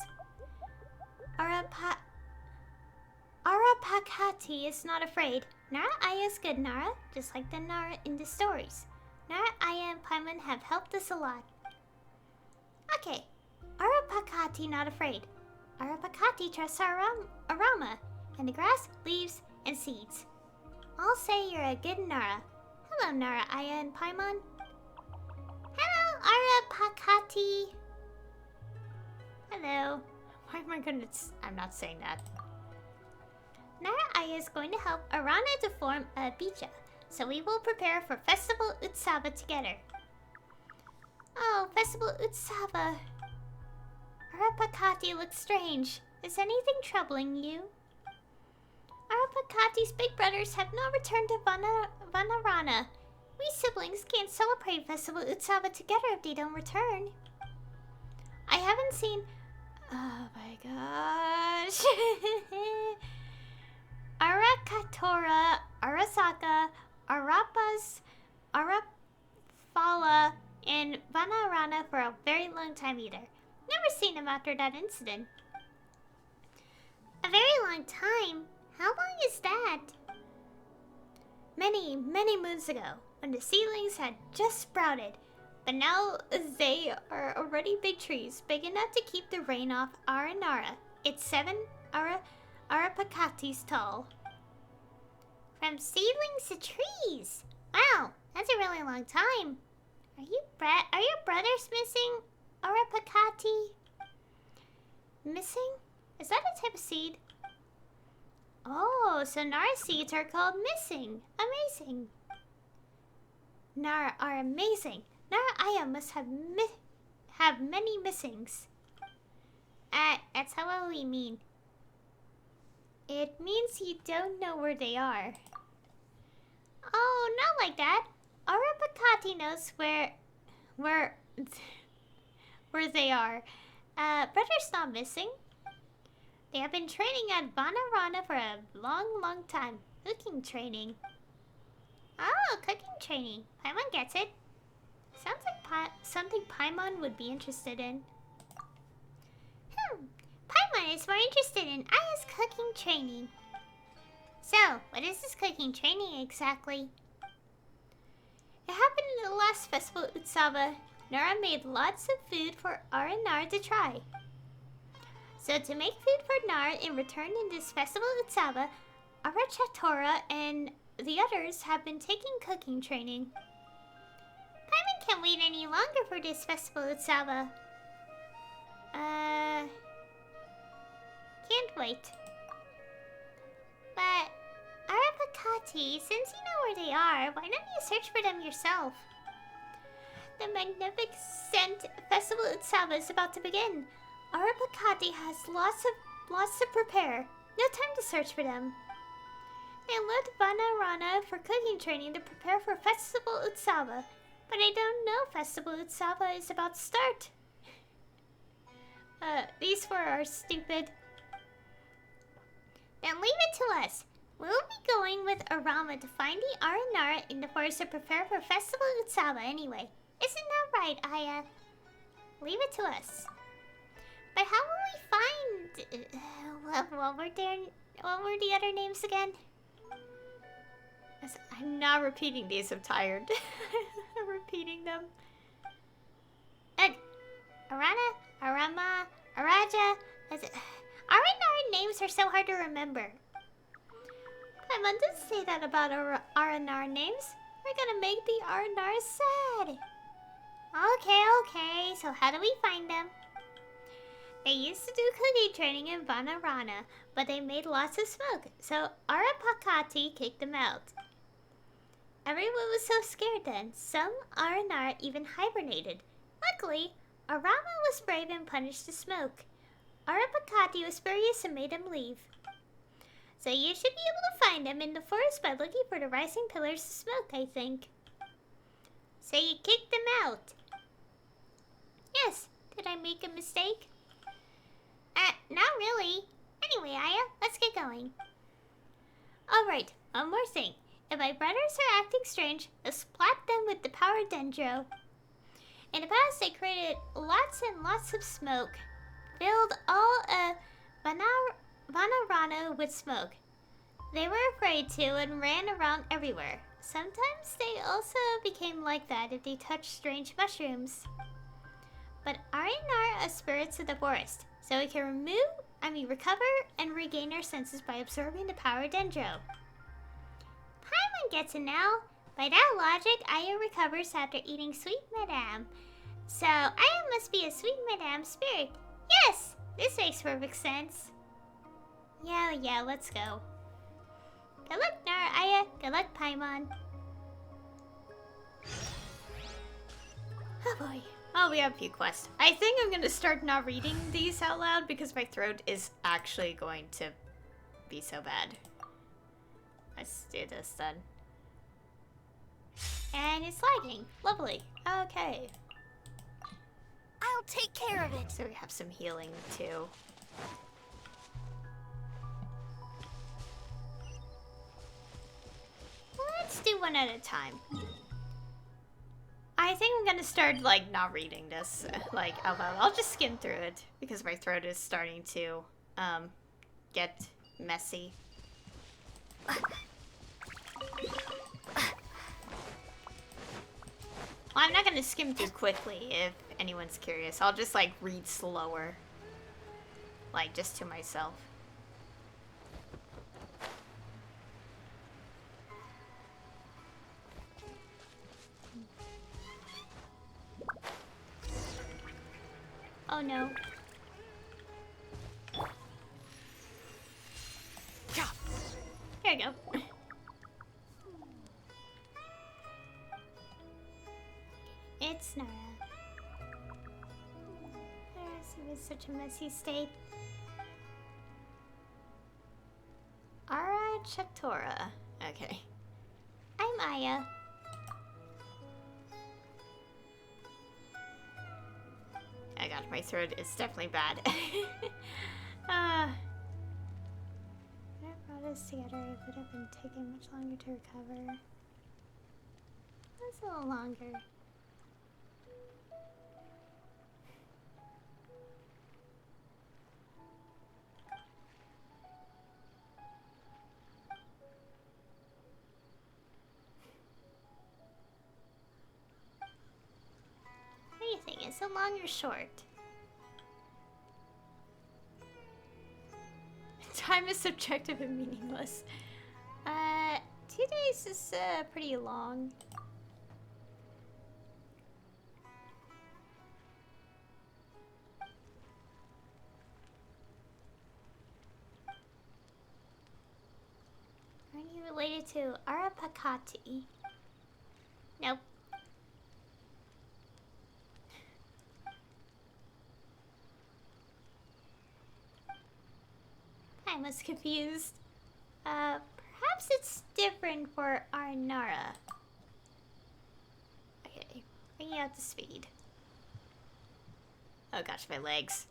Arapakati is not afraid. Nara Aya is good Nara, just like the Nara in the stories. Nara Aya and Paimon have helped us a lot. Okay, Arapakati not afraid. Arapakati trusts Arama, and the grass, leaves, and seeds. I'll say you're a good Nara. Hello, Nara Aya and Paimon. Hello, Arapakati. Hello. Why am I gonna... I'm not saying that. Nara Aya is going to help Arana to form a bija, so we will prepare for Festival Utsava together. Oh, Festival Utsava. Arapakati looks strange. Is anything troubling you? Arapakati's big brothers have not returned to Vanarana. We siblings can't celebrate Festival Utsava together if they don't return. I haven't seen... Oh my gosh. Arakatora, Arasaka, Arapas, Arapala, and Vanarana for a very long time either. Never seen them after that incident. A very long time? How long is that? Many, many moons ago, when the seedlings had just sprouted. But now they are already big trees, big enough to keep the rain off Aranara. It's 7 Arapakatis tall. From seedlings to trees. Wow, that's a really long time. Are your brothers missing, Arapakati? Missing? Is that a type of seed? Oh, so Nara seeds are called missing. Amazing. Nara are amazing. Nara Aya must have many missings. That's how we mean. It means you don't know where they are. Oh, not like that. Arapakati knows where they are. Brother's not missing. They have been training at Vanarana for a long, long time. Cooking training. Oh, cooking training. Paimon gets it. Sounds like something Paimon would be interested in. Paimon is more interested in Aya's cooking training. So, what is this cooking training exactly? It happened in the last festival Utsava. Nara made lots of food for Nara to try. So to make food for Nara in return in this festival Utsava, Arachatora and the others have been taking cooking training. Paimon can't wait any longer for this festival Utsava. Can't wait. But, Arapakati, since you know where they are, why don't you search for them yourself? The magnificent festival Utsava is about to begin. Arapakati has lots to prepare. No time to search for them. They left Vanarana for cooking training to prepare for Festival Utsava, but I don't know Festival Utsava is about to start. These four are stupid. Then leave it to us. We'll be going with Arama to find the Aranara in the forest to prepare for Festival Utsava anyway. Isn't that right, Aya? Leave it to us. But how will we find What were the other names again? I'm not repeating these, I'm tired. I'm repeating them. Arana, Arama, Araja. Aranar names are so hard to remember. Paimon didn't say that about Aranar names. We're gonna make the Aranar sad. Okay, so how do we find them? They used to do cookie training in Vanarana, but they made lots of smoke, so Arapakati kicked them out. Everyone was so scared then, some Aranar even hibernated. Luckily, Arama was brave and punished the smoke. Arapakati was furious and made him leave. So you should be able to find them in the forest by looking for the rising pillars of smoke, I think. So you kicked them out? Yes, did I make a mistake? Not really. Anyway, Aya, let's get going. Alright, one more thing. If my brothers are acting strange, just splat them with the power dendro. In the past, they created lots and lots of smoke. Filled all Vanarana with smoke. They were afraid to and ran around everywhere. Sometimes they also became like that if they touched strange mushrooms. But Arinar are spirits of the forest, so we can recover and regain our senses by absorbing the power dendro. Paimon gets it now. By that logic, Aya recovers after eating Sweet Madame. So, Aya must be a Sweet Madame spirit. Yes! This makes perfect sense. Yeah, let's go. Good luck, Nara, Aya. Good luck, Paimon. Oh boy. Oh, we have a few quests. I think I'm gonna start not reading these out loud because my throat is actually going to be so bad. Let's do this then. And it's lagging. Lovely. Okay. I'll take care of it. So we have some healing too. Let's do one at a time. I think I'm gonna start like not reading this like out loud. I'll just skim through it because my throat is starting to get messy. Well, I'm not gonna skim through quickly if anyone's curious. I'll just like read slower. Like just to myself. Oh no. Here we go. It's Nara. He was such a messy state. Aranyaka. Okay. I'm Aya. Oh god, my throat is definitely bad. When I brought us together, it would have been taking much longer to recover. That's a little longer. What do you think? Is it long or short? Time is subjective and meaningless. 2 days is pretty long. Are you related to Arapakati? Nope. I was confused. Perhaps it's different for Arnara. Okay, bring you up to speed. Oh gosh, my legs.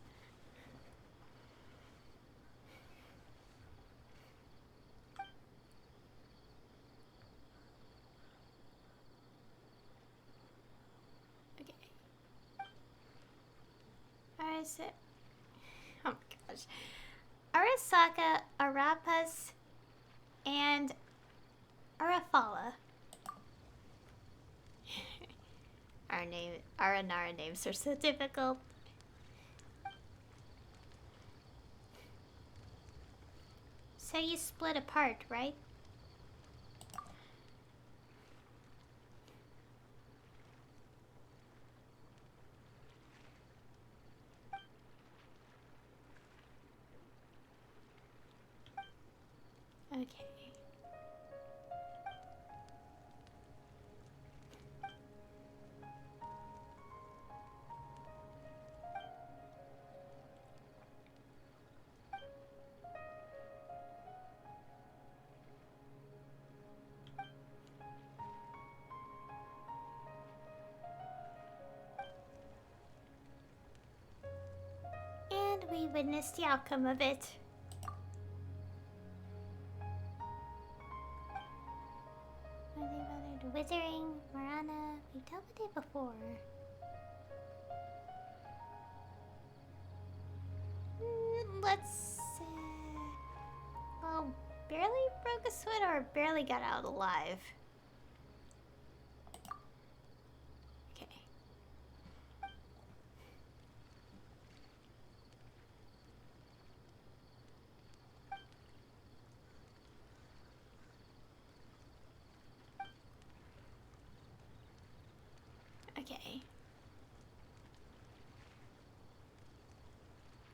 Okay. Oh my gosh. Arasaka, Arapas, and Arafala. Our Anara names are so difficult. So you split apart, right? Okay. And we witnessed the outcome of it. Withering, Marana, we dealt with it before. Let's well, barely broke a sweat or barely got out alive. Okay. Okay.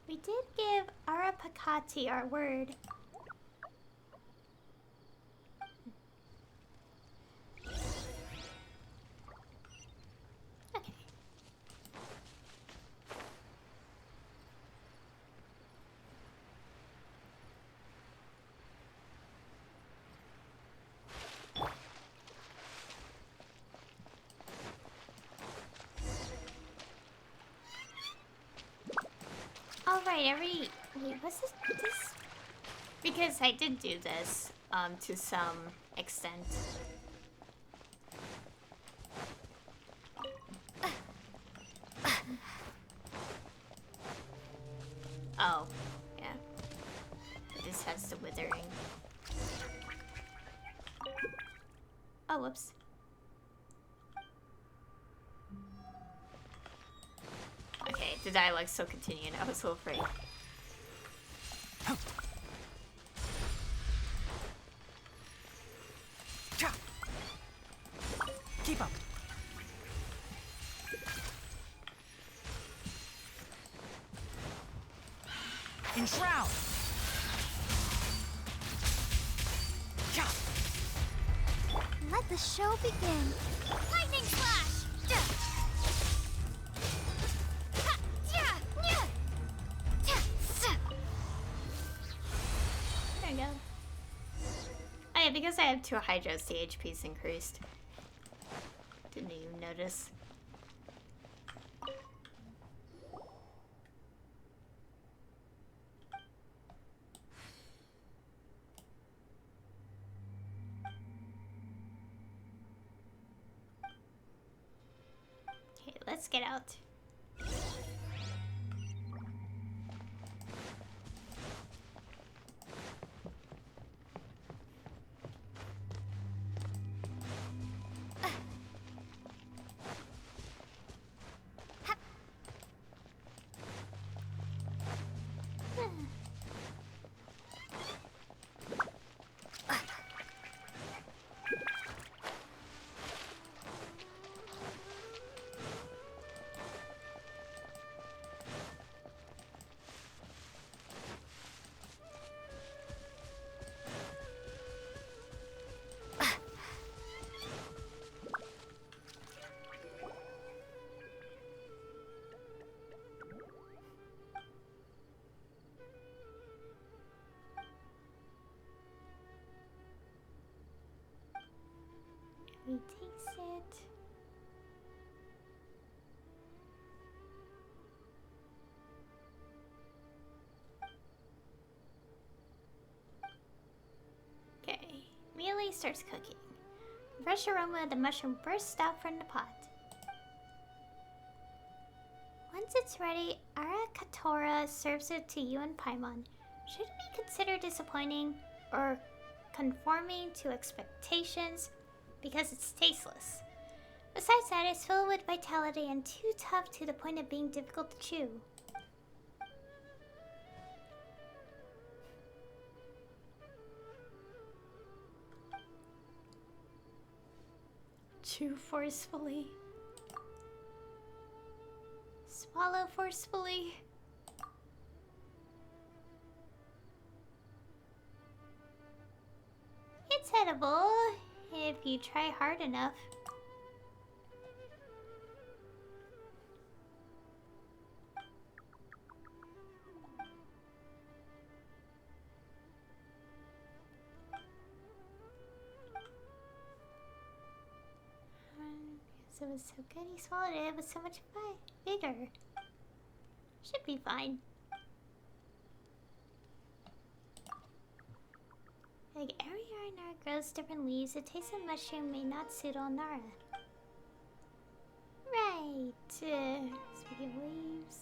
We did give Arapakati our word. Okay. Alright, wait, what's this? Because I did do this, to some extent. Oh, yeah. This has the withering. Oh, whoops. Okay, the dialogue's still continuing. I was so afraid. Keep up. Enshroud. Let the show begin. Lightning slash! There we go. Oh yeah, because I have 2 Hydras, the HP's increased. Didn't even notice. Okay, let's get out. He takes it. Okay, Mealy starts cooking. The fresh aroma of the mushroom bursts out from the pot. Once it's ready, Arakatora serves it to you and Paimon. shouldn't be considered disappointing or conforming to expectations because it's tasteless. Besides that, it's filled with vitality and too tough to the point of being difficult to chew. Chew forcefully. Swallow forcefully. It's edible if you try hard enough. Because it was so good he swallowed it with so much vigor. Should be fine. Like every Aranara grows different leaves, the taste of mushroom may not suit all Nara. Right. Speaking of leaves.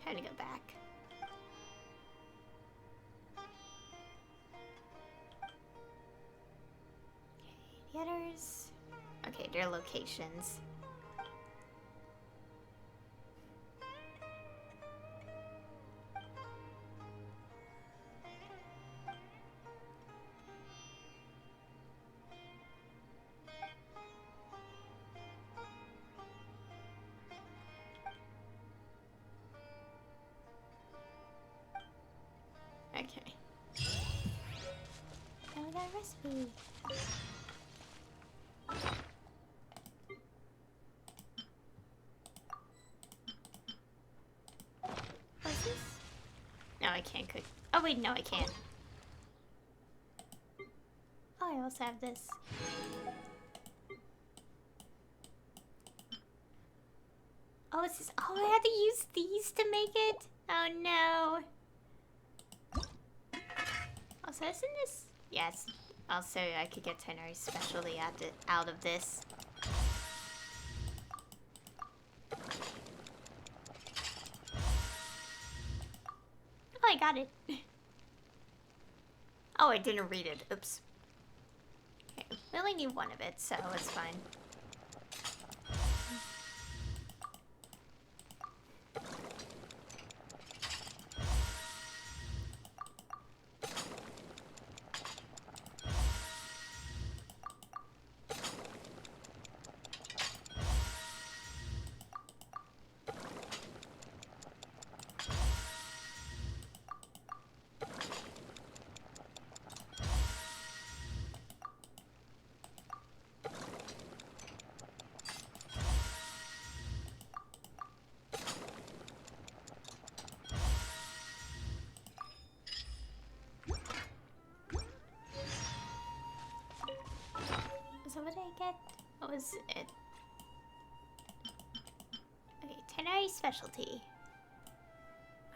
Time to go back. Okay, the others. Okay, their locations. Okay. Now we got a recipe. What's this? No, I can't cook. Oh wait, no, I can. Oh, I also have this. Oh, it's this. Oh, I had to use these to make it. Oh no. Also, isn't this? Yes. Also, I could get Teneri's specialty out of this. Oh, I got it. Oh, I didn't read it. Oops. Okay, we only need one of it, so it's fine. So what did I get? What was it? Okay, Teneri's specialty.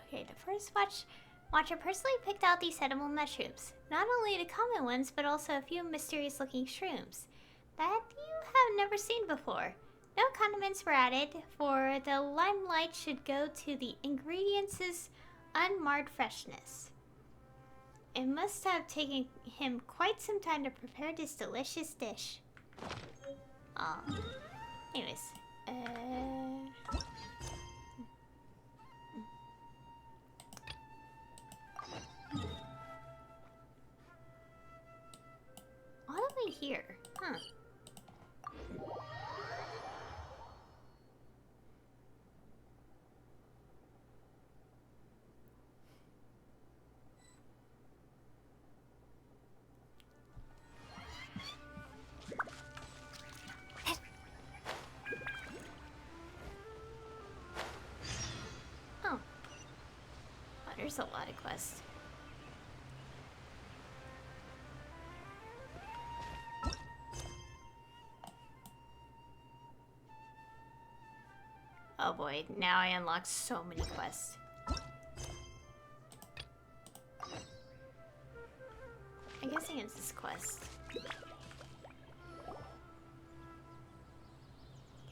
Okay, the first watcher personally picked out these edible mushrooms. Not only the common ones, but also a few mysterious looking shrooms that you have never seen before. No condiments were added, for the limelight should go to the ingredients' unmarred freshness. It must have taken him quite some time to prepare this delicious dish. Aw. Anyways, all the way here, huh? There's a lot of quests. Oh boy, now I unlocked so many quests. guessing it's this quest.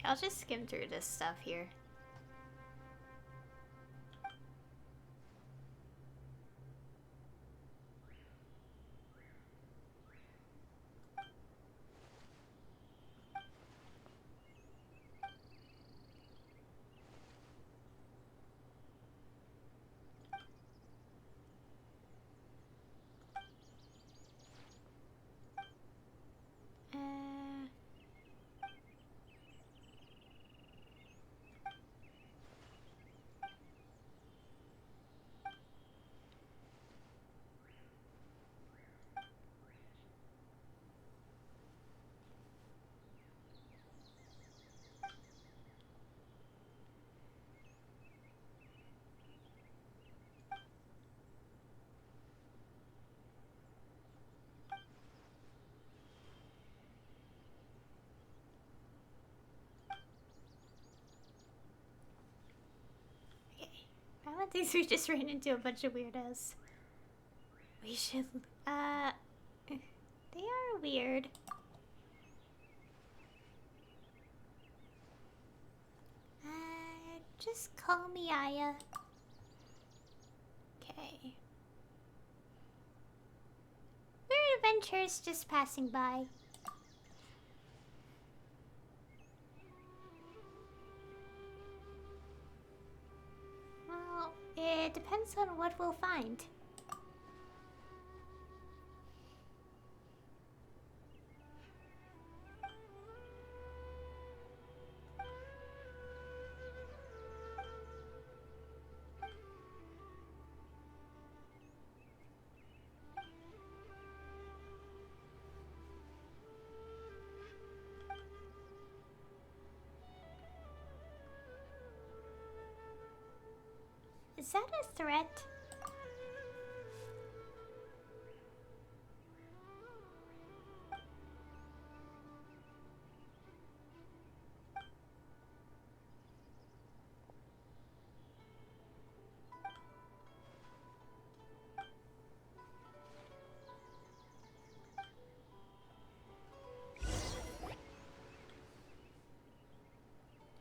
I'll just skim through this stuff here. I don't think we just ran into a bunch of weirdos. We should, they are weird. Just call me Aya. Okay. We're adventurers just passing by. Well, it depends on what we'll find. Is that a threat?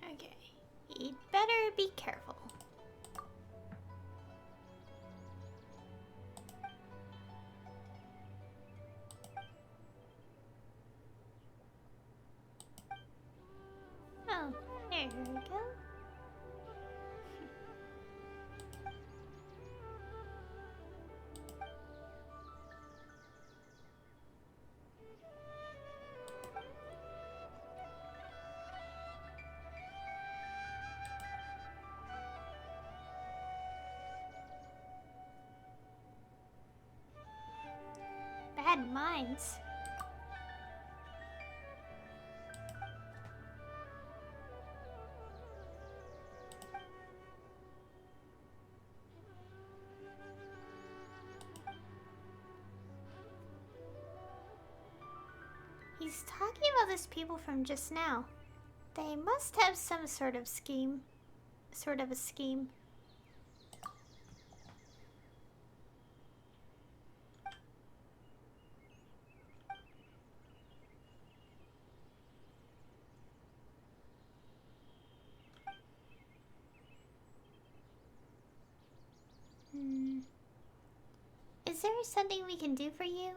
Okay, you'd better be careful. Oh, there we go. Bad minds. He's talking about those people from just now. They must have some sort of scheme. Sort of a scheme. Is there something we can do for you?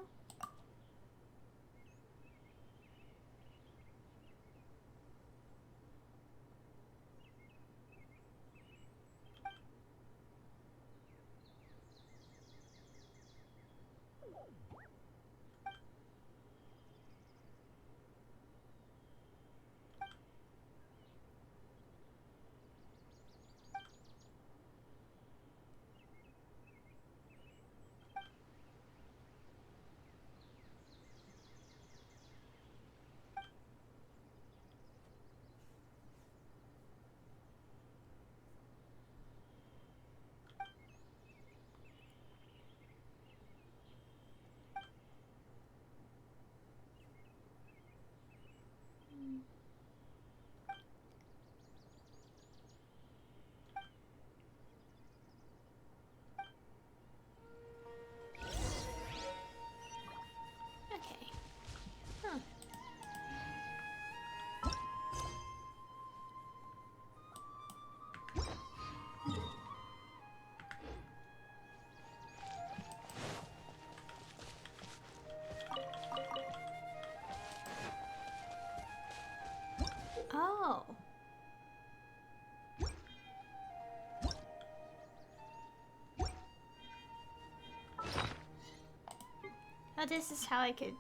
Oh, this is how I could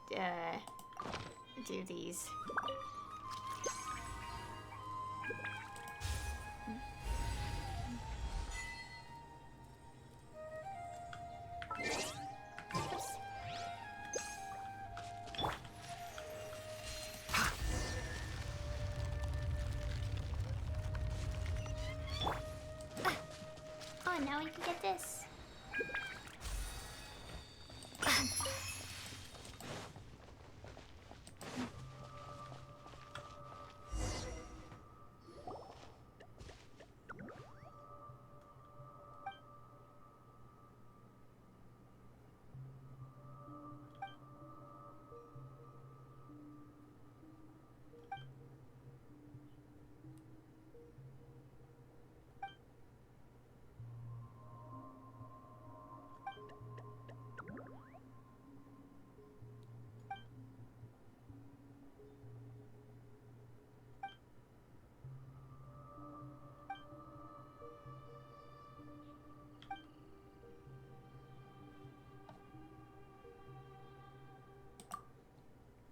do these. Oops. Oh, now we can get this.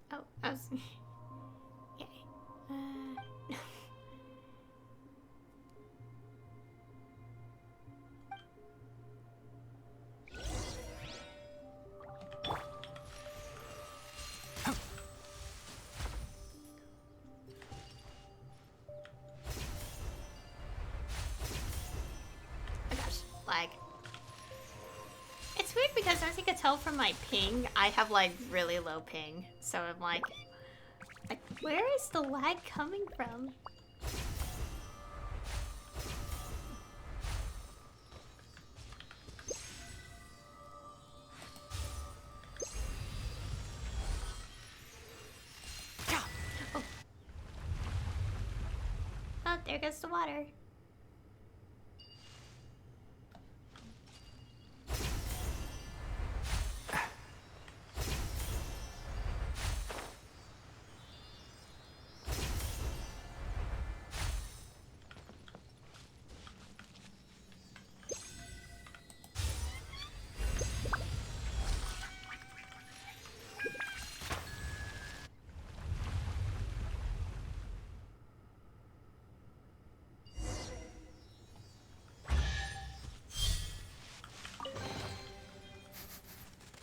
Oh, I was. Okay. Oh gosh, lag. It's weird because as you can tell from my ping, I have like really low ping. So I'm like, where is the lag coming from? Oh. Oh, there goes the water.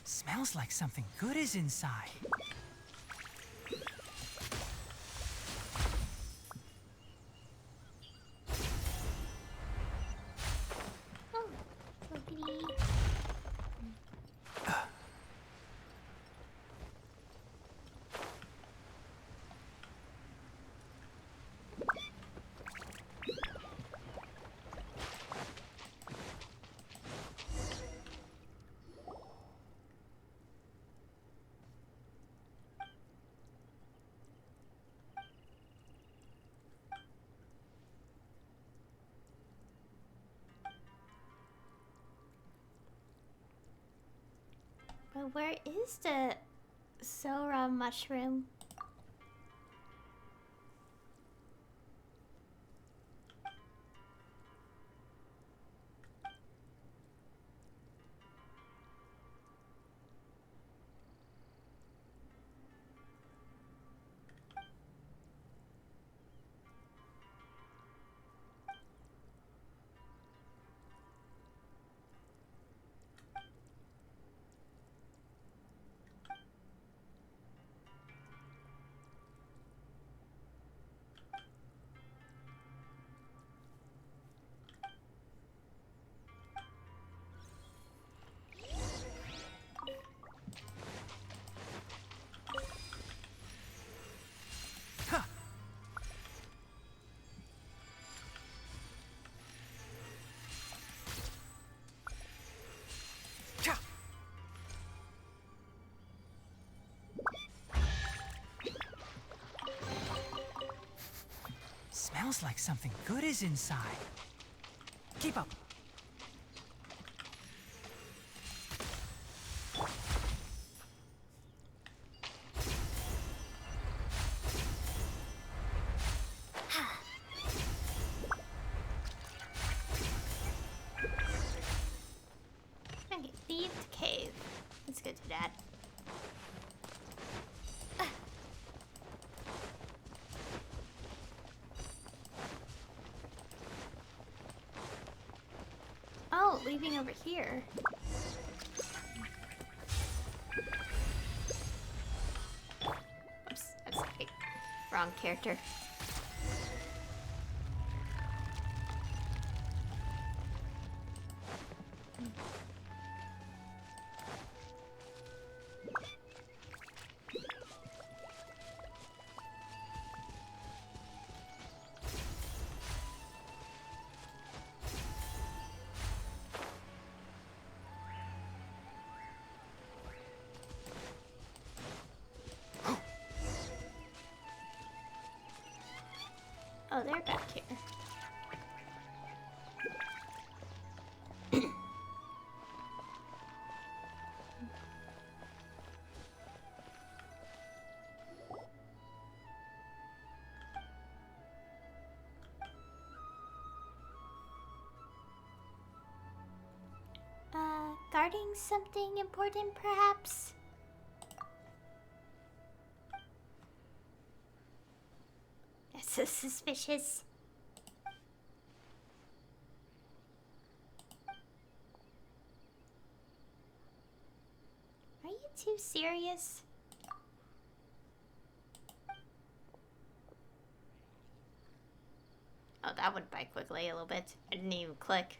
Smells like something good is inside. Oh, lookity. But where is the Sora mushroom? Smells like something good is inside. Keep up. Okay, leave the cave. Let's go do that. moving over here. Oops, I'm sorry. Wrong character. Oh, they're back here. Guarding something important, perhaps? That's so suspicious. Are you too serious? Oh, that went by quickly a little bit. I didn't even click.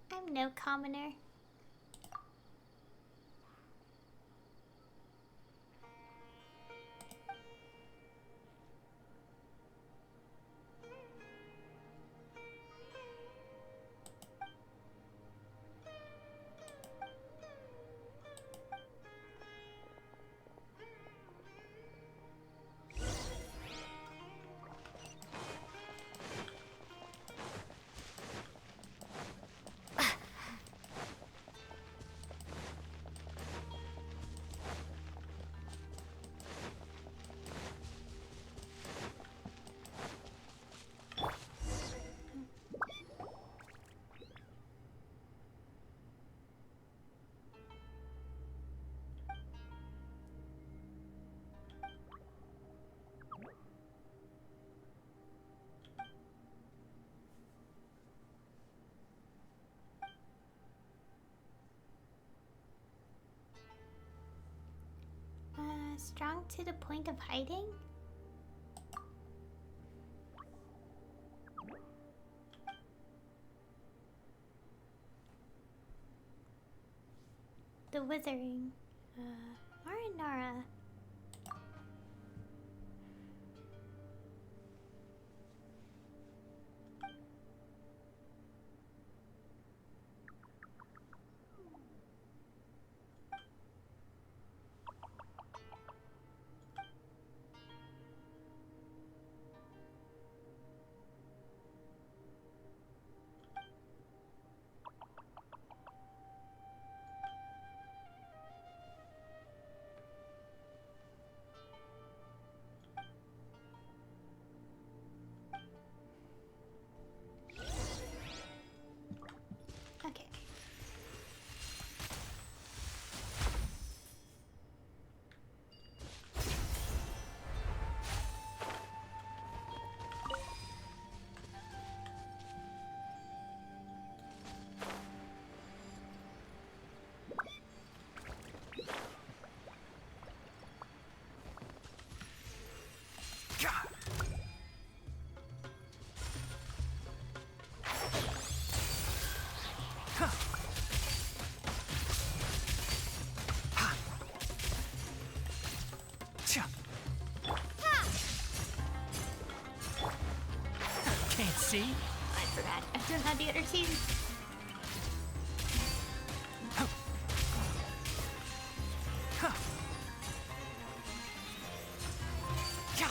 I'm no commoner. Strong to the point of hiding? The Withering. Marinara. see? I forgot. I don't have the other team. Huh. Yeah.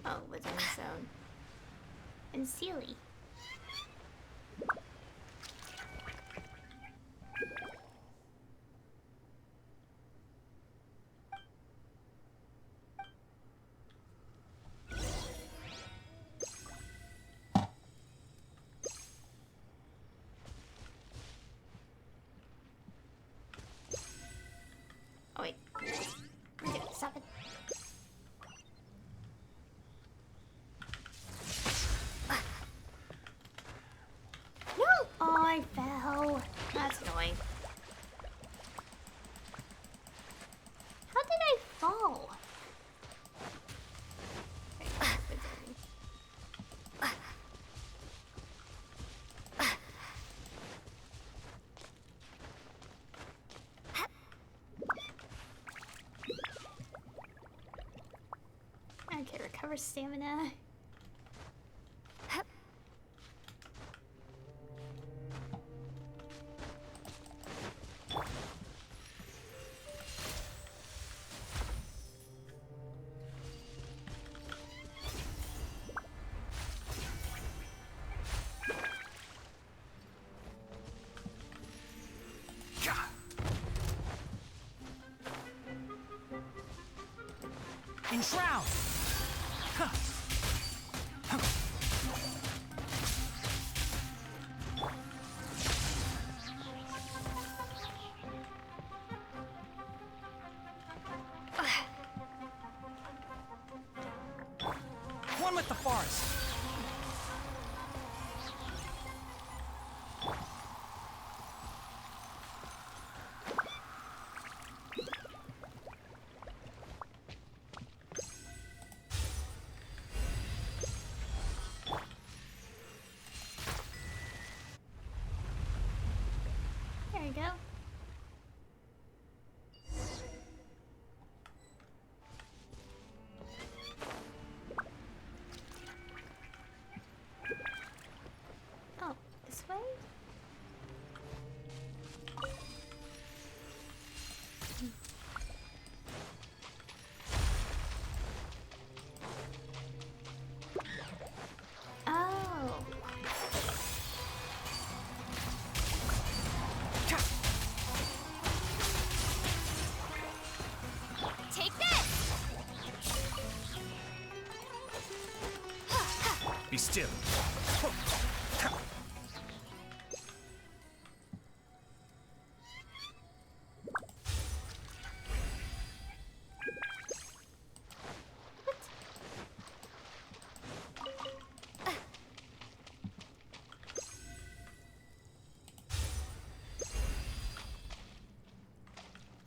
Oh, within the zone. And Sealy. Oh wait. Okay, stop it. No! Oh, I fell. That's annoying. How did I fall? Okay, recover stamina. Enshroud! Huh. Huh. One with the forest. There you go. Oh, this way? Oh. Take this! Be still.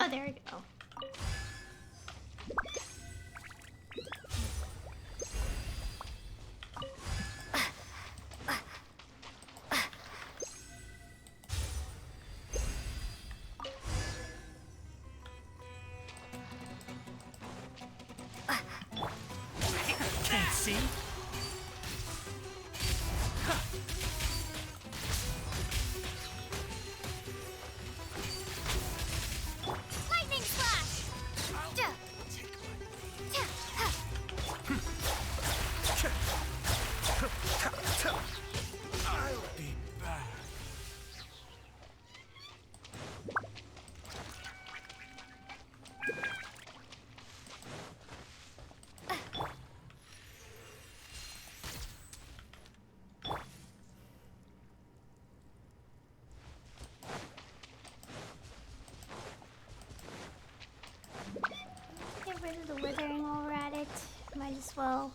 Oh, there we go. Can't see? Lightning slash! I'll be back. as well.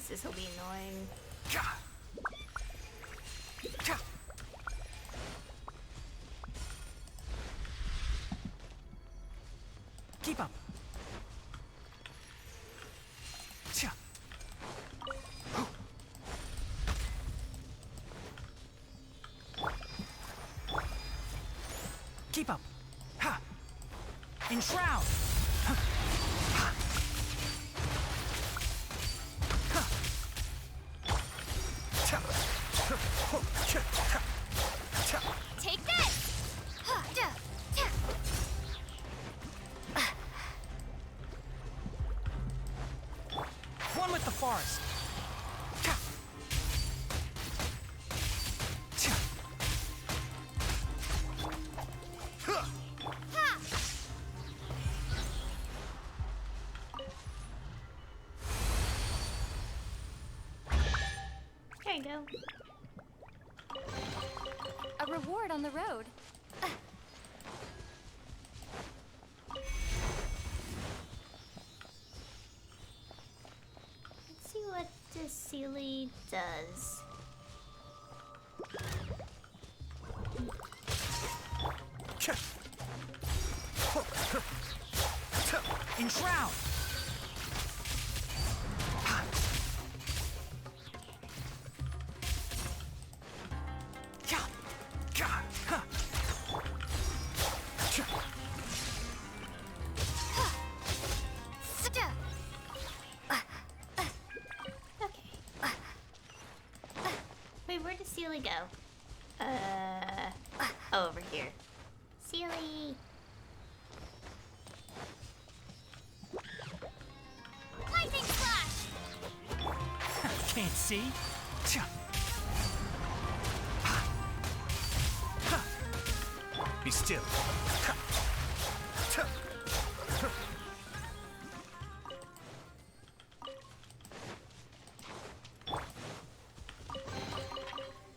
This will be annoying. Keep up. Keep up. Ha! Enshroud! Take this! One with the forest. There you go. A reward on the road. Let's see what this Sealy does. Enshroud! Okay. Wait, where does Sealy go? Oh, over here. Sealy! Lightning flash! Can't see. Be still.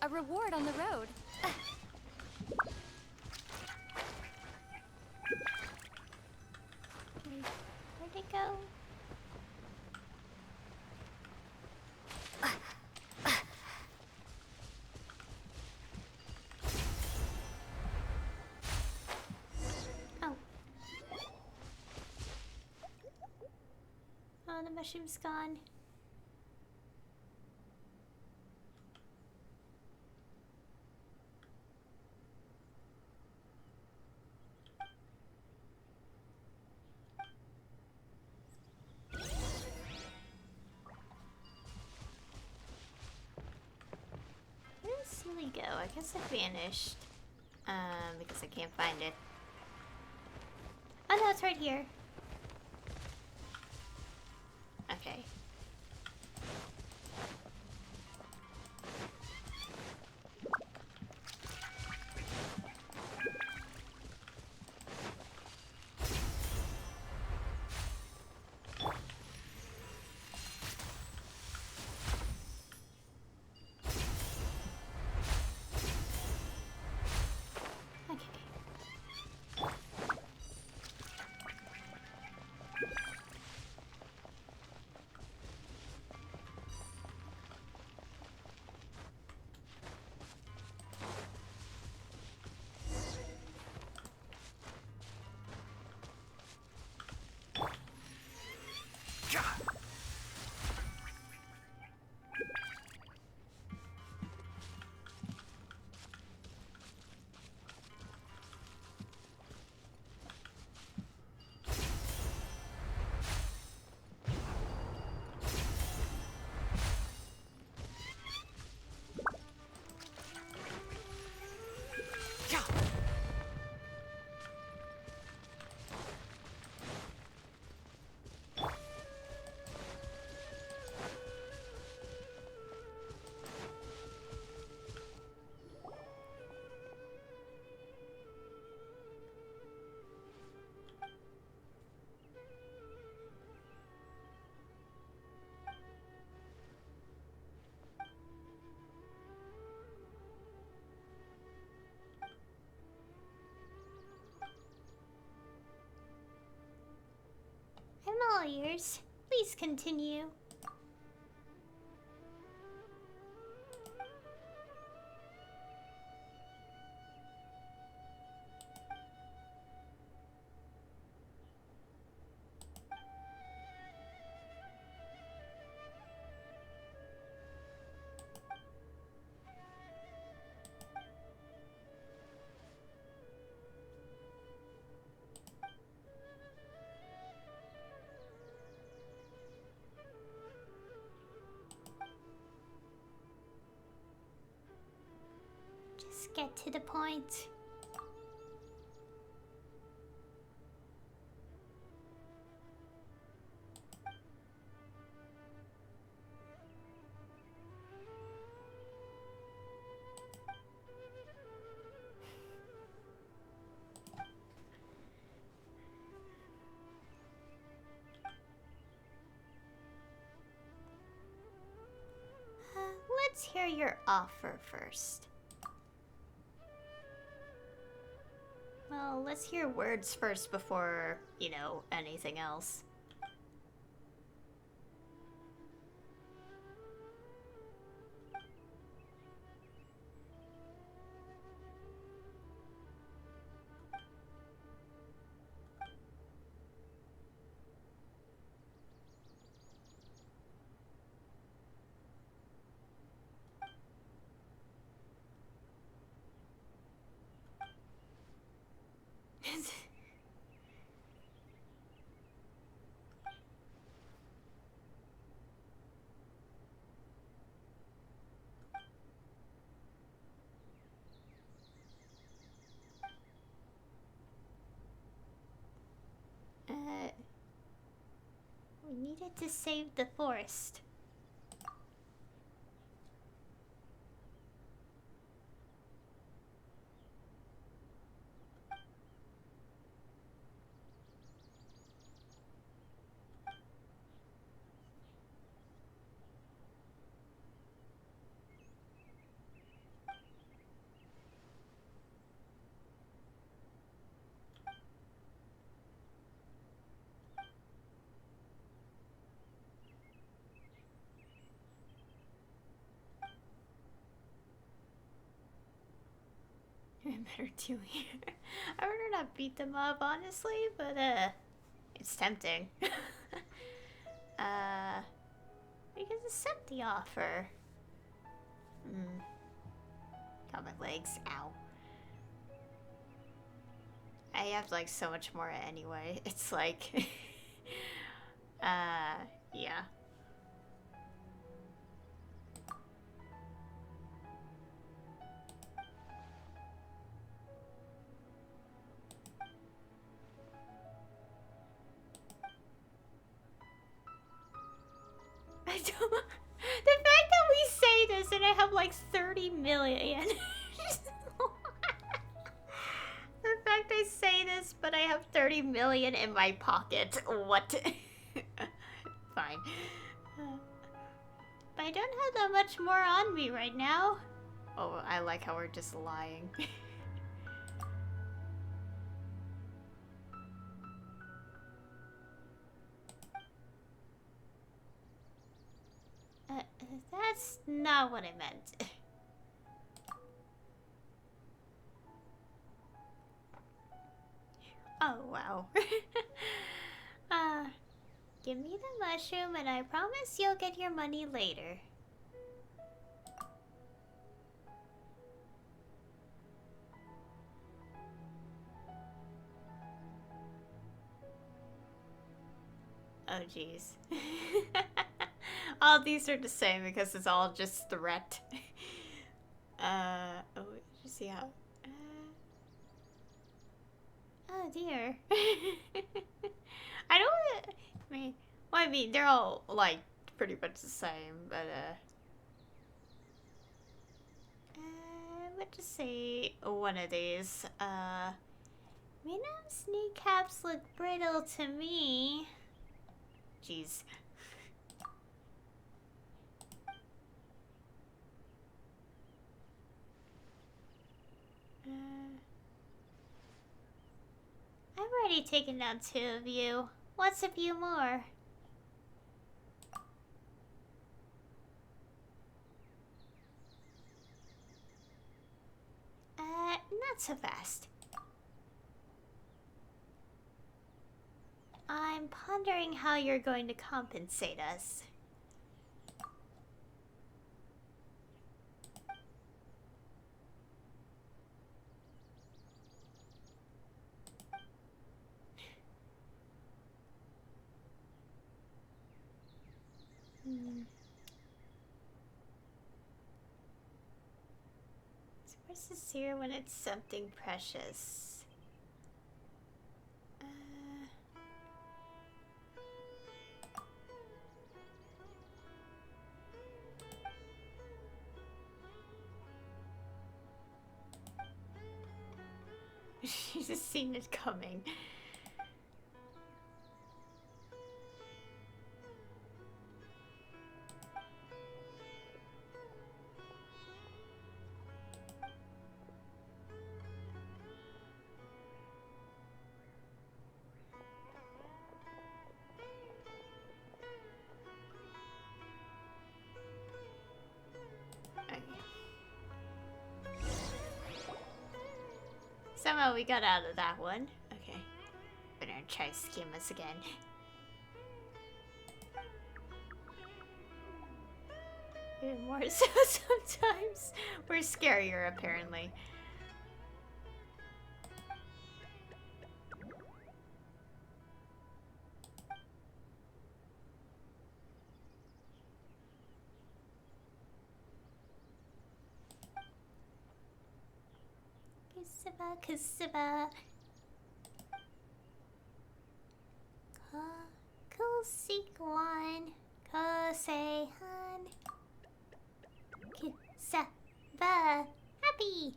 A reward on the road. Where'd it go? Oh. Oh, the mushroom's gone. Where did Sealy go? I guess it vanished. Because I can't find it. Oh no, it's right here. Okay. Okay. all ears. Please continue. Just get to the point. Let's hear your offer first. Well, let's hear words first before, you know, anything else. We needed to save the forest. Better do here. I would not beat them up, honestly, but it's tempting. We can accept the offer. Got my legs. Ow. I have like so much more anyway. It's like, yeah. I don't. The fact that we say this and I have like 30 million. The fact I say this, but I have 30 million in my pocket. What? Fine. But I don't have that much more on me right now. Oh, I like how we're just lying. That's not what I meant. Oh, wow. Give me the mushroom and I promise you'll get your money later. Oh, jeez. All these are the same because it's all just threat. Oh, just see how. Oh dear. I don't. I mean, they're all like pretty much the same, but let's just say one of these. Minim's kneecaps look brittle to me. Jeez. I'm already taking down 2 of you. What's a few more? Not so fast. I'm pondering how you're going to compensate us. So where's this here when it's something precious? She's just seen it coming. Somehow we got out of that one. Okay. Better try to skim us again. Even more so sometimes. We're scarier, apparently. Kusuba. Kosikwan. Kosehan. Kusuba. Happy.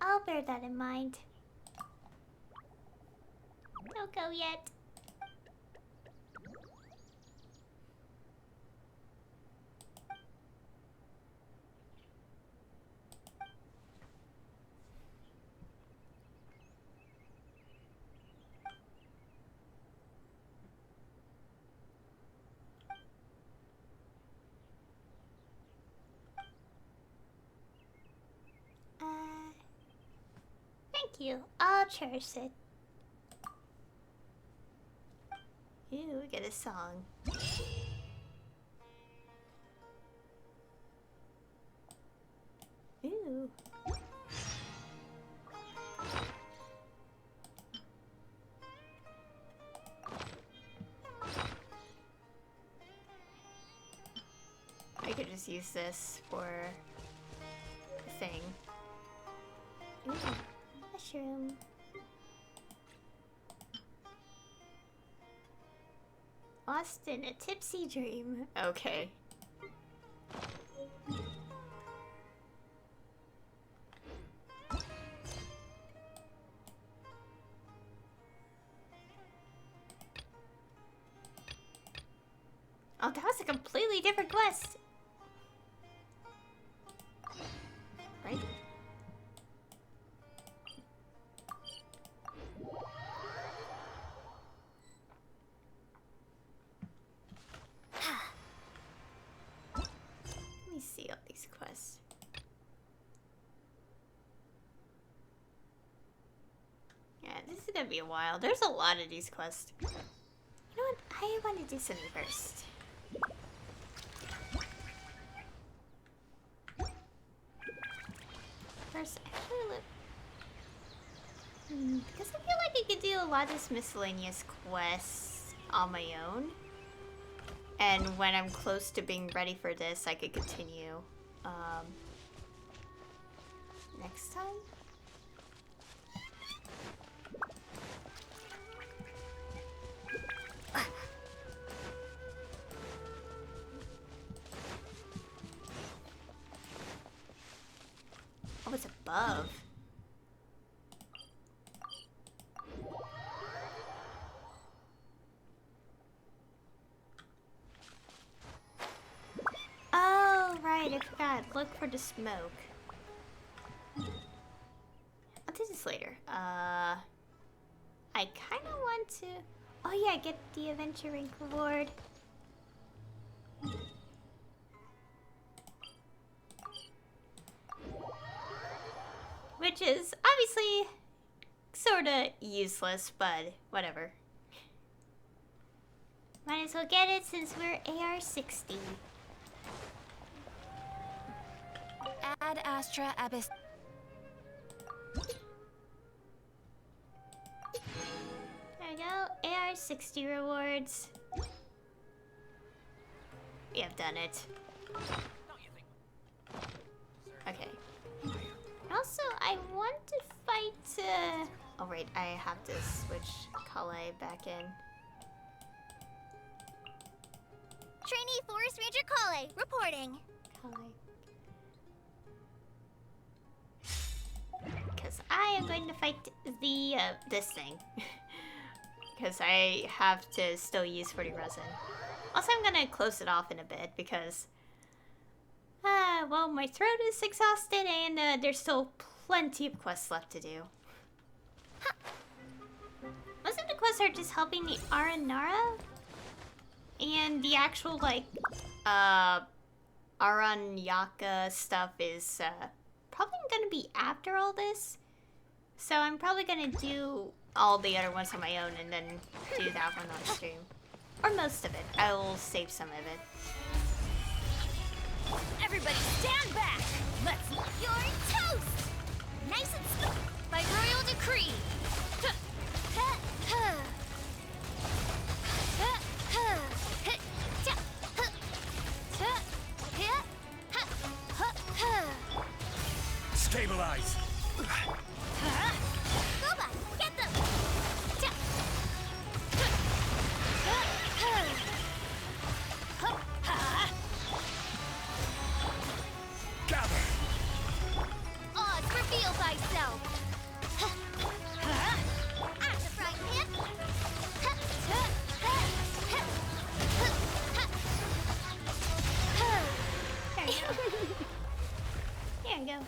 I'll bear that in mind. Don't go yet. Thank you. I'll cherish it. Ooh, we get a song. Ooh. I could just use this for the thing. Ooh. Mushroom. Lost in a tipsy dream. Okay. Oh, that was a completely different quest. Right? Let me see all these quests. Yeah, this is gonna be a while. There's a lot of these quests. You know what? I want to do something first. First, actually, look. Because I feel like I could do a lot of this miscellaneous quests on my own. And when I'm close to being ready for this, I could continue next time. Oh, it's above. that. Look for the smoke. I'll do this later. I kind of want to... Oh yeah, get the adventure rank reward. Which is obviously sorta useless, but whatever. Might as well get it since we're AR-60. Ad Astra Abyss. There we go. AR-60 rewards. We have done it. Okay. Also, I want to fight, Oh, right, I have to switch Kale back in. Trainee Forest Ranger Kale, reporting. Kale. Because I am going to fight the, this thing. Because I have to still use 40 resin. Also, I'm gonna close it off in a bit because... well, my throat is exhausted and there's still plenty of quests left to do. Most of the quests are just helping the Aranara. And the actual, like, Aranyaka stuff is, probably gonna be after all this. So I'm probably gonna do all the other ones on my own and then do that one on stream. Or most of it. I will save some of it. Everybody stand back! Let's... You're toast! Nice and smooth by royal decree. Stabilize. Boba, get them! Gather. Odds, reveal thyself! Act the frying pan! There you go.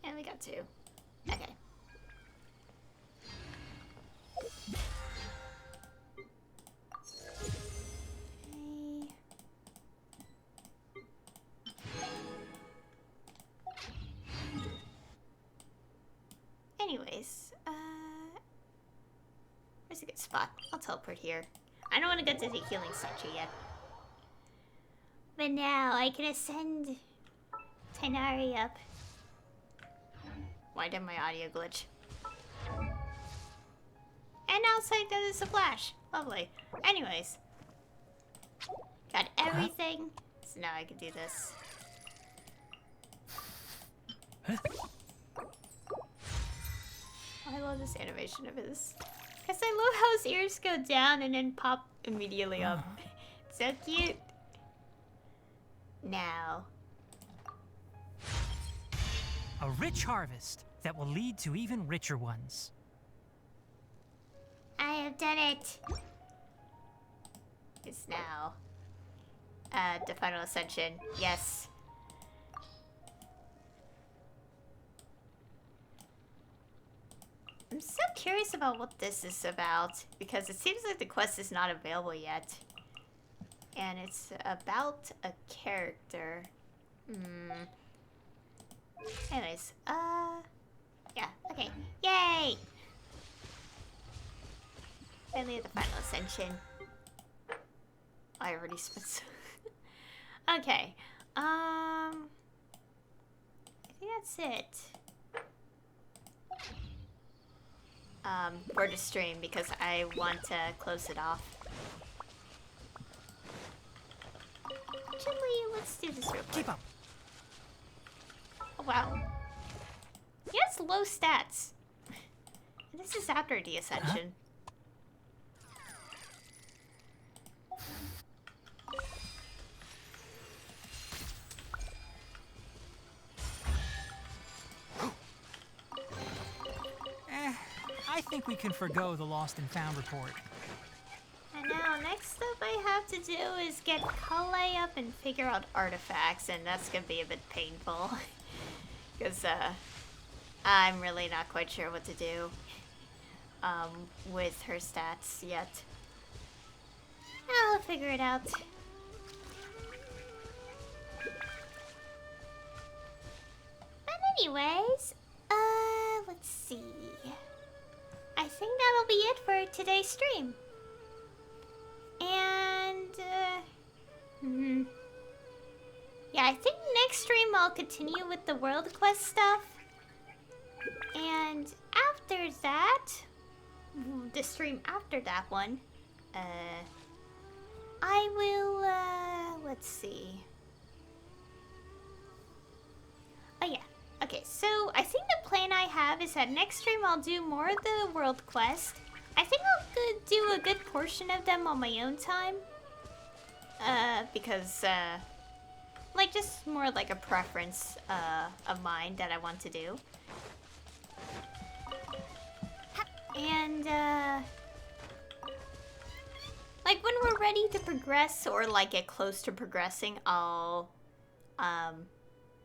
And we got two. Okay. Okay. Anyways, where's a good spot? I'll teleport here. I don't want to get to the healing statue yet. But now I can ascend Tainari up. Why did my audio glitch? And outside there is a flash. Lovely. Anyways. Got everything. So now I can do this. I love this animation of his. Because I love how his ears go down and then pop immediately up. So cute. Now. A rich harvest that will lead to even richer ones. I have done it. It's now. The final ascension. Yes. I'm so curious about what this is about because it seems like the quest is not available yet. And it's about a character. Anyways, yeah, okay. Yay! Finally the final ascension. I already spent so okay. I think that's it. For the stream because I want to close it off. Actually, let's do this real quick. Keep up. Oh, wow. He has low stats. This is after the ascension. think we can forgo the lost and found report. And now, next up I have to do is get Kale up and figure out artifacts, and that's gonna be a bit painful. Because, I'm really not quite sure what to do, with her stats yet. I'll figure it out. But anyways, let's see. I think that'll be it for today's stream. And, yeah, I think next stream I'll continue with the World Quest stuff. And after that, the stream after that one, I will, let's see. Oh yeah, okay, so I think the plan I have is that next stream I'll do more of the World Quest. I think I'll do a good portion of them on my own time. Because, like, just more like a preference, of mine that I want to do. And, like, when we're ready to progress or, like, get close to progressing, I'll,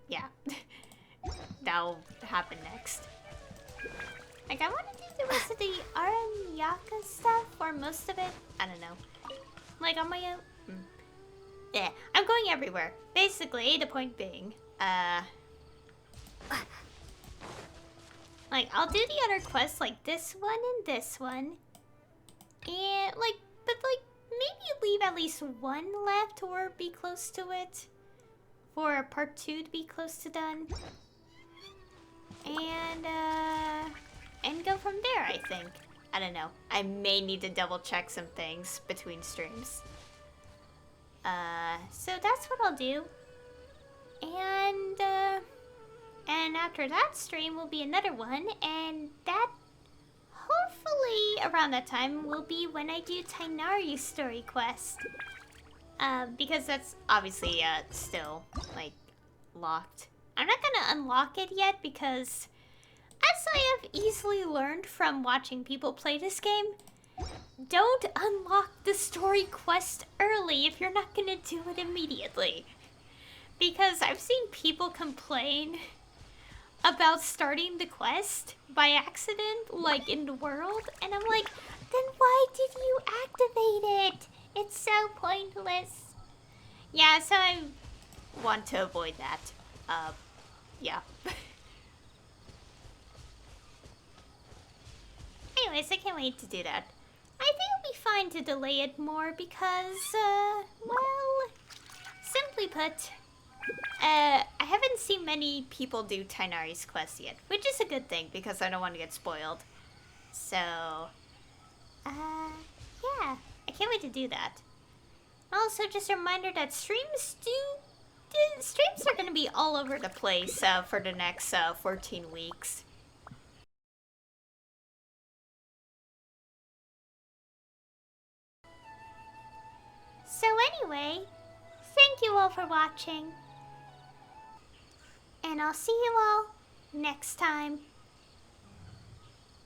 yeah. That'll happen next. Like, I want to do the rest of the Aranyaka stuff, or most of it. I don't know. Like, on my own. Yeah, I'm going everywhere. Basically, the point being, like, I'll do the other quests, like this one and this one. And, like, but, like, maybe leave at least one left or be close to it. For part 2 to be close to done. And go from there, I think. I don't know. I may need to double check some things between streams. So that's what I'll do. And after that stream will be another one, and that hopefully around that time will be when I do Tainari's story quest. Because that's obviously still like locked. I'm not gonna unlock it yet because, as I have easily learned from watching people play this game, don't unlock the story quest early if you're not gonna do it immediately. Because I've seen people complain about starting the quest by accident, like in the world, and I'm like, then why did you activate it? It's so pointless. Yeah, so I want to avoid that. Yeah. Anyways, I can't wait to do that. I think it'll be fine to delay it more because, well, simply put, I haven't seen many people do Tainari's quest yet, which is a good thing because I don't want to get spoiled. So, yeah, I can't wait to do that. Also, just a reminder that streams are going to be all over the place for the next 14 weeks. So anyway, thank you all for watching. And I'll see you all next time.